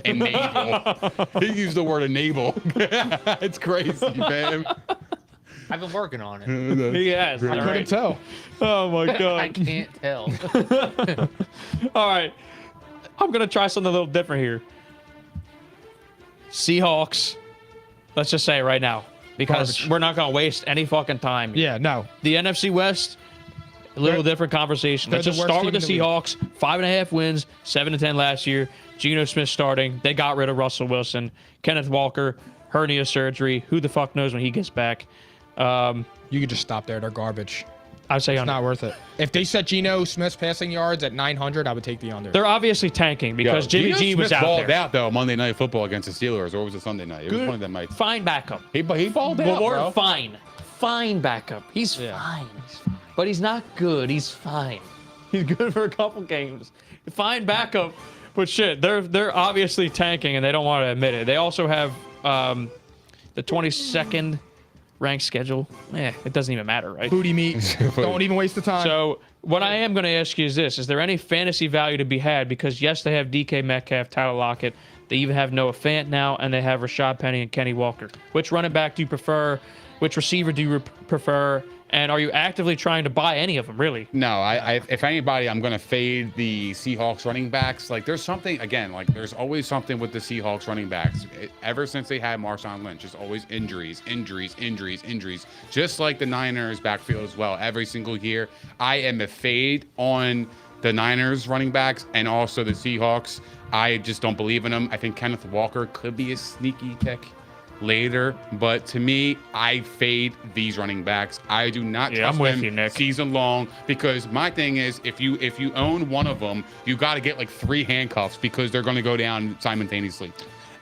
[SPEAKER 1] Enable. He used the word enable. It's crazy, man.
[SPEAKER 5] I've been working on it.
[SPEAKER 4] He has.
[SPEAKER 3] I couldn't tell.
[SPEAKER 4] Oh, my God.
[SPEAKER 5] I can't tell.
[SPEAKER 4] All right. I'm going to try something a little different here. Seahawks. Let's just say it right now, because we're not going to waste any fucking time.
[SPEAKER 3] Yeah, no.
[SPEAKER 4] The NFC West, a little different conversation. Let's just start with the Seahawks. 5.5 wins, 7-10 last year. Geno Smith starting. They got rid of Russell Wilson. Kenneth Walker, hernia surgery. Who the fuck knows when he gets back?
[SPEAKER 3] You could just stop there. They're garbage.
[SPEAKER 4] I'd say
[SPEAKER 3] It's
[SPEAKER 4] under.
[SPEAKER 3] not worth it. If they set Geno Smith's passing yards at 900, I would take the under.
[SPEAKER 4] They're obviously tanking because Jimmy
[SPEAKER 1] Geno
[SPEAKER 4] G was
[SPEAKER 1] Smith
[SPEAKER 4] out
[SPEAKER 1] balled
[SPEAKER 4] there.
[SPEAKER 1] out though Monday Night Football against the Steelers, or was it Sunday night? It was one of them nights.
[SPEAKER 4] Fine backup.
[SPEAKER 1] He balled out,
[SPEAKER 4] Or
[SPEAKER 1] bro.
[SPEAKER 4] fine. Fine backup. He's fine. But he's not good. He's fine. He's good for a couple games. Fine backup. But shit, they're obviously tanking and they don't want to admit it. They also have the 22nd ranked schedule. It doesn't even matter, right?
[SPEAKER 3] Booty meat. Don't even waste the time.
[SPEAKER 4] So what I am going to ask you is this. Is there any fantasy value to be had? Because, yes, they have DK Metcalf, Tyler Lockett. They even have Noah Fant now, and they have Rashad Penny and Kenny Walker. Which running back do you prefer? Which receiver do you prefer? And are you actively trying to buy any of them, really?
[SPEAKER 1] No, if anybody, I'm going to fade the Seahawks running backs. Like, there's something, again, like, there's always something with the Seahawks running backs. Ever since they had Marshawn Lynch, it's always injuries. Just like the Niners backfield as well. Every single year, I am a fade on the Niners running backs and also the Seahawks. I just don't believe in them. I think Kenneth Walker could be a sneaky pick later, but to me, I fade these running backs. I do not trust
[SPEAKER 4] I'm with
[SPEAKER 1] them
[SPEAKER 4] you, Nick.
[SPEAKER 1] season long, because my thing is, if you own one of them, you got to get like 3 handcuffs because they're going to go down simultaneously.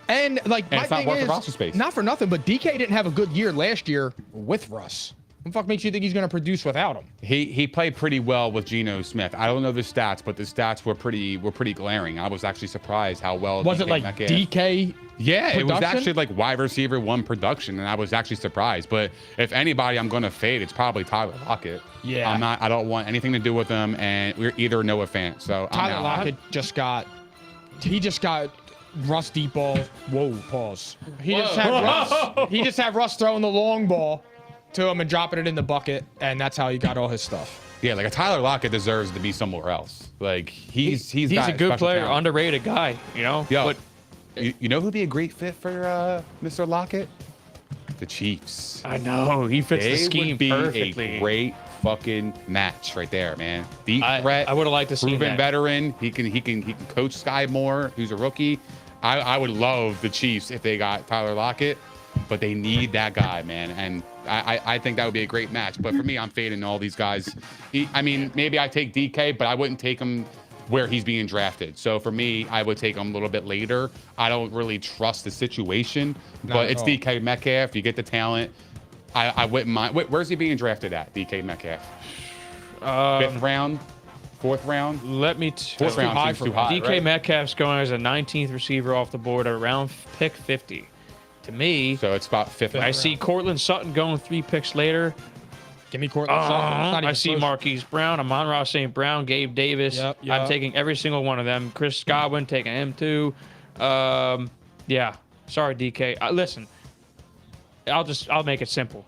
[SPEAKER 3] And like,
[SPEAKER 1] And
[SPEAKER 3] my
[SPEAKER 1] it's not
[SPEAKER 3] thing
[SPEAKER 1] worth the
[SPEAKER 3] is,
[SPEAKER 1] roster space.
[SPEAKER 3] not for nothing, but DK didn't have a good year last year with Russ. What the fuck makes you think he's going to produce without him?
[SPEAKER 1] He played pretty well with Geno Smith. I don't know the stats, but the stats were pretty glaring. I was actually surprised how well.
[SPEAKER 3] Was
[SPEAKER 1] DK
[SPEAKER 3] it like
[SPEAKER 1] Metcalf-
[SPEAKER 3] DK?
[SPEAKER 1] Yeah, it was
[SPEAKER 3] production?
[SPEAKER 1] actually like wide receiver 1 production, and I was actually surprised. But if anybody I'm going to fade, it's probably Tyler Lockett.
[SPEAKER 3] Yeah.
[SPEAKER 1] I don't want anything to do with him, and we're either Noah Fant. So I'm
[SPEAKER 3] Tyler
[SPEAKER 1] out.
[SPEAKER 3] Lockett just got Russ deep ball. Whoa, pause. He just had Russ throwing the long ball to him and dropping it in the bucket, and that's how he got all his stuff.
[SPEAKER 1] Yeah, like a Tyler Lockett deserves to be somewhere else. Like he's
[SPEAKER 4] He's
[SPEAKER 1] got
[SPEAKER 4] a good
[SPEAKER 1] special
[SPEAKER 4] player,
[SPEAKER 1] talent.
[SPEAKER 4] underrated guy, you know?
[SPEAKER 1] Yo,
[SPEAKER 4] But
[SPEAKER 1] you know who'd be a great fit for Mr. Lockett? The Chiefs.
[SPEAKER 4] I know, he fits the
[SPEAKER 1] They
[SPEAKER 4] scheme
[SPEAKER 1] would be
[SPEAKER 4] perfectly.
[SPEAKER 1] a great fucking match right there, man. Deep threat.
[SPEAKER 4] I would have liked to see
[SPEAKER 1] proven
[SPEAKER 4] that.
[SPEAKER 1] veteran. He can coach Sky Moore, who's a rookie. I would love the Chiefs if they got Tyler Lockett, but they need that guy, man. And I think that would be a great match. But for me, I'm fading all these guys. I mean, maybe I take DK, but I wouldn't take him where he's being drafted. So for me, I would take him a little bit later. I don't really trust the situation, but
[SPEAKER 3] at
[SPEAKER 1] it's
[SPEAKER 3] all.
[SPEAKER 1] DK Metcalf. You get the talent. I wouldn't mind. Where's he being drafted at, DK Metcalf? 5th round? 4th round?
[SPEAKER 4] Let me
[SPEAKER 1] Fourth round
[SPEAKER 3] high
[SPEAKER 1] seems
[SPEAKER 3] for
[SPEAKER 1] too
[SPEAKER 3] him.
[SPEAKER 1] high,
[SPEAKER 4] DK
[SPEAKER 1] right?
[SPEAKER 4] Metcalf's going as a 19th receiver off the board at around pick 50. To me,
[SPEAKER 1] So it's about 5th
[SPEAKER 4] I
[SPEAKER 1] round.
[SPEAKER 4] see Cortland Sutton going 3 picks later.
[SPEAKER 3] Give me Cortland Sutton. It's not
[SPEAKER 4] I
[SPEAKER 3] even
[SPEAKER 4] see
[SPEAKER 3] close.
[SPEAKER 4] Marquise Brown, Amon-Ra St. Brown, Gabe Davis.
[SPEAKER 3] Yep.
[SPEAKER 4] I'm taking every single one of them. Chris Godwin, taking him too. Yeah. Sorry, DK. Listen, I'll make it simple.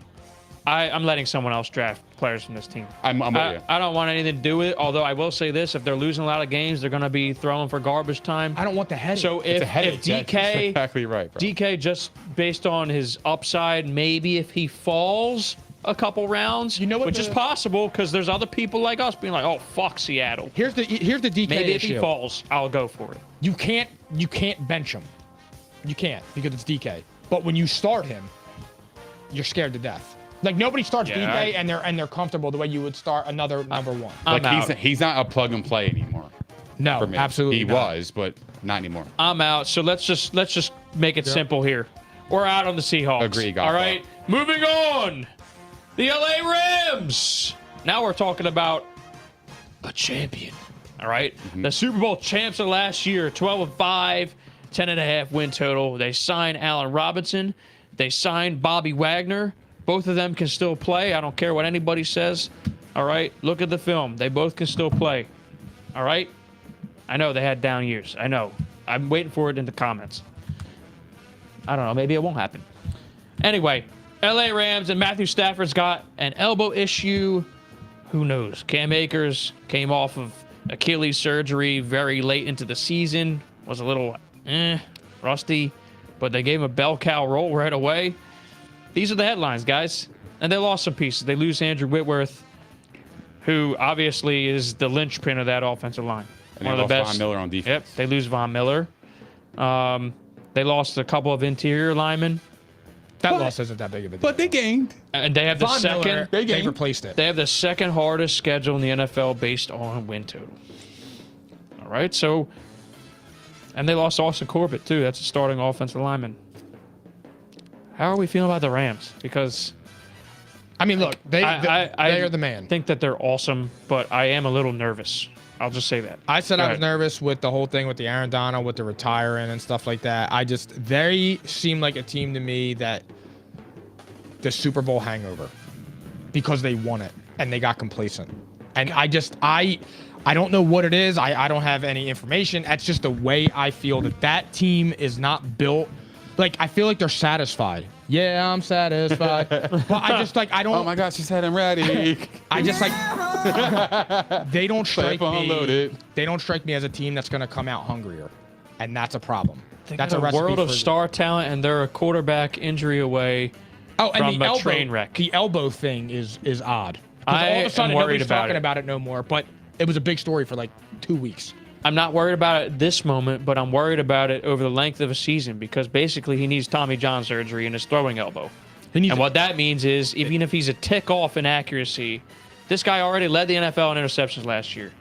[SPEAKER 4] I'm letting someone else draft players from this team.
[SPEAKER 1] I'm with you.
[SPEAKER 4] I don't want anything to do with it. Although I will say this: if they're losing a lot of games, they're going to be throwing for garbage time.
[SPEAKER 3] I don't want the headache.
[SPEAKER 4] So
[SPEAKER 1] It's a
[SPEAKER 4] if
[SPEAKER 1] headache. That's
[SPEAKER 4] DK
[SPEAKER 1] exactly right, bro.
[SPEAKER 4] DK, just based on his upside, maybe if he falls a couple rounds,
[SPEAKER 3] You know what
[SPEAKER 4] which is
[SPEAKER 3] the-
[SPEAKER 4] possible because there's other people like us being like, oh, fuck Seattle.
[SPEAKER 3] here's the DK
[SPEAKER 4] Maybe if
[SPEAKER 3] issue.
[SPEAKER 4] he falls, I'll go for it.
[SPEAKER 3] You can't bench him. You can't because it's DK. But when you start him, you're scared to death. Like nobody starts
[SPEAKER 4] Yeah.
[SPEAKER 3] DK and they're comfortable the way you would start another number 1.
[SPEAKER 4] I'm
[SPEAKER 1] Like
[SPEAKER 4] out.
[SPEAKER 1] he's not a plug and play anymore
[SPEAKER 3] No,
[SPEAKER 1] for me.
[SPEAKER 3] absolutely
[SPEAKER 1] He
[SPEAKER 3] not.
[SPEAKER 1] was, but not anymore.
[SPEAKER 4] I'm out. So let's just make it simple here. We're out on the Seahawks.
[SPEAKER 1] Agree,
[SPEAKER 4] All right. Moving on. The LA Rams. Now we're talking about a champion. All right. The Super Bowl champs of last year, 12-5, 10.5 win total. They signed Allen Robinson. They signed Bobby Wagner. Both of them can still play. I don't care what anybody says. All right. Look at the film. They both can still play. All right. I know they had down years. I know. I'm waiting for it in the comments. I don't know. Maybe it won't happen. Anyway, LA Rams and Matthew Stafford's got an elbow issue. Who knows? Cam Akers came off of Achilles surgery very late into the season. Was a little rusty, but they gave him a bell cow role right away. These are the headlines, guys. And they lost some pieces. They lose Andrew Whitworth, who obviously is the linchpin of that offensive line.
[SPEAKER 1] And
[SPEAKER 4] One
[SPEAKER 1] they
[SPEAKER 4] of the
[SPEAKER 1] lost
[SPEAKER 4] best.
[SPEAKER 1] Von Miller on defense.
[SPEAKER 4] Yep, they lose Von Miller. They lost a couple of interior linemen
[SPEAKER 3] That loss isn't that big of a deal.
[SPEAKER 1] But they gained.
[SPEAKER 4] And they have the
[SPEAKER 3] Von Miller,
[SPEAKER 4] second.
[SPEAKER 3] they replaced it.
[SPEAKER 4] They have the second hardest schedule in the NFL based on win total. All right, so, and they lost Austin Corbett too. That's a starting offensive lineman. How are we feeling about the Rams? Because
[SPEAKER 3] I mean, look, they
[SPEAKER 4] I
[SPEAKER 3] are the man.
[SPEAKER 4] think that they're awesome, but I am a little nervous. I'll just say that.
[SPEAKER 3] I said
[SPEAKER 4] Go
[SPEAKER 3] I was
[SPEAKER 4] ahead.
[SPEAKER 3] nervous with the whole thing with the Aaron Donald, with the retiring and stuff like that. They seem like a team to me that the Super Bowl hangover because they won it and they got complacent. And I don't know what it is. I don't have any information. That's just the way I feel that team is not built. Like, I feel like they're satisfied. Yeah, I'm satisfied. But I just I don't.
[SPEAKER 1] Oh my gosh, she said I'm ready.
[SPEAKER 3] I just they don't strike
[SPEAKER 1] Phone
[SPEAKER 3] me.
[SPEAKER 1] loaded.
[SPEAKER 3] They don't strike me as a team that's going to come out hungrier, and that's a problem. That's a
[SPEAKER 4] a
[SPEAKER 3] recipe
[SPEAKER 4] world of
[SPEAKER 3] for-
[SPEAKER 4] star talent, and they're a quarterback injury away.
[SPEAKER 3] Oh, and
[SPEAKER 4] from
[SPEAKER 3] the
[SPEAKER 4] a
[SPEAKER 3] elbow,
[SPEAKER 4] train wreck.
[SPEAKER 3] The elbow thing is odd. 'Cause
[SPEAKER 4] I
[SPEAKER 3] all of a sudden
[SPEAKER 4] am worried
[SPEAKER 3] nobody's
[SPEAKER 4] about
[SPEAKER 3] talking
[SPEAKER 4] it.
[SPEAKER 3] about it no more, but it was a big story for like 2 weeks.
[SPEAKER 4] I'm not worried about it this moment, but I'm worried about it over the length of a season because basically he needs Tommy John surgery in his throwing elbow. And what that means is even if he's a tick off in accuracy, this guy already led the NFL in interceptions last year.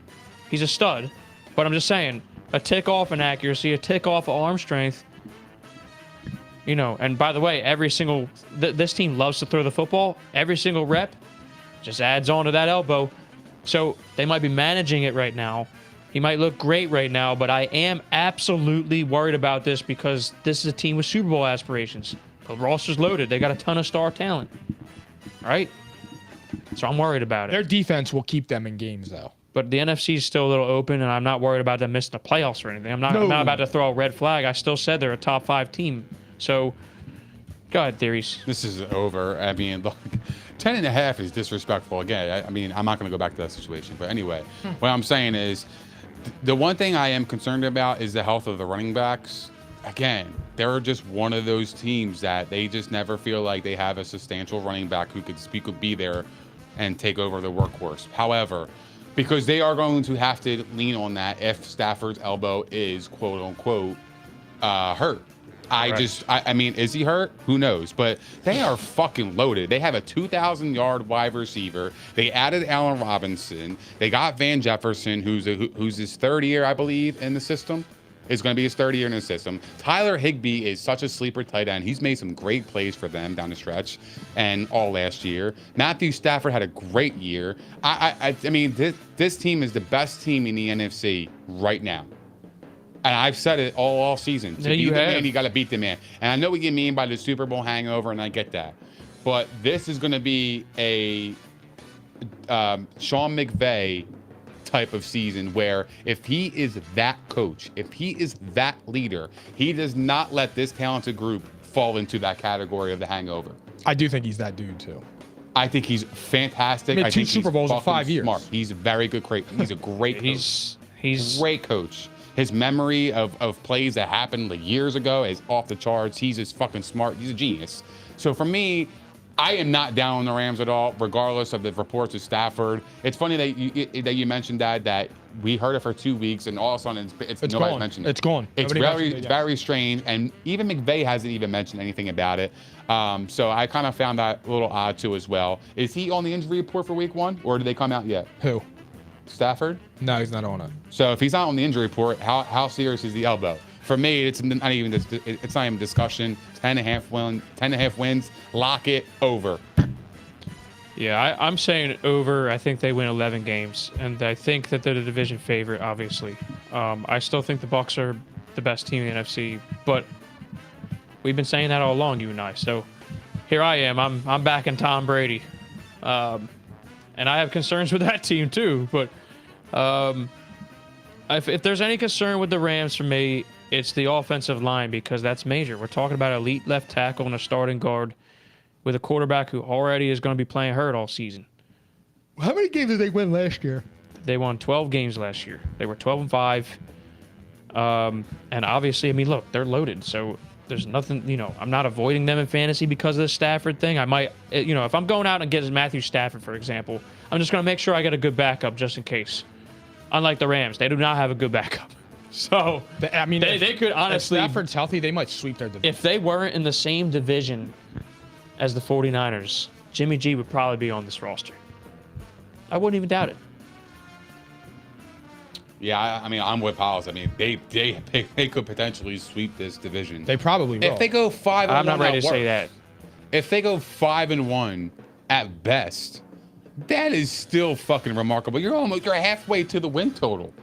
[SPEAKER 4] He's a stud, but I'm just saying, a tick off in accuracy, a tick off of arm strength, you know, and by the way, every single, this team loves to throw the football. Every single rep just adds on to that elbow. So they might be managing it right now. He might look great right now, but I am absolutely worried about this because this is a team with Super Bowl aspirations. The roster's loaded. They got a ton of star talent, right? So I'm worried about it.
[SPEAKER 3] Their defense will keep them in games, though.
[SPEAKER 4] But the NFC is still a little open, and I'm not worried about them missing the playoffs or anything. I'm not about to throw a red flag. I still said they're a top 5 team. So go ahead, theories.
[SPEAKER 1] This is over. I mean, look, 10.5 is disrespectful. Again, I mean, I'm not going to go back to that situation. But anyway, what I'm saying is the one thing I am concerned about is the health of the running backs. Again, they're just one of those teams that they just never feel like they have a substantial running back who could be there and take over the workhorse. However, because they are going to have to lean on that if Stafford's elbow is quote unquote hurt. I mean, is he hurt? Who knows? But they are fucking loaded. They have a 2,000-yard wide receiver. They added Allen Robinson. They got Van Jefferson, who's his third year, I believe, in the system. It's going to be his third year in the system. Tyler Higbee is such a sleeper tight end. He's made some great plays for them down the stretch and all last year. Matthew Stafford had a great year. I mean, this team is the best team in the NFC right now. And I've said it all season. To beat the man, you got to beat the man. And I know what you mean by the Super Bowl hangover, and I get that. But this is going to be a Sean McVay type of season where if he is that coach, if he is that leader, he does not let this talented group fall into that category of the hangover.
[SPEAKER 3] I do think he's that dude, too.
[SPEAKER 1] I think he's fantastic.
[SPEAKER 3] I mean,
[SPEAKER 1] I
[SPEAKER 3] 2
[SPEAKER 1] think
[SPEAKER 3] Super Bowls in 5 years.
[SPEAKER 1] Smart. He's a very good, he's a great coach.
[SPEAKER 4] He's
[SPEAKER 1] great coach. His memory of plays that happened like years ago is off the charts. He's just fucking smart. He's a genius. So for me, I am not down on the Rams at all, regardless of the reports of Stafford. It's funny that you mentioned that we heard it for 2 weeks and all of a sudden it's nobody
[SPEAKER 3] gone.
[SPEAKER 1] mentioned it.
[SPEAKER 3] It's gone.
[SPEAKER 1] It's very strange, and even McVay hasn't even mentioned anything about it. So I kind of found that a little odd too as well. Is he on the injury report for Week 1, or did they come out yet?
[SPEAKER 3] Who?
[SPEAKER 1] Stafford?
[SPEAKER 3] No, he's not on it.
[SPEAKER 1] So if he's not on the injury report, how serious is the elbow? For me, it's not even discussion. 10.5 wins, lock it over.
[SPEAKER 4] Yeah, I'm saying over. I think they win 11 games, and I think that they're the division favorite. Obviously, I still think the Bucs are the best team in the NFC, but we've been saying that all along, you and I. So here I am. I'm backing Tom Brady, and I have concerns with that team too. But if there's any concern with the Rams for me, it's the offensive line because that's major. We're talking about elite left tackle and a starting guard with a quarterback who already is going to be playing hurt all season.
[SPEAKER 3] How many games did they win last year?
[SPEAKER 4] They won 12 games last year. They were 12-5. And obviously, I mean, look, they're loaded. So there's nothing, I'm not avoiding them in fantasy because of the Stafford thing. I might, if I'm going out and getting Matthew Stafford, for example, I'm just going to make sure I get a good backup just in case. Unlike the Rams, they do not have a good backup. So,
[SPEAKER 3] I mean,
[SPEAKER 4] they could honestly.
[SPEAKER 3] If Stafford's healthy, they might sweep their division.
[SPEAKER 4] If they weren't in the same division as the 49ers, Jimmy G would probably be on this roster. I wouldn't even doubt it.
[SPEAKER 1] Yeah, I mean, I'm with Powell's. I mean, they could potentially sweep this division.
[SPEAKER 3] They probably will.
[SPEAKER 1] If they go 5-1,
[SPEAKER 4] I'm not ready
[SPEAKER 1] at
[SPEAKER 4] to say
[SPEAKER 1] worst,
[SPEAKER 4] that.
[SPEAKER 1] If they go 5-1 at best, that is still fucking remarkable. You're halfway to the win total.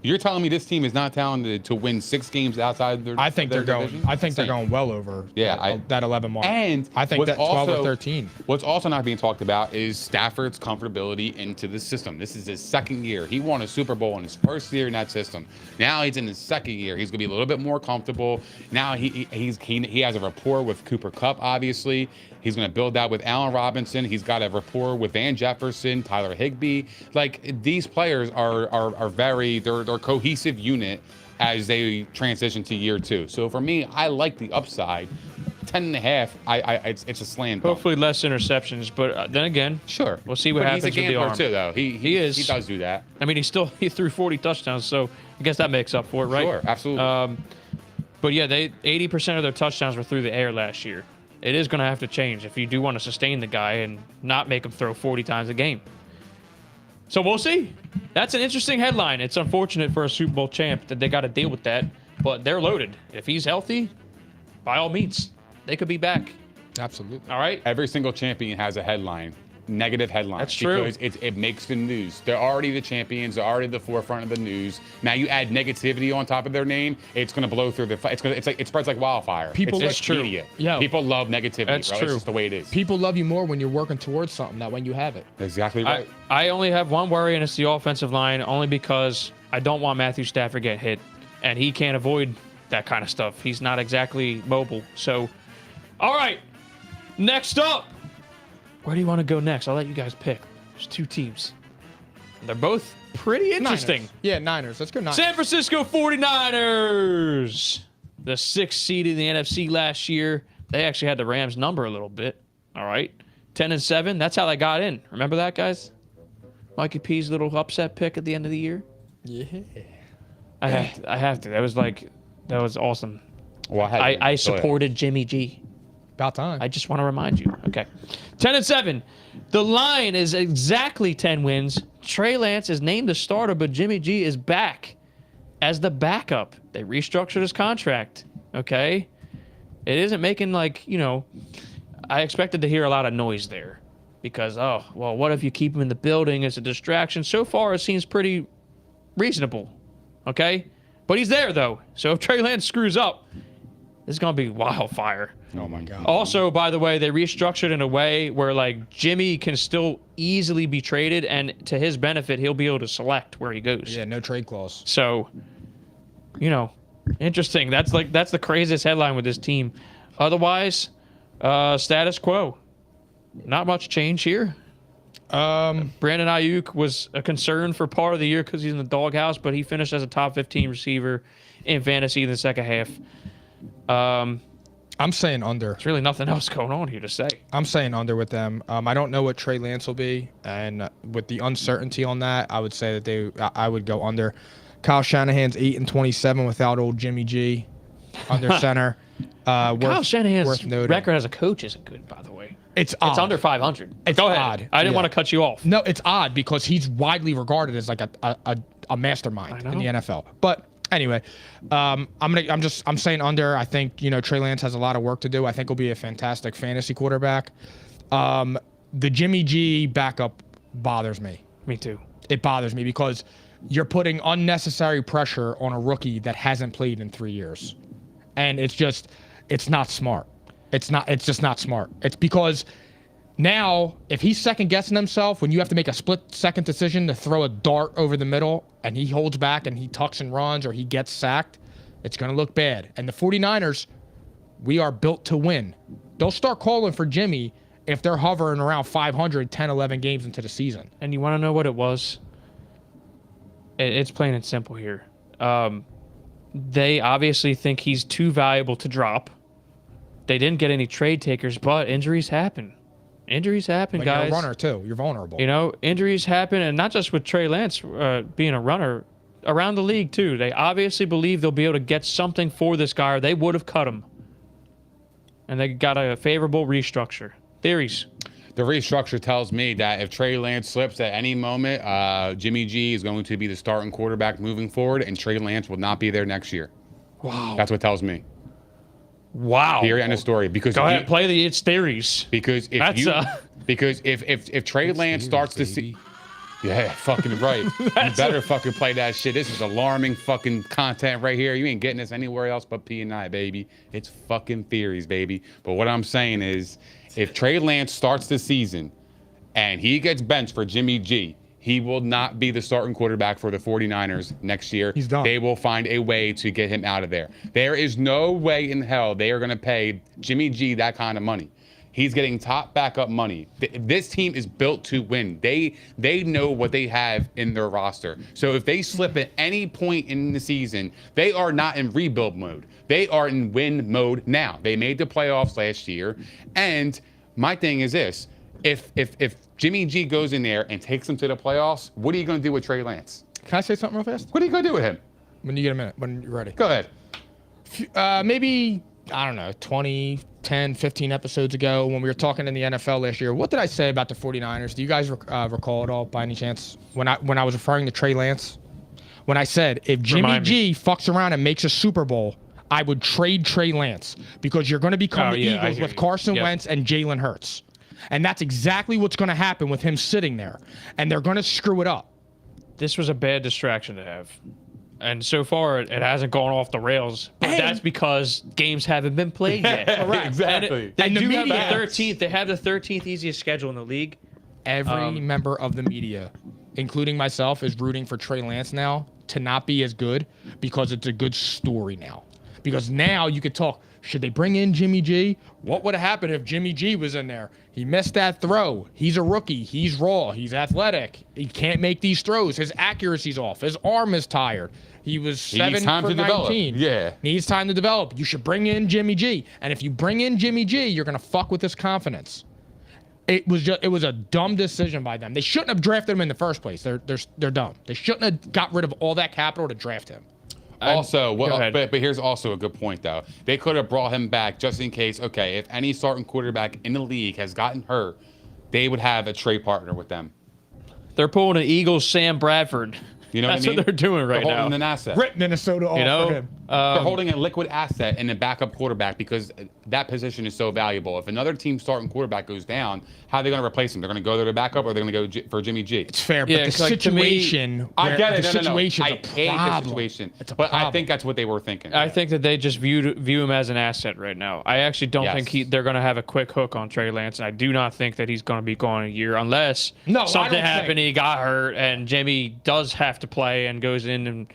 [SPEAKER 1] You're telling me this team is not talented to win 6 games outside their
[SPEAKER 3] I think
[SPEAKER 1] their
[SPEAKER 3] they're going.
[SPEAKER 1] division?
[SPEAKER 3] I think they're
[SPEAKER 1] Insane.
[SPEAKER 3] going well over
[SPEAKER 1] that
[SPEAKER 3] 11 mark.
[SPEAKER 1] And
[SPEAKER 3] I think
[SPEAKER 1] what's
[SPEAKER 3] that 12
[SPEAKER 1] also-
[SPEAKER 3] or 13.
[SPEAKER 1] What's also not being talked about is Stafford's comfortability into the system. This is his second year. He won a Super Bowl in his first year in that system. Now he's in his second year. He's gonna be a little bit more comfortable. Now he has a rapport with Cooper Kupp, obviously. He's going to build that with Allen Robinson. He's got a rapport with Van Jefferson, Tyler Higbee. Like, these players are very, they're a cohesive unit as they transition to year 2. So for me, I like the upside. 10.5, it's a slam dunk.
[SPEAKER 4] Hopefully less interceptions, but then again,
[SPEAKER 1] Sure.
[SPEAKER 4] we'll see what
[SPEAKER 1] But
[SPEAKER 4] happens
[SPEAKER 1] he's a
[SPEAKER 4] with the
[SPEAKER 1] gambler
[SPEAKER 4] arm.
[SPEAKER 1] too, though. He
[SPEAKER 4] is.
[SPEAKER 1] He does do that.
[SPEAKER 4] I mean, he threw 40 touchdowns, so I guess that makes up for it, right?
[SPEAKER 1] Sure, absolutely.
[SPEAKER 4] But yeah, 80% of their touchdowns were through the air last year. It is going to have to change if you do want to sustain the guy and not make him throw 40 times a game. So we'll see. That's an interesting headline. It's unfortunate for a Super Bowl champ that they got to deal with that, but they're loaded. If he's healthy, by all means, they could be back.
[SPEAKER 3] Absolutely.
[SPEAKER 4] All right?
[SPEAKER 1] Every single champion has a headline. Negative headline.
[SPEAKER 4] That's true.
[SPEAKER 1] Because it makes the news. They're already the champions. They're already the forefront of the news. Now you add negativity on top of their name, it's going to blow through the. It spreads like wildfire.
[SPEAKER 3] People
[SPEAKER 1] it's
[SPEAKER 3] like true.
[SPEAKER 1] media.
[SPEAKER 3] Yeah.
[SPEAKER 1] People love negativity.
[SPEAKER 4] That's
[SPEAKER 1] bro.
[SPEAKER 4] true.
[SPEAKER 1] It's just the way it is.
[SPEAKER 3] People love you more when you're working towards something than when you have it.
[SPEAKER 1] Exactly right.
[SPEAKER 4] I only have one worry, and it's the offensive line, only because I don't want Matthew Stafford get hit, and he can't avoid that kind of stuff. He's not exactly mobile. So, all right, next up. Where do you want to go next? I'll let you guys pick. There's 2 teams. They're both pretty interesting.
[SPEAKER 3] Niners. Yeah, Niners. Let's go Niners.
[SPEAKER 4] San Francisco 49ers. The 6th seed in the NFC last year. They actually had the Rams number a little bit. All right. 10-7. That's how they got in. Remember that, guys? Mikey P's little upset pick at the end of the year.
[SPEAKER 3] Yeah.
[SPEAKER 4] I have to. That was awesome.
[SPEAKER 1] Well,
[SPEAKER 4] I supported Jimmy G.
[SPEAKER 3] About time.
[SPEAKER 4] I just want to remind you. Okay. 10-7. The line is exactly 10 wins. Trey Lance is named the starter, but Jimmy G is back as the backup. They restructured his contract. Okay. It isn't making I expected to hear a lot of noise there because, what if you keep him in the building as a distraction? So far, it seems pretty reasonable. Okay. But he's there, though. So if Trey Lance screws up, this is going to be wildfire.
[SPEAKER 1] Oh my God.
[SPEAKER 4] Also, by the way, they restructured in a way where Jimmy can still easily be traded, and to his benefit, he'll be able to select where he goes.
[SPEAKER 3] Yeah, no trade clause.
[SPEAKER 4] So, interesting. That's the craziest headline with this team. Otherwise, status quo. Not much change here. Brandon Ayuk was a concern for part of the year because he's in the doghouse, but he finished as a top 15 receiver in fantasy in the second half.
[SPEAKER 3] I'm saying under.
[SPEAKER 4] There's really nothing else going on here to say.
[SPEAKER 3] I'm saying under with them. I don't know what Trey Lance will be, and with the uncertainty on that, I would say that I would go under. Kyle Shanahan's 8-27 without old Jimmy G under center.
[SPEAKER 4] Kyle Shanahan's
[SPEAKER 3] worth noting.
[SPEAKER 4] record as a coach isn't good, by the way.
[SPEAKER 3] It's
[SPEAKER 4] It's under 500.
[SPEAKER 3] It's
[SPEAKER 4] Go ahead.
[SPEAKER 3] odd.
[SPEAKER 4] I didn't
[SPEAKER 3] Yeah.
[SPEAKER 4] want to cut you off.
[SPEAKER 3] No, it's odd because he's widely regarded as like a mastermind in the NFL. But anyway, I'm saying under. I think Trey Lance has a lot of work to do. I think he'll be a fantastic fantasy quarterback. The Jimmy G backup bothers me.
[SPEAKER 4] Me too.
[SPEAKER 3] It bothers me because you're putting unnecessary pressure on a rookie that hasn't played in 3 years, and it's not smart. It's just not smart. It's because now, if he's second guessing himself when you have to make a split second decision to throw a dart over the middle and he holds back and he tucks and runs or he gets sacked, it's going to look bad. And the 49ers, we are built to win. They'll start calling for Jimmy if they're hovering around 500, 10, 11 games into the season.
[SPEAKER 4] And you want to know what it was? It's plain and simple here. They obviously think he's too valuable to drop. They didn't get any trade takers, but injuries happen. Injuries happen,
[SPEAKER 3] When
[SPEAKER 4] guys.
[SPEAKER 3] you're a runner, too. You're vulnerable.
[SPEAKER 4] Injuries happen, and not just with Trey Lance being a runner, around the league, too. They obviously believe they'll be able to get something for this guy, or they would have cut him. And they got a favorable restructure. Theories.
[SPEAKER 1] The restructure tells me that if Trey Lance slips at any moment, Jimmy G is going to be the starting quarterback moving forward, and Trey Lance will not be there next year.
[SPEAKER 4] Wow.
[SPEAKER 1] That's what it tells me.
[SPEAKER 4] Wow.
[SPEAKER 1] Period. End of story. Because
[SPEAKER 4] Go ahead, play the it's theories.
[SPEAKER 1] Because if if Trey Lance starts to see, yeah, fucking right. You better fucking play that shit. This is alarming fucking content right here. You ain't getting this anywhere else but P&I, baby. It's fucking theories, baby. But what I'm saying is, if Trey Lance starts the season and he gets benched for Jimmy G, he will not be the starting quarterback for the 49ers next year.
[SPEAKER 3] He's done.
[SPEAKER 1] They will find a way to get him out of there. There is no way in hell they are going to pay Jimmy G that kind of money. He's getting top backup money. This team is built to win. They know what they have in their roster. So if they slip at any point in the season, they are not in rebuild mode. They are in win mode now. They made the playoffs last year. And my thing is this. If Jimmy G goes in there and takes them to the playoffs, what are you going to do with Trey Lance?
[SPEAKER 3] Can I say something real fast?
[SPEAKER 1] What are you going to do with him?
[SPEAKER 3] When you get a minute, when you're ready.
[SPEAKER 1] Go ahead.
[SPEAKER 3] Maybe, I don't know, 20, 10, 15 episodes ago when we were talking in the NFL last year, what did I say about the 49ers? Do you guys recall at all by any chance? When I was referring to Trey Lance? When I said, if Jimmy G fucks around and makes a Super Bowl, I would trade Trey Lance because you're going to become the Eagles with Carson Wentz and Jalen Hurts. And that's exactly what's going to happen with him sitting there. And they're going to screw it up.
[SPEAKER 4] This was a bad distraction to have. And so far, it hasn't gone off the rails. But that's because games haven't been played yet.
[SPEAKER 1] Correct. Exactly.
[SPEAKER 4] They
[SPEAKER 3] And
[SPEAKER 4] do
[SPEAKER 3] the
[SPEAKER 4] have the
[SPEAKER 3] media-
[SPEAKER 4] 13th. They have the 13th easiest schedule in the league.
[SPEAKER 3] Every member of the media, including myself, is rooting for Trey Lance now to not be as good because it's a good story now. Because now you could talk, should they bring in Jimmy G? What would have happened if Jimmy G was in there? He missed that throw. He's a rookie. He's raw. He's athletic. He can't make these throws. His accuracy's off. His arm is tired. He was 7 for 19.
[SPEAKER 1] Yeah.
[SPEAKER 3] Needs time to develop. You should bring in Jimmy G. And if you bring in Jimmy G, you're going to fuck with his confidence. It was a dumb decision by them. They shouldn't have drafted him in the first place. They're dumb. They shouldn't have got rid of all that capital to draft him.
[SPEAKER 1] Also, but here's also a good point, though. They could have brought him back just in case, okay, if any starting quarterback in the league has gotten hurt, they would have a trade partner with them.
[SPEAKER 4] They're pulling an Eagles Sam Bradford.
[SPEAKER 1] You know
[SPEAKER 4] That's
[SPEAKER 1] what I mean?
[SPEAKER 4] what they're doing right
[SPEAKER 1] They're
[SPEAKER 4] now.
[SPEAKER 1] holding an asset.
[SPEAKER 3] Rip Minnesota off for him.
[SPEAKER 1] They're holding a liquid asset in a backup quarterback because that position is so valuable. If another team's starting quarterback goes down, how are they going to replace him? They're going to go to the backup, or they're going to go for Jimmy G.
[SPEAKER 3] It's fair, but
[SPEAKER 4] Yeah,
[SPEAKER 3] the
[SPEAKER 4] 'cause, like, to me,
[SPEAKER 3] situation.
[SPEAKER 1] I get it.
[SPEAKER 3] The situation
[SPEAKER 1] I
[SPEAKER 3] is a
[SPEAKER 1] hate the
[SPEAKER 3] problem.
[SPEAKER 1] situation,
[SPEAKER 3] It's a
[SPEAKER 1] but I
[SPEAKER 3] problem.
[SPEAKER 1] think that's what they were thinking.
[SPEAKER 4] I think that they just view him as an asset right now. I actually don't
[SPEAKER 1] Yes.
[SPEAKER 4] think they're going to have a quick hook on Trey Lance, and I do not think that he's going to be gone a year unless
[SPEAKER 3] No, I
[SPEAKER 4] something
[SPEAKER 3] don't
[SPEAKER 4] happened,
[SPEAKER 3] think.
[SPEAKER 4] he got hurt, and Jimmy does have to play and goes in and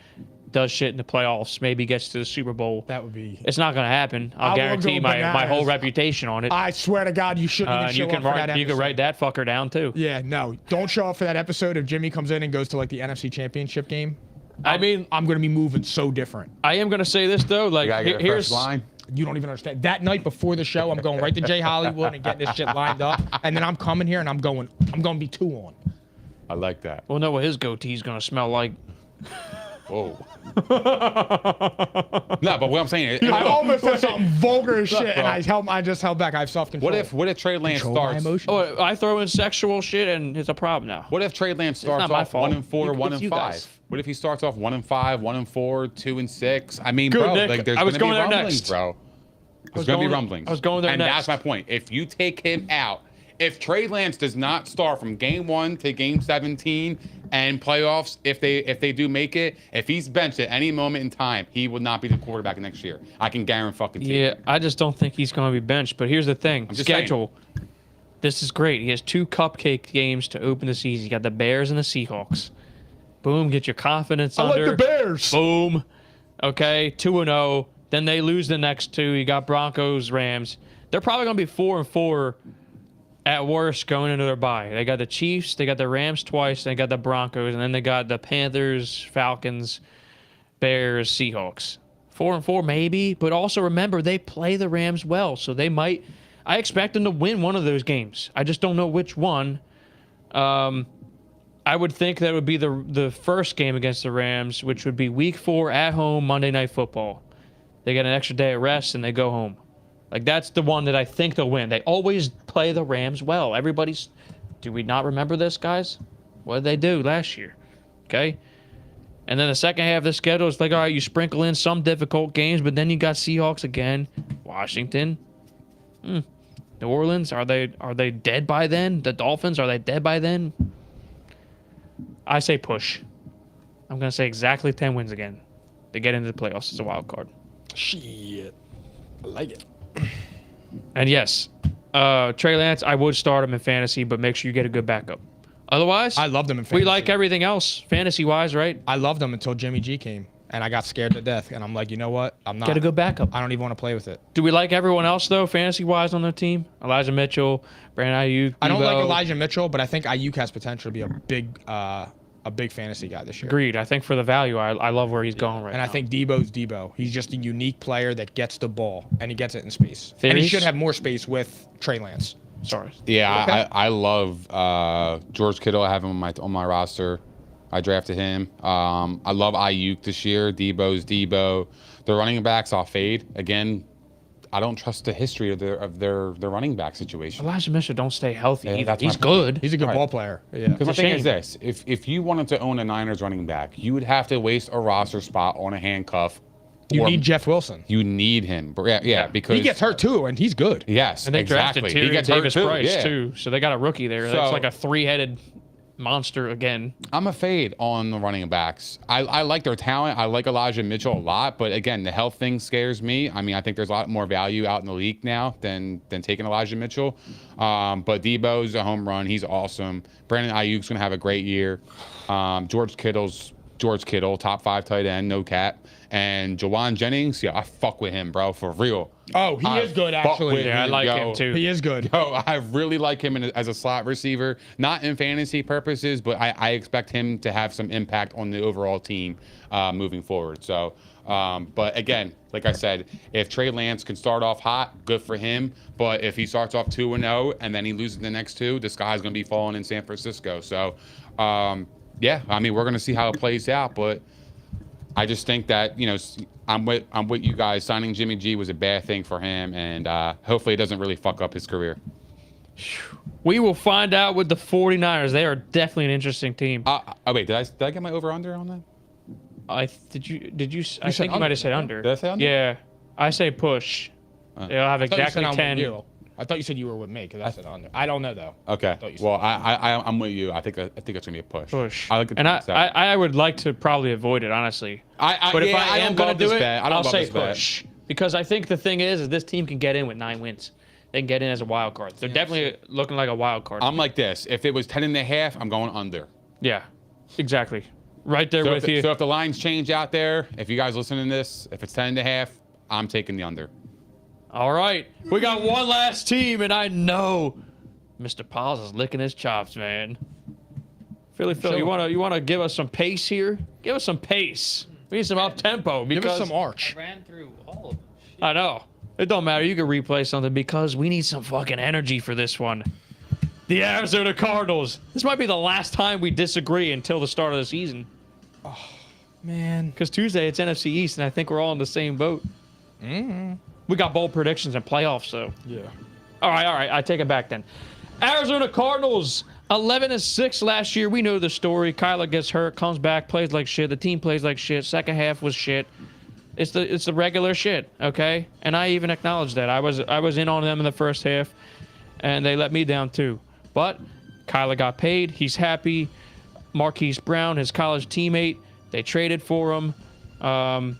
[SPEAKER 4] does shit in the playoffs, maybe gets to the Super Bowl.
[SPEAKER 3] That would be.
[SPEAKER 4] It's not going to happen. I'll
[SPEAKER 3] I will
[SPEAKER 4] guarantee
[SPEAKER 3] go
[SPEAKER 4] my whole
[SPEAKER 3] bananas.
[SPEAKER 4] reputation on it.
[SPEAKER 3] I swear to God, you shouldn't even
[SPEAKER 4] And
[SPEAKER 3] show
[SPEAKER 4] you can
[SPEAKER 3] up for that
[SPEAKER 4] write you can
[SPEAKER 3] episode.
[SPEAKER 4] write that fucker down too.
[SPEAKER 3] Yeah, no, don't show up for that episode if Jimmy comes in and goes to like the NFC Championship game.
[SPEAKER 4] I mean,
[SPEAKER 3] I'm going to be moving so different.
[SPEAKER 4] I am going to say this though. Like,
[SPEAKER 1] You gotta get a
[SPEAKER 4] here's
[SPEAKER 1] fresh line.
[SPEAKER 3] You don't even understand. That night before the show, I'm going right to Jay Hollywood and getting this shit lined up, and then I'm coming here and I'm going to be 2 on.
[SPEAKER 1] I like that.
[SPEAKER 4] we'll know what his goatee's going to smell like.
[SPEAKER 1] Whoa. No, but what I'm saying is,
[SPEAKER 3] I almost said something vulgar as shit, and I just held back. I have self-control.
[SPEAKER 1] what if Trey Lance
[SPEAKER 3] Control my
[SPEAKER 1] starts?
[SPEAKER 3] emotions.
[SPEAKER 4] Oh, I throw in sexual shit and it's a problem now.
[SPEAKER 1] What if Trey Lance starts
[SPEAKER 4] not my
[SPEAKER 1] off
[SPEAKER 4] fault.
[SPEAKER 1] 1-4,
[SPEAKER 4] It's you
[SPEAKER 1] 1-5?
[SPEAKER 4] guys.
[SPEAKER 1] What if he starts off 1-5, 1-4, 2-6? I mean,
[SPEAKER 4] Good,
[SPEAKER 1] bro,
[SPEAKER 4] Nick.
[SPEAKER 1] like there's
[SPEAKER 4] I was
[SPEAKER 1] gonna be
[SPEAKER 4] going there
[SPEAKER 1] rumblings,
[SPEAKER 4] next.
[SPEAKER 1] bro. There's gonna be
[SPEAKER 4] going-
[SPEAKER 1] rumblings.
[SPEAKER 4] I was going there
[SPEAKER 1] and
[SPEAKER 4] next.
[SPEAKER 1] that's my point. If you take him out, if Trey Lance does not start from game 1 to game 17 and playoffs, if they do make it, if he's benched at any moment in time, he will not be the quarterback next year. I can guarantee.
[SPEAKER 4] Yeah, I just don't think he's going to be benched. But here's the thing:
[SPEAKER 1] just
[SPEAKER 4] schedule. This is great. He has 2 cupcake games to open the season. You got the Bears and the Seahawks. Boom, get your confidence
[SPEAKER 3] I
[SPEAKER 4] under.
[SPEAKER 3] like the Bears.
[SPEAKER 4] Boom. Okay, 2-0. Then they lose the next 2. You got Broncos, Rams. They're probably going to be 4-4 at worst going into their bye. They got the Chiefs, they got the Rams twice, they got the Broncos, and then they got the Panthers, Falcons, Bears, Seahawks. 4-4 maybe, but also remember they play the Rams well, so they might. I expect them to win one of those games. I just don't know which one. I would think that would be the first game against the Rams, which would be Week 4 at home, Monday Night Football. They get an extra day of rest and they go home. Like, that's the one that I think they'll win. They always play the Rams well. Do we not remember this, guys? What did they do last year? Okay. And then the second half of the schedule is like, all right, you sprinkle in some difficult games, but then you got Seahawks again, Washington. New Orleans, are they dead by then? The Dolphins, are they dead by then? I say push. I'm going to say exactly 10 wins again to get into the playoffs as a wild card.
[SPEAKER 3] Shit. I like it.
[SPEAKER 4] And yes, Trey Lance, I would start him in fantasy, but make sure you get a good backup. Otherwise,
[SPEAKER 3] I loved him in fantasy.
[SPEAKER 4] we like everything else fantasy-wise, right?
[SPEAKER 3] I loved him until Jimmy G came, and I got scared to death. And I'm like, you know what? I'm not.
[SPEAKER 4] Get a good backup.
[SPEAKER 3] I don't even want to play with it.
[SPEAKER 4] Do we like everyone else, though, fantasy-wise on their team? Elijah Mitchell, Brandon Ayuk,
[SPEAKER 3] I don't like
[SPEAKER 4] Debo.
[SPEAKER 3] Elijah Mitchell, but I think Ayuk has potential to be a big fantasy guy this year.
[SPEAKER 4] Agreed. I think for the value, I love where he's going right
[SPEAKER 3] And
[SPEAKER 4] now.
[SPEAKER 3] I think Debo's Debo. He's just a unique player that gets the ball, and he gets it in space. And he
[SPEAKER 4] Theories?
[SPEAKER 3] should have more space with Trey Lance.
[SPEAKER 4] Sorry.
[SPEAKER 1] Yeah,
[SPEAKER 3] Okay.
[SPEAKER 1] I love George Kittle. I have him on my roster. I drafted him. I love Ayuk this year. Debo's Debo. The running backs I'll fade. Again, I don't trust the history of their running back situation.
[SPEAKER 4] Elijah Mitchell don't stay healthy.
[SPEAKER 1] Yeah,
[SPEAKER 4] either.
[SPEAKER 1] that's my
[SPEAKER 4] He's
[SPEAKER 1] point.
[SPEAKER 4] good.
[SPEAKER 3] He's a good
[SPEAKER 1] Right.
[SPEAKER 3] ball player. Yeah.
[SPEAKER 1] Because the
[SPEAKER 4] It's a
[SPEAKER 1] thing is
[SPEAKER 4] shame.
[SPEAKER 1] this: if you wanted to own a Niners running back, you would have to waste a roster spot on a handcuff.
[SPEAKER 3] You
[SPEAKER 1] or
[SPEAKER 3] need Jeff Wilson.
[SPEAKER 1] You need him. But yeah, because
[SPEAKER 3] He gets hurt too, and he's good.
[SPEAKER 1] Yes,
[SPEAKER 4] And they
[SPEAKER 1] exactly.
[SPEAKER 4] drafted
[SPEAKER 1] He
[SPEAKER 4] Tyrion
[SPEAKER 1] gets hurt
[SPEAKER 4] Davis
[SPEAKER 1] too.
[SPEAKER 4] Price,
[SPEAKER 1] Yeah.
[SPEAKER 4] too. So they got a rookie there. That's
[SPEAKER 1] So-
[SPEAKER 4] like a three-headed monster again.
[SPEAKER 1] I'm a fade on the running backs. I like their talent. I like Elijah Mitchell a lot, but again, the health thing scares me. I mean, I think there's a lot more value out in the league now than taking Elijah Mitchell. But Debo's a home run. He's awesome. Brandon Ayuk's gonna have a great year. George Kittle, top 5 tight end, no cap. And Jawan Jennings, yeah, I fuck with him, bro, for real.
[SPEAKER 3] Oh, he is good,
[SPEAKER 1] fuck
[SPEAKER 3] actually.
[SPEAKER 1] with
[SPEAKER 4] Yeah, I like him, too.
[SPEAKER 3] He is good.
[SPEAKER 1] Yo, I really like him as a slot receiver, not in fantasy purposes, but I expect him to have some impact on the overall team moving forward. So, but again, like I said, if Trey Lance can start off hot, good for him. But if he starts off 2-0 and then he loses the next 2, the sky's going to be falling in San Francisco. So, yeah, I mean, we're going to see how it plays out, but I just think that, you know, I'm with you guys. Signing Jimmy G was a bad thing for him, and hopefully it doesn't really fuck up his career.
[SPEAKER 4] We will find out with the 49ers. They are definitely an interesting team.
[SPEAKER 1] Oh wait, did I get my over under on that?
[SPEAKER 4] I think you
[SPEAKER 3] said
[SPEAKER 4] might have
[SPEAKER 3] under.
[SPEAKER 4] said under.
[SPEAKER 1] Did I say under?
[SPEAKER 4] Yeah. I say push. They'll have
[SPEAKER 3] I thought you
[SPEAKER 4] exactly
[SPEAKER 3] said I'm
[SPEAKER 4] 10.
[SPEAKER 3] with you. I thought you said you were with me because I said under. I don't know though.
[SPEAKER 1] Okay.
[SPEAKER 3] thought you said
[SPEAKER 1] Well, I'm with you. I think it's gonna be a push.
[SPEAKER 4] Push.
[SPEAKER 1] I like the
[SPEAKER 4] and
[SPEAKER 1] concept.
[SPEAKER 4] I would like to probably avoid it, honestly.
[SPEAKER 1] But
[SPEAKER 4] If I am going to do it, I'll say
[SPEAKER 1] bet.
[SPEAKER 4] push. Because I think the thing is this team can get in with 9 wins. They can get in as a wild card. They're definitely looking like a wild card.
[SPEAKER 1] I'm like this. If it was 10.5, I'm going under.
[SPEAKER 4] Yeah, exactly. Right there with you.
[SPEAKER 1] So if the lines change out there, if you guys listening to this, if it's 10.5, I'm taking the under.
[SPEAKER 4] All right. We got one last team, and I know Mr. Piles is licking his chops, man. Phil,
[SPEAKER 3] Sure.
[SPEAKER 4] you wanna give us some pace here? Give us some pace. We need some up tempo
[SPEAKER 3] Give
[SPEAKER 4] because
[SPEAKER 3] us some arch.
[SPEAKER 5] Ran through all of them. Shit.
[SPEAKER 4] I know. It don't matter. You can replay something because we need some fucking energy for this one. The Arizona Cardinals. This might be the last time we disagree until the start of the season.
[SPEAKER 3] Man.
[SPEAKER 4] Because Tuesday it's NFC East, and I think we're all in the same boat. We got bold predictions and playoffs, so.
[SPEAKER 3] Yeah.
[SPEAKER 4] All right. I take it back then. Arizona Cardinals, 11-6 last year. We know the story. Kyler gets hurt, comes back, plays like shit. The team plays like shit. Second half was shit. It's the regular shit, okay? And I even acknowledge that. I was in on them in the first half, and they let me down too. But Kyler got paid. He's happy. Marquise Brown, his college teammate, they traded for him.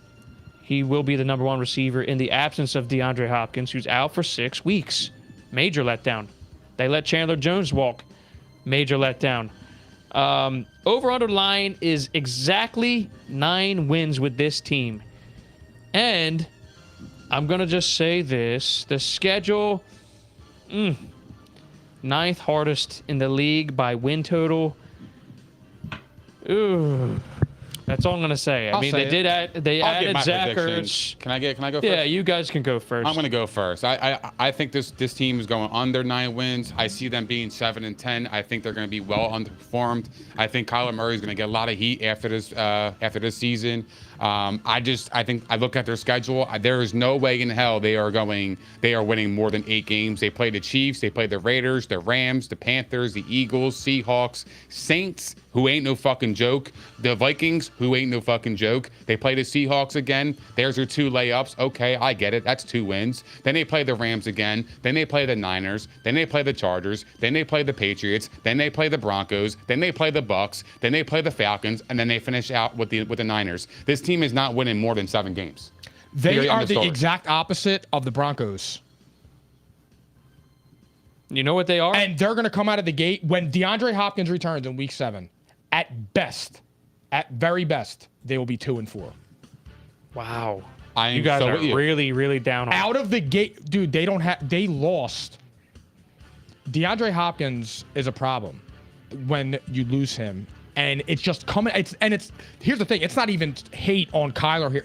[SPEAKER 4] He will be the number 1 receiver in the absence of DeAndre Hopkins, who's out for 6 weeks. Major letdown. They let Chandler Jones walk. Major letdown. Over-under line is exactly 9 wins with this team. And I'm going to just say this. The schedule, 9th hardest in the league by win total. Ooh. That's all I'm going to say. I
[SPEAKER 3] I'll
[SPEAKER 4] mean,
[SPEAKER 3] say
[SPEAKER 4] they
[SPEAKER 3] it.
[SPEAKER 4] did they
[SPEAKER 1] I'll give
[SPEAKER 4] added
[SPEAKER 1] my
[SPEAKER 4] Zach
[SPEAKER 1] predictions.
[SPEAKER 4] Ertz.
[SPEAKER 1] Can I go first?
[SPEAKER 4] Yeah, you guys can go first.
[SPEAKER 1] I'm going to go first. I think this team is going under 9 wins. I see them being 7-10. I think they're going to be well underperformed. I think Kyler Murray is going to get a lot of heat after this season. I think I look at their schedule. There is no way in hell they are winning more than 8 games. They play the Chiefs, they play the Raiders, the Rams, the Panthers, the Eagles, Seahawks, Saints, who ain't no fucking joke, the Vikings, who ain't no fucking joke. They play the Seahawks again. There's your 2 layups. Okay, I get it. That's 2 wins. Then they play the Rams again. Then they play the Niners. Then they play the Chargers. Then they play the Patriots. Then they play the Broncos. Then they play the Bucks. Then they play the Falcons, and then they finish out with the Niners. This team is not winning more than 7 games.
[SPEAKER 3] They are the exact opposite of the Broncos.
[SPEAKER 4] You know what they are?
[SPEAKER 3] And they're going to come out of the gate when DeAndre Hopkins returns in week 7. At very best, they will be 2-4.
[SPEAKER 4] Wow.
[SPEAKER 1] You
[SPEAKER 4] guys are really, really down on
[SPEAKER 3] out of the gate, dude. They lost. DeAndre Hopkins is a problem when you lose him, and it's just coming. Here's the thing. It's not even hate on Kyler here.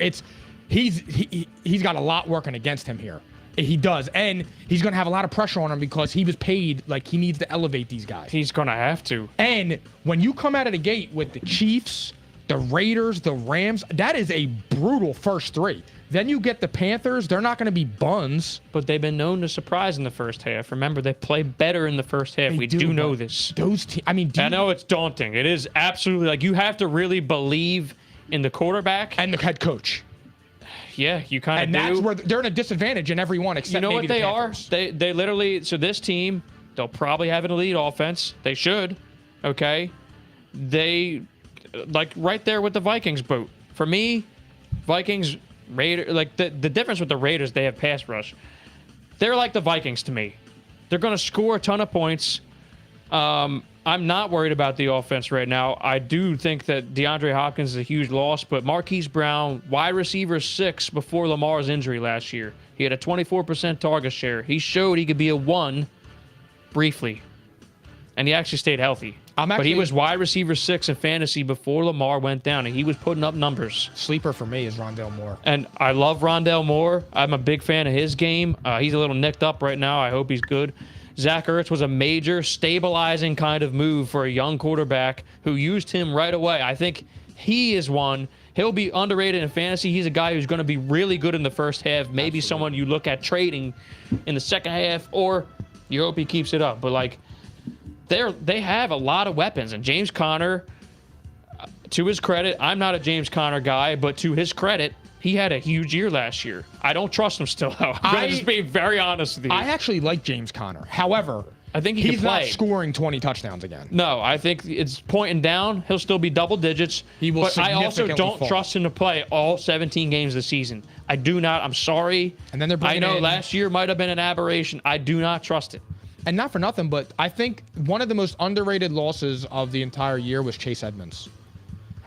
[SPEAKER 3] He's got a lot working against him here. He does, and he's going to have a lot of pressure on him because he was paid. Like, he needs to elevate these guys.
[SPEAKER 4] He's going to have to.
[SPEAKER 3] And when you come out of the gate with the Chiefs, the Raiders, the Rams, that is a brutal first 3. Then you get the Panthers. They're not going to be buns.
[SPEAKER 4] But they've been known to surprise in the first half. Remember, they play better in the first half. We do know this.
[SPEAKER 3] Those teams. I mean,
[SPEAKER 4] I know it's daunting. It is absolutely, like, you have to really believe in the quarterback
[SPEAKER 3] and the head coach.
[SPEAKER 4] Yeah, you kind of do.
[SPEAKER 3] And that's where they're in a disadvantage in every one except
[SPEAKER 4] you know
[SPEAKER 3] maybe
[SPEAKER 4] what they
[SPEAKER 3] the
[SPEAKER 4] are?
[SPEAKER 3] Panthers.
[SPEAKER 4] They literally, so this team, they'll probably have an elite offense. They should, okay? They, like, right there with the Vikings boat. For me, Vikings, Raiders, like, the difference with the Raiders, they have pass rush. They're like the Vikings to me. They're going to score a ton of points. I'm not worried about the offense right now. I do think that DeAndre Hopkins is a huge loss, but Marquise Brown, wide receiver 6 before Lamar's injury last year. He had a 24% target share. He showed he could be a 1 briefly, and he actually stayed healthy. But he was wide receiver 6 in fantasy before Lamar went down, and he was putting up numbers.
[SPEAKER 3] Sleeper for me is Rondale Moore.
[SPEAKER 4] And I love Rondale Moore. I'm a big fan of his game. He's a little nicked up right now. I hope he's good. Zach Ertz was a major stabilizing kind of move for a young quarterback who used him right away. I think he is one. He'll be underrated in fantasy. He's a guy who's going to be really good in the first half. Maybe someone you look at trading in the second half, or you hope he keeps it up. But, like, they have a lot of weapons. And James Conner, to his credit, I'm not a James Conner guy, but to his credit, he had a huge year last year. I don't trust him still, though. I'm just being very honest with you.
[SPEAKER 3] I actually like James Conner. However,
[SPEAKER 4] I think
[SPEAKER 3] he's not scoring 20 touchdowns again.
[SPEAKER 4] No, I think it's pointing down. He'll still be double digits.
[SPEAKER 3] He will.
[SPEAKER 4] But I also don't trust him to play all 17 games this season. I do not. I'm sorry.
[SPEAKER 3] And then they're bringing
[SPEAKER 4] I know
[SPEAKER 3] in,
[SPEAKER 4] last year might have been an aberration. I do not trust it.
[SPEAKER 3] And not for nothing, but I think one of the most underrated losses of the entire year was Chase Edmonds.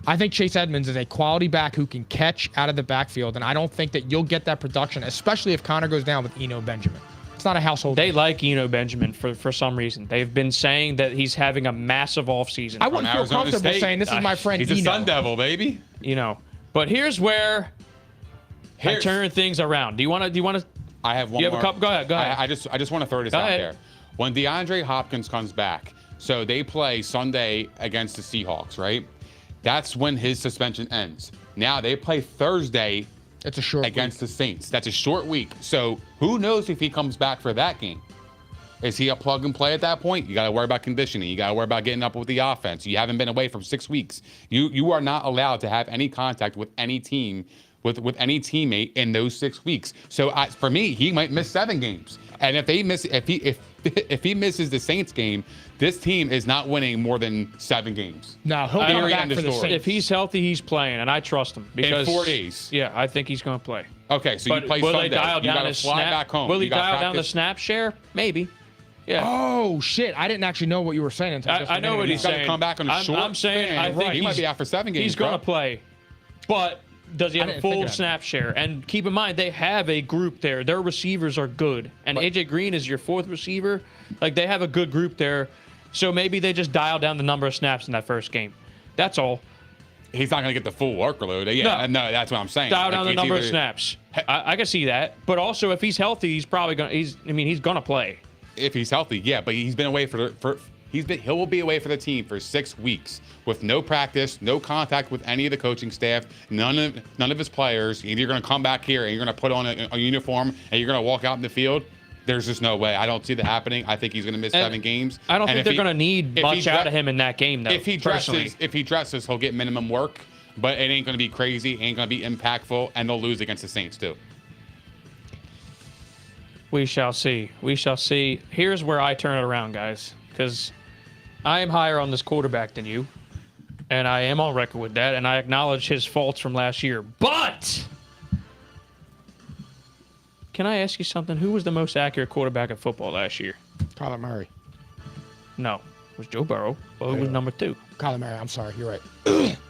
[SPEAKER 3] I think Chase Edmonds is a quality back who can catch out of the backfield, and I don't think that you'll get that production, especially if Connor goes down with Eno Benjamin. It's not a household
[SPEAKER 4] They
[SPEAKER 3] name.
[SPEAKER 4] like Eno Benjamin for some reason. They've been saying that he's having a massive offseason.
[SPEAKER 3] I wouldn't feel comfortable saying this is my friend
[SPEAKER 1] He's
[SPEAKER 3] Eno.
[SPEAKER 1] a Sun Devil, baby.
[SPEAKER 4] You know. But here's where I turn things around. Do you want to?
[SPEAKER 1] I have one.
[SPEAKER 4] You have a couple? Go ahead.
[SPEAKER 1] I just want to throw this out there. When DeAndre Hopkins comes back, so they play Sunday against the Seahawks, right? That's when his suspension ends. Now they play Thursday.
[SPEAKER 3] It's a short
[SPEAKER 1] against
[SPEAKER 3] week.
[SPEAKER 1] the Saints. That's a short week. So who knows if he comes back for that game? Is he a plug and play at that point? You got to worry about conditioning. You got to worry about getting up with the offense. You haven't been away for 6 weeks. You are not allowed to have any contact with any team, with any teammate in those 6 weeks. So for me, he might miss 7 games. And if he misses the Saints game, this team is not winning more than 7 games.
[SPEAKER 3] No, he'll come back for the Saints.
[SPEAKER 4] If he's healthy, he's playing, and I trust him because
[SPEAKER 1] in 4 days.
[SPEAKER 4] Yeah, I think he's going to play.
[SPEAKER 1] Okay, so
[SPEAKER 4] But
[SPEAKER 1] you play
[SPEAKER 4] will
[SPEAKER 1] Sunday.
[SPEAKER 4] they dial
[SPEAKER 1] You
[SPEAKER 4] down
[SPEAKER 1] got to
[SPEAKER 4] his
[SPEAKER 1] fly
[SPEAKER 4] snap?
[SPEAKER 1] back home.
[SPEAKER 4] Will he
[SPEAKER 1] You gotta
[SPEAKER 4] dial down the
[SPEAKER 1] practice.
[SPEAKER 4] snap share? Maybe. Yeah.
[SPEAKER 3] Oh shit! I didn't actually know what you were saying until just a
[SPEAKER 4] I know
[SPEAKER 3] minute
[SPEAKER 4] what
[SPEAKER 3] ago.
[SPEAKER 4] he's
[SPEAKER 1] He's got to
[SPEAKER 4] saying.
[SPEAKER 1] come back on a short.
[SPEAKER 4] I'm saying
[SPEAKER 1] span.
[SPEAKER 4] I think
[SPEAKER 1] he might be out for 7 games.
[SPEAKER 4] He's going to play, but does he have a
[SPEAKER 3] didn't think
[SPEAKER 4] full
[SPEAKER 3] of that.
[SPEAKER 4] snap share? And keep in mind, they have a group there. Their receivers are good, and AJ Green is your 4th receiver. Like, they have a good group there, so maybe they just dial down the number of snaps in that first game. That's all.
[SPEAKER 1] He's not going to get the full workload. Yeah, no, that's what I'm saying.
[SPEAKER 4] Dial down the
[SPEAKER 1] it's
[SPEAKER 4] number of
[SPEAKER 1] either-
[SPEAKER 4] snaps. I can see that, but also if he's healthy, he's probably going. He's going to play.
[SPEAKER 1] If he's healthy, yeah, but he's been away for He will be away for the team for 6 weeks with no practice, no contact with any of the coaching staff, none of his players. Either you're going to come back here and you're going to put on a uniform and you're going to walk out in the field. There's just no way. I don't see that happening. I think he's going to miss 7 games.
[SPEAKER 4] I don't think they're going to need much out of him in that game, though.
[SPEAKER 1] If he dresses, he'll get minimum work, but it ain't going to be crazy. It ain't going to be impactful, and they'll lose against the Saints too.
[SPEAKER 4] We shall see. We shall see. Here's where I turn it around, guys, because I am higher on this quarterback than you, and I am on record with that, and I acknowledge his faults from last year. But can I ask you something? Who was the most accurate quarterback in football last year?
[SPEAKER 3] Kyler Murray.
[SPEAKER 4] No, it was Joe Burrow. Well, who was number 2?
[SPEAKER 3] Kyler Murray. I'm sorry. You're right.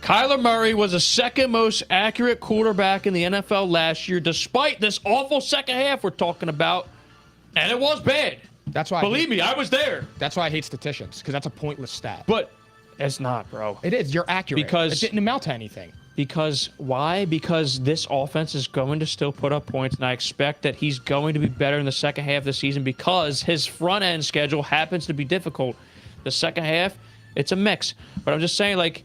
[SPEAKER 4] Kyler Murray was the second most accurate quarterback in the NFL last year, despite this awful second half we're talking about, and it was bad.
[SPEAKER 3] That's why.
[SPEAKER 4] Believe me, I was there.
[SPEAKER 3] That's why I hate statistics, because that's a pointless stat.
[SPEAKER 4] But it's not, bro.
[SPEAKER 3] It is. You're accurate.
[SPEAKER 4] Because
[SPEAKER 3] it didn't amount to anything.
[SPEAKER 4] Because why? Because this offense is going to still put up points, and I expect that he's going to be better in the second half of the season because his front end schedule happens to be difficult. The second half, it's a mix. But I'm just saying, like,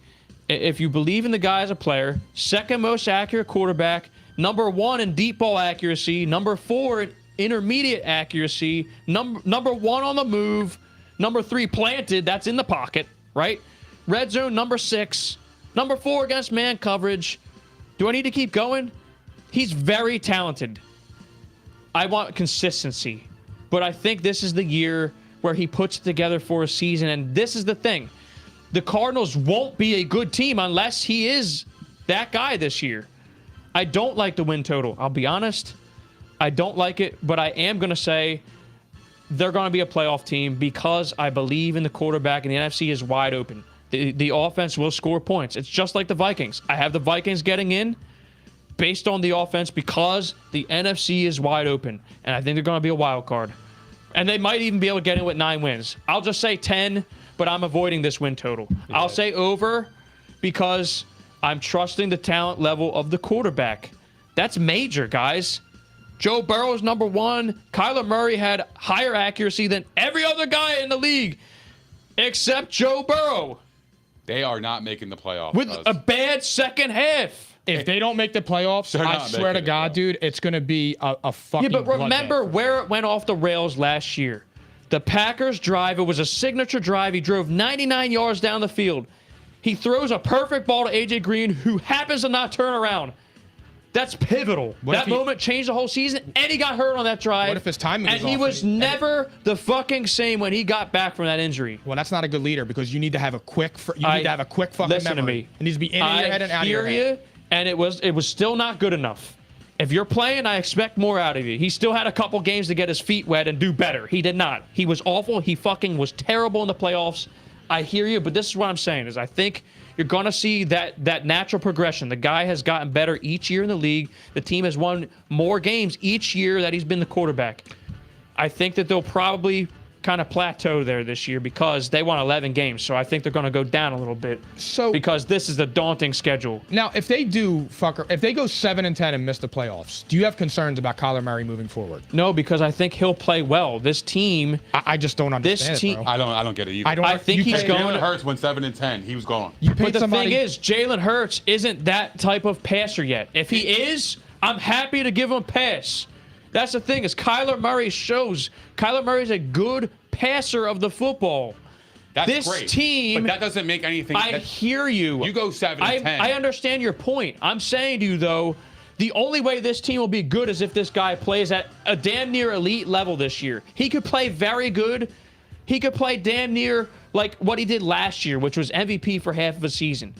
[SPEAKER 4] if you believe in the guy as a player, second most accurate quarterback, number 1 in deep ball accuracy, number 4 in intermediate accuracy, number 1 on the move, number 3 planted, that's in the pocket, right? Red zone, number 6. Number 4 against man coverage. Do I need to keep going? He's very talented. I want consistency. But I think this is the year where he puts it together for a season. And this is the thing. The Cardinals won't be a good team unless he is that guy this year. I don't like the win total. I'll be honest. I don't like it. But I am going to say they're going to be a playoff team because I believe in the quarterback and the NFC is wide open. The offense will score points. It's just like the Vikings. I have the Vikings getting in based on the offense because the NFC is wide open. And I think they're going to be a wild card. And they might even be able to get in with 9 wins. I'll just say 10, but I'm avoiding this win total. Yeah. I'll say over because I'm trusting the talent level of the quarterback. That's major, guys. Joe Burrow is number 1. Kyler Murray had higher accuracy than every other guy in the league except Joe Burrow.
[SPEAKER 1] They are not making the playoffs.
[SPEAKER 4] With a bad second half.
[SPEAKER 3] If they don't make the playoffs, I swear to God, dude, it's going to be a fucking
[SPEAKER 4] Yeah, but remember where it went off the rails last year. The Packers drive, it was a signature drive. He drove 99 yards down the field. He throws a perfect ball to A.J. Green, who happens to not turn around. That's pivotal. That moment changed the whole season, and he got hurt on that drive.
[SPEAKER 3] What if his timing was off?
[SPEAKER 4] And he was never the fucking same when he got back from that injury.
[SPEAKER 3] Well, that's not a good leader because you need to have a quick fucking
[SPEAKER 4] listen
[SPEAKER 3] memory.
[SPEAKER 4] To me.
[SPEAKER 3] It needs to be in your head and out of your head.
[SPEAKER 4] And it was still not good enough. If you're playing, I expect more out of you. He still had a couple games to get his feet wet and do better. He did not. He was awful. He fucking was terrible in the playoffs. I hear you, but this is what I'm saying is I think you're going to see that natural progression. The guy has gotten better each year in the league. The team has won more games each year that he's been the quarterback. I think that they'll probably kind of plateau there this year because they won 11 games. So I think they're going to go down a little bit. Because this is a daunting schedule.
[SPEAKER 3] Now, if they go 7-10 and miss the playoffs, do you have concerns about Kyler Murray moving forward?
[SPEAKER 4] No, because I think he'll play well. This team,
[SPEAKER 3] I just don't understand.
[SPEAKER 1] This team, I don't get it either.
[SPEAKER 4] I think he's going.
[SPEAKER 1] Jalen Hurts went 7-10. He was gone.
[SPEAKER 4] But the thing is, Jalen Hurts isn't that type of passer yet. If he is, I'm happy to give him a pass. That's the thing is Kyler Murray shows Kyler Murray's a good passer of the football.
[SPEAKER 1] That's
[SPEAKER 4] this
[SPEAKER 1] great,
[SPEAKER 4] team,
[SPEAKER 1] but that doesn't make anything.
[SPEAKER 4] I hear you.
[SPEAKER 1] You go 7-10.
[SPEAKER 4] I understand your point. I'm saying to you though, the only way this team will be good is if this guy plays at a damn near elite level this year. He could play very good. He could play damn near like what he did last year, which was MVP for half of a season.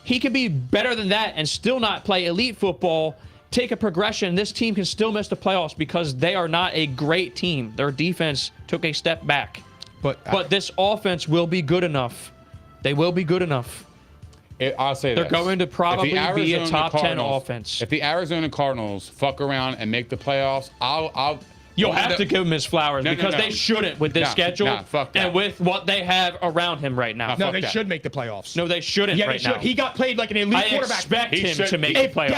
[SPEAKER 4] He could be better than that and still not play elite football. Take a progression. This team can still miss the playoffs because they are not a great team. Their defense took a step back. But this offense will be good enough. They will be good enough.
[SPEAKER 1] I'll say
[SPEAKER 4] they're going to probably be a top 10 offense.
[SPEAKER 1] If the Arizona Cardinals fuck around and make the playoffs,
[SPEAKER 4] You'll have to give him his flowers because they shouldn't with this schedule
[SPEAKER 1] fuck that.
[SPEAKER 4] and with what they have around him right now.
[SPEAKER 3] No, they should make the playoffs.
[SPEAKER 4] No, they shouldn't
[SPEAKER 3] Yeah,
[SPEAKER 4] right
[SPEAKER 3] they should.
[SPEAKER 4] now.
[SPEAKER 3] He got played like an elite
[SPEAKER 4] I
[SPEAKER 3] quarterback.
[SPEAKER 4] expect
[SPEAKER 1] He
[SPEAKER 4] him
[SPEAKER 1] should-
[SPEAKER 4] to make
[SPEAKER 1] if
[SPEAKER 4] the playoffs.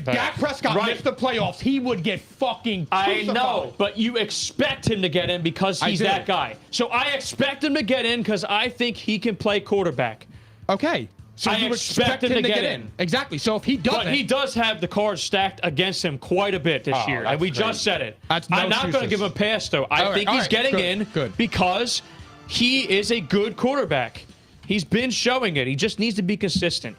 [SPEAKER 3] Dak Prescott
[SPEAKER 4] Right.
[SPEAKER 3] missed the playoffs, he would get fucking
[SPEAKER 4] I
[SPEAKER 3] crucified.
[SPEAKER 4] know, but you expect him to get in because he's
[SPEAKER 3] do.
[SPEAKER 4] that guy. So I expect him to get in because I think he can play quarterback.
[SPEAKER 3] Okay. So
[SPEAKER 4] I
[SPEAKER 3] you
[SPEAKER 4] expect him to get in.
[SPEAKER 3] Exactly. So if he doesn't,
[SPEAKER 4] But he does have the cards stacked against him quite a bit this year, and
[SPEAKER 1] that's
[SPEAKER 4] we
[SPEAKER 1] crazy.
[SPEAKER 4] just said it.
[SPEAKER 3] That's no
[SPEAKER 4] I'm not going to
[SPEAKER 3] excuses.
[SPEAKER 4] give him a pass, though. I
[SPEAKER 3] All right,
[SPEAKER 4] think
[SPEAKER 3] all
[SPEAKER 4] he's
[SPEAKER 3] right,
[SPEAKER 4] getting
[SPEAKER 3] good,
[SPEAKER 4] in
[SPEAKER 3] good.
[SPEAKER 4] because he is a good quarterback. He's been showing it. He just needs to be consistent.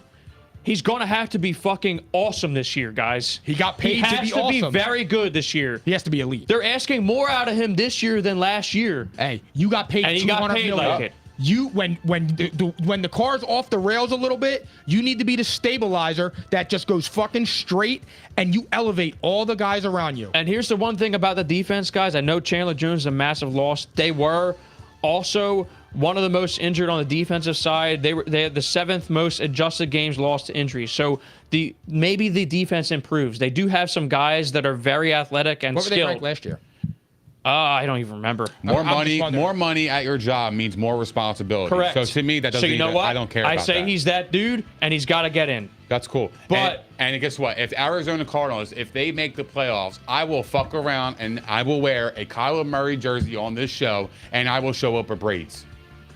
[SPEAKER 4] He's going to have to be fucking awesome this year, guys.
[SPEAKER 3] He got paid
[SPEAKER 4] He
[SPEAKER 3] to
[SPEAKER 4] has
[SPEAKER 3] be
[SPEAKER 4] to
[SPEAKER 3] awesome.
[SPEAKER 4] be very good this year.
[SPEAKER 3] he has to be elite.
[SPEAKER 4] They're asking more out of him this year than last year.
[SPEAKER 3] Hey, you got paid
[SPEAKER 4] And he
[SPEAKER 3] $200
[SPEAKER 4] got paid
[SPEAKER 3] million.
[SPEAKER 4] like it.
[SPEAKER 3] You when the car's off the rails a little bit, you need to be the stabilizer that just goes fucking straight and you elevate all the guys around you.
[SPEAKER 4] And here's the one thing about the defense, guys. I know Chandler Jones is a massive loss. They were also one of the most injured on the defensive side. They had the 7th most adjusted games lost to injuries. So maybe the defense improves. They do have some guys that are very athletic and
[SPEAKER 3] What were they
[SPEAKER 4] skilled.
[SPEAKER 3] ranked last year?
[SPEAKER 4] I don't even remember.
[SPEAKER 1] More
[SPEAKER 3] I'm just
[SPEAKER 1] money,
[SPEAKER 3] wondering.
[SPEAKER 1] more money at your job means more responsibility.
[SPEAKER 4] Correct.
[SPEAKER 1] So to me, that doesn't.
[SPEAKER 4] So you know
[SPEAKER 1] even,
[SPEAKER 4] what?
[SPEAKER 1] I don't care. About
[SPEAKER 4] I say
[SPEAKER 1] that.
[SPEAKER 4] he's that dude, and he's got to get in.
[SPEAKER 1] That's cool.
[SPEAKER 4] But-
[SPEAKER 1] and guess what? If Arizona Cardinals, if they make the playoffs, I will fuck around and I will wear a Kyler Murray jersey on this show, and I will show up with braids.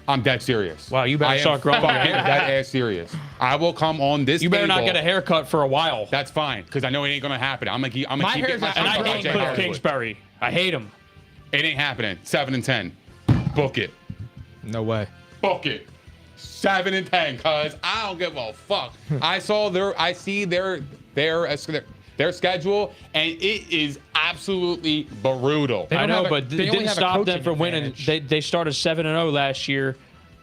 [SPEAKER 1] I'm dead serious.
[SPEAKER 4] Wow, you better
[SPEAKER 1] I am
[SPEAKER 4] start growing your
[SPEAKER 1] fucking
[SPEAKER 4] hair.
[SPEAKER 1] dead ass serious. I will come on this.
[SPEAKER 4] You better not
[SPEAKER 1] table.
[SPEAKER 4] get a haircut for a while.
[SPEAKER 1] That's fine, because I know it ain't gonna happen. I'm gonna keep
[SPEAKER 3] My
[SPEAKER 1] it.
[SPEAKER 3] hair's
[SPEAKER 1] My
[SPEAKER 3] not-
[SPEAKER 4] And
[SPEAKER 3] I'm
[SPEAKER 4] I
[SPEAKER 3] from
[SPEAKER 4] hate
[SPEAKER 3] Roger
[SPEAKER 4] Cliff
[SPEAKER 3] Harris.
[SPEAKER 4] Kingsbury. I hate him.
[SPEAKER 1] It ain't happening. 7-10. Book it.
[SPEAKER 3] No way.
[SPEAKER 1] Book it. 7-10, cuz I don't give a fuck. I see their schedule, and it is absolutely brutal.
[SPEAKER 3] They
[SPEAKER 4] I
[SPEAKER 3] don't
[SPEAKER 4] know,
[SPEAKER 3] have a-
[SPEAKER 4] but
[SPEAKER 3] they
[SPEAKER 4] it
[SPEAKER 3] only
[SPEAKER 4] didn't
[SPEAKER 3] have a
[SPEAKER 4] stop them
[SPEAKER 3] coaching
[SPEAKER 4] from winning.
[SPEAKER 3] advantage.
[SPEAKER 4] They started 7-0 last year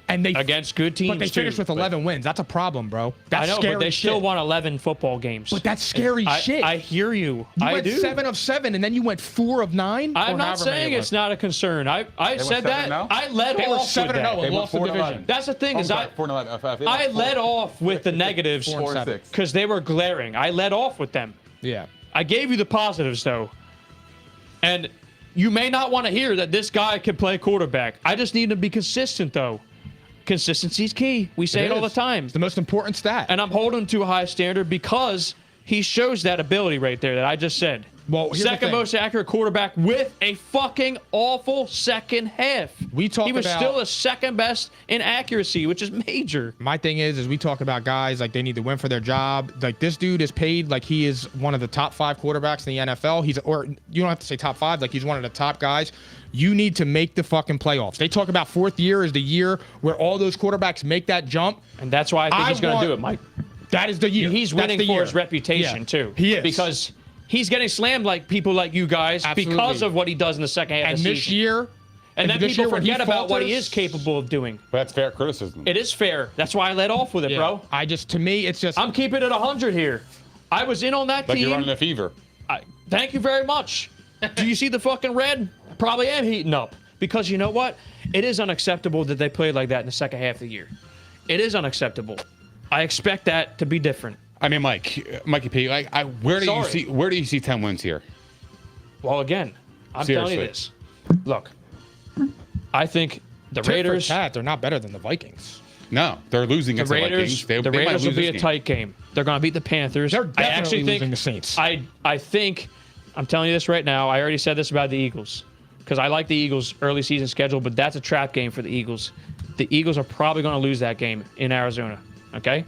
[SPEAKER 3] And they
[SPEAKER 4] against good teams.
[SPEAKER 3] But they finished
[SPEAKER 4] too.
[SPEAKER 3] with 11 wins. That's a problem, bro. That's
[SPEAKER 4] I know,
[SPEAKER 3] scary
[SPEAKER 4] but they still
[SPEAKER 3] shit.
[SPEAKER 4] won 11 football games.
[SPEAKER 3] But that's scary shit.
[SPEAKER 4] I hear you.
[SPEAKER 3] You
[SPEAKER 4] I
[SPEAKER 3] went
[SPEAKER 4] do.
[SPEAKER 3] 7 of 7, and then you went 4 of 9.
[SPEAKER 4] I'm not saying it's not a concern. I said that.
[SPEAKER 1] 7-0?
[SPEAKER 4] I led
[SPEAKER 3] They were
[SPEAKER 4] off
[SPEAKER 3] 7-0
[SPEAKER 4] with that.
[SPEAKER 3] and lost the division.
[SPEAKER 4] That's the thing is I
[SPEAKER 1] 4-11.
[SPEAKER 4] I led off with the negatives
[SPEAKER 3] 4-7.
[SPEAKER 4] because they were glaring. I led off with them.
[SPEAKER 3] Yeah.
[SPEAKER 4] I gave you the positives though, and you may not want to hear that this guy can play quarterback. I just need him to be consistent though. Consistency's key. We say it all the time.
[SPEAKER 3] It's the most important stat.
[SPEAKER 4] And I'm holding him to a high standard because he shows that ability right there that I just said.
[SPEAKER 3] Well, here's the
[SPEAKER 4] second
[SPEAKER 3] thing.
[SPEAKER 4] most accurate quarterback with a fucking awful second half.
[SPEAKER 3] We talk
[SPEAKER 4] He was
[SPEAKER 3] about-
[SPEAKER 4] still the second best in accuracy, which is major.
[SPEAKER 3] My thing is we talk about guys like they need to win for their job. Like this dude is paid like he is one of the top 5 quarterbacks in the NFL. Or you don't have to say top 5, like he's one of the top guys. You need to make the fucking playoffs. They talk about 4th year is the year where all those quarterbacks make that jump.
[SPEAKER 4] And that's why I think he's going to do it, Mike.
[SPEAKER 3] That is the year.
[SPEAKER 4] He's
[SPEAKER 3] That's
[SPEAKER 4] winning
[SPEAKER 3] the
[SPEAKER 4] for
[SPEAKER 3] year.
[SPEAKER 4] his reputation,
[SPEAKER 3] Yeah,
[SPEAKER 4] too.
[SPEAKER 3] He is.
[SPEAKER 4] Because he's getting slammed like people like you guys
[SPEAKER 3] Absolutely.
[SPEAKER 4] because of what he does in the second half
[SPEAKER 3] And
[SPEAKER 4] of the
[SPEAKER 3] this
[SPEAKER 4] season.
[SPEAKER 3] year,
[SPEAKER 4] And then
[SPEAKER 3] this
[SPEAKER 4] people
[SPEAKER 3] year when he
[SPEAKER 4] forget about what he
[SPEAKER 3] falters-
[SPEAKER 4] is capable of doing.
[SPEAKER 1] But that's fair criticism.
[SPEAKER 4] It is fair. That's why I let off with it, bro.
[SPEAKER 3] to me, it's just
[SPEAKER 4] I'm keeping it 100 here. I was in on that
[SPEAKER 1] Like you're
[SPEAKER 4] team.
[SPEAKER 1] running a fever.
[SPEAKER 4] Thank you very much. Do you see the fucking red? Probably am heating up. Because you know what? It is unacceptable that they played like that in the second half of the year. It is unacceptable. I expect that to be different.
[SPEAKER 1] I mean, Mikey P, like, where do you see 10 wins here?
[SPEAKER 4] Well, again, I'm telling you this. Look, I think the Raiders.
[SPEAKER 3] they're not better than the Vikings.
[SPEAKER 1] No, they're losing
[SPEAKER 4] The
[SPEAKER 1] against the Vikings.
[SPEAKER 4] Raiders,
[SPEAKER 1] They
[SPEAKER 4] the
[SPEAKER 1] might
[SPEAKER 4] Raiders will
[SPEAKER 1] lose
[SPEAKER 4] be
[SPEAKER 1] this
[SPEAKER 4] a
[SPEAKER 1] game.
[SPEAKER 4] tight game. They're going to beat the Panthers.
[SPEAKER 3] They're
[SPEAKER 4] I
[SPEAKER 3] definitely
[SPEAKER 4] actually think
[SPEAKER 3] losing the Saints.
[SPEAKER 4] I think I'm telling you this right now. I already said this about the Eagles because I like the Eagles' early season schedule, but that's a trap game for the Eagles. The Eagles are probably going to lose that game in Arizona. Okay,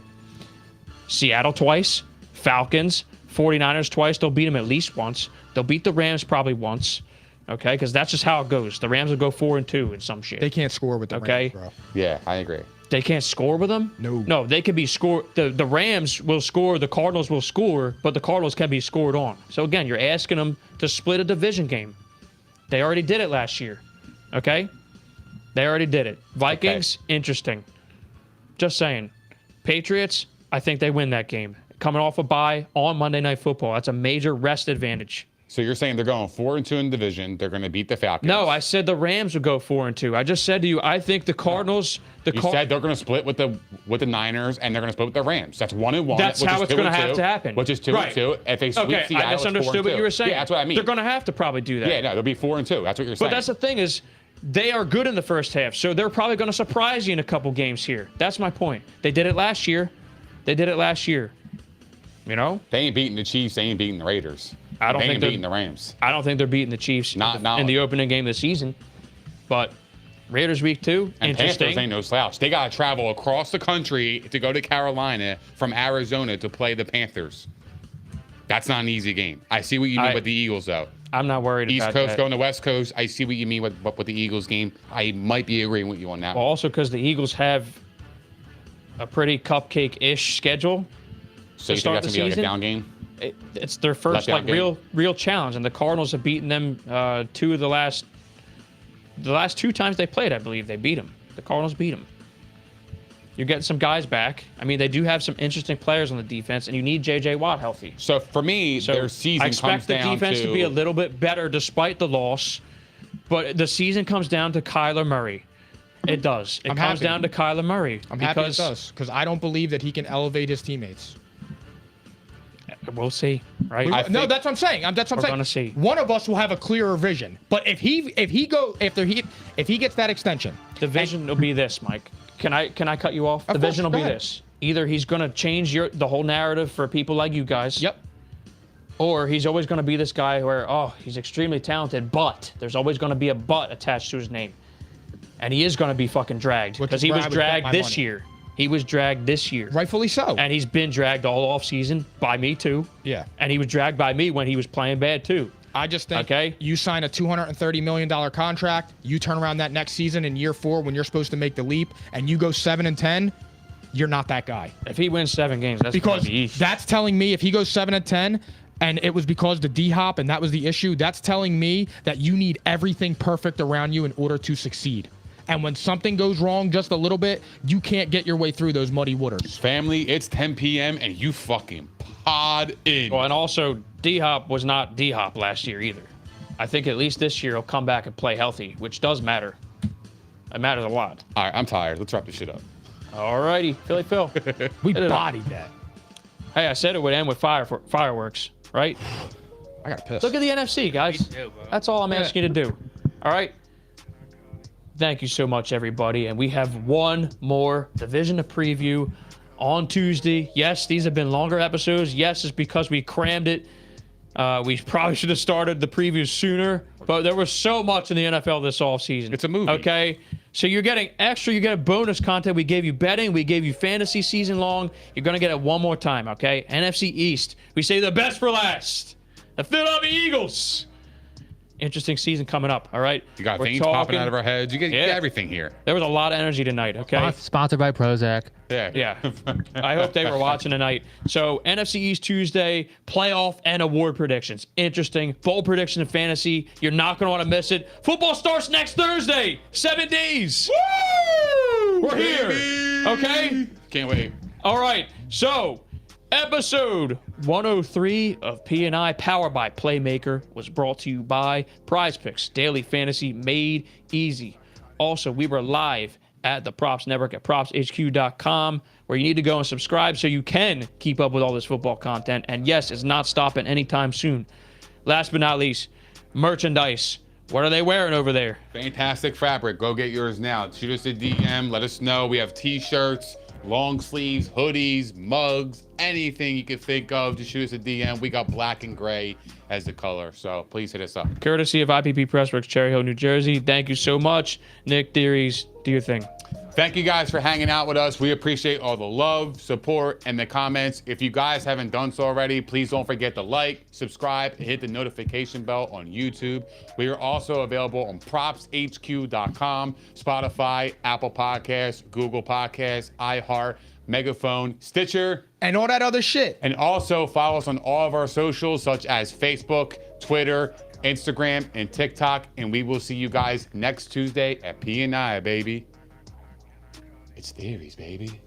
[SPEAKER 4] Seattle twice, Falcons, 49ers twice. They'll beat them at least once. They'll beat the Rams probably once. Okay, because that's just how it goes. The Rams will go 4-2 in some shit.
[SPEAKER 3] They can't score with the
[SPEAKER 4] Okay.
[SPEAKER 3] Rams, bro.
[SPEAKER 1] Yeah, I agree.
[SPEAKER 4] They can't score with them? No, they can be scored. The Rams will score, the Cardinals will score, but the Cardinals can be scored on. So again, you're asking them to split a division game. They already did it last year. Okay? They already did it. Vikings, interesting. Just saying. Patriots, I think they win that game. Coming off a bye on Monday Night Football. That's a major rest advantage.
[SPEAKER 1] So you're saying they're going 4-2 in the division. They're going to beat the Falcons.
[SPEAKER 4] No, I said the Rams would go 4-2. I just said to you, I think the Cardinals.
[SPEAKER 1] You said they're going to split with the Niners and they're going to split with the Rams. That's 1-1.
[SPEAKER 4] That's how it's going to have to happen.
[SPEAKER 1] Which is 2-2. If they sweep Seattle,
[SPEAKER 4] I misunderstood
[SPEAKER 1] it's 4-2.
[SPEAKER 4] what you were saying.
[SPEAKER 1] Yeah, that's what I mean.
[SPEAKER 4] They're going to have to probably do that.
[SPEAKER 1] Yeah, no, they'll be 4-2. That's what you're saying.
[SPEAKER 4] But that's the thing is, they are good in the first half, so they're probably going to surprise you in a couple games here. That's my point. They did it last year. You know?
[SPEAKER 1] They ain't beating the Chiefs. They ain't beating the Raiders.
[SPEAKER 4] I don't
[SPEAKER 1] they
[SPEAKER 4] think
[SPEAKER 1] ain't
[SPEAKER 4] they're
[SPEAKER 1] beating the Rams.
[SPEAKER 4] I don't think they're beating the Chiefs in the opening game of the season. But Raiders week 2,
[SPEAKER 1] and
[SPEAKER 4] interesting.
[SPEAKER 1] Panthers ain't no slouch. They got to travel across the country to go to Carolina from Arizona to play the Panthers. That's not an easy game. I see what you mean with the Eagles, though.
[SPEAKER 4] I'm not worried
[SPEAKER 1] East
[SPEAKER 4] about
[SPEAKER 1] Coast
[SPEAKER 4] that.
[SPEAKER 1] going to West Coast. I see what you mean with the Eagles game. I might be agreeing with you on that.
[SPEAKER 4] Well, also because the Eagles have a pretty cupcake-ish schedule.
[SPEAKER 1] So you think that's going to be like a down game?
[SPEAKER 4] It's their first like real challenge, and the Cardinals have beaten them the last 2 times they played. I believe they beat them. The Cardinals beat them. You're getting some guys back. I mean, they do have some interesting players on the defense, and you need J.J. Watt healthy.
[SPEAKER 1] So for me, their season
[SPEAKER 4] I expect the defense to be a little bit better despite the loss, but the season comes down to Kyler Murray. It does. It comes down to Kyler Murray.
[SPEAKER 3] I'm happy it does because I don't believe that he can elevate his teammates.
[SPEAKER 4] We'll see, right?
[SPEAKER 3] No, that's what I'm saying. That's what I'm saying.
[SPEAKER 4] Gonna see.
[SPEAKER 3] One of us will have a clearer vision. But if he gets that extension,
[SPEAKER 4] the vision will be this, Mike. Can I cut you off? The vision will be this. Either he's going to change the whole narrative for people like you guys.
[SPEAKER 3] Yep.
[SPEAKER 4] Or he's always going to be this guy where, he's extremely talented, but there's always going to be a but attached to his name. And he is going to be fucking dragged because he was dragged this year. He was dragged this year.
[SPEAKER 3] Rightfully so.
[SPEAKER 4] And he's been dragged all off season by me too.
[SPEAKER 3] Yeah.
[SPEAKER 4] And he was dragged by me when he was playing bad too.
[SPEAKER 3] I just think you sign a $230 million contract, you turn around that next season in year 4 when you're supposed to make the leap, and you go 7-10, you're not that guy.
[SPEAKER 4] If he wins 7 games, that's
[SPEAKER 3] because
[SPEAKER 4] be easy.
[SPEAKER 3] That's telling me if he goes 7-10 and it was because the D-hop and that was the issue, that's telling me that you need everything perfect around you in order to succeed. And when something goes wrong just a little bit, you can't get your way through those muddy waters.
[SPEAKER 1] Family, it's 10 p.m. and you fucking pod in.
[SPEAKER 4] Well, and also, D-Hop was not D-Hop last year either. I think at least this year he'll come back and play healthy, which does matter. It matters a lot.
[SPEAKER 1] All right, I'm tired. Let's wrap this shit up.
[SPEAKER 4] All righty, Philly Phil.
[SPEAKER 3] We bodied that.
[SPEAKER 4] Hey, I said it would end with fireworks, right?
[SPEAKER 3] I got pissed.
[SPEAKER 4] Look at the NFC, guys. That's all I'm asking you to do. All right? Thank you so much, everybody. And we have one more division to preview on Tuesday. Yes, these have been longer episodes. Yes, it's because we crammed it. We probably should have started the previews sooner, but there was so much in the NFL this offseason.
[SPEAKER 1] It's a movie.
[SPEAKER 4] Okay? So you're getting extra. You get bonus content. We gave you betting. We gave you fantasy season long. You're going to get it one more time, okay? NFC East. We say the best for last. The Philadelphia Eagles. Interesting season coming up, all right?
[SPEAKER 1] You got veins popping out of our heads. You get everything here.
[SPEAKER 4] There was a lot of energy tonight, okay?
[SPEAKER 5] Sponsored by Prozac.
[SPEAKER 4] Yeah. I hope they were watching tonight. So, NFC East Tuesday, playoff and award predictions. Interesting. Bold prediction in fantasy. You're not going to want to miss it. Football starts next Thursday. 7 days. Woo! We're here. Okay?
[SPEAKER 1] Can't wait.
[SPEAKER 4] All right. So, episode 103 of P&I, powered by Playmaker, was brought to you by Prize Picks, daily fantasy made easy. Also, we were live at the Props Network at propshq.com, where you need to go and subscribe so you can keep up with all this football content. And yes, it's not stopping anytime soon. Last but not least, merchandise. What are they wearing over there?
[SPEAKER 1] Fantastic fabric. Go get yours now. Shoot us a DM. Let us know. We have t-shirts, long sleeves, hoodies, mugs, anything you can think of. Just shoot us a DM. We got black and gray as the color, so please hit us up.
[SPEAKER 4] Courtesy of IPP Pressworks, Cherry Hill, New Jersey. Thank you so much. Nick Theories, do your thing.
[SPEAKER 1] Thank you guys for hanging out with us. We appreciate all the love, support, and the comments. If you guys haven't done so already, please don't forget to like, subscribe, and hit the notification bell on YouTube. We are also available on propshq.com, Spotify, Apple Podcasts, Google Podcasts, iHeart, Megaphone, Stitcher,
[SPEAKER 3] and all that other shit.
[SPEAKER 1] And also follow us on all of our socials, such as Facebook, Twitter, Instagram, and TikTok. And we will see you guys next Tuesday at P&I, baby. It's theories, baby.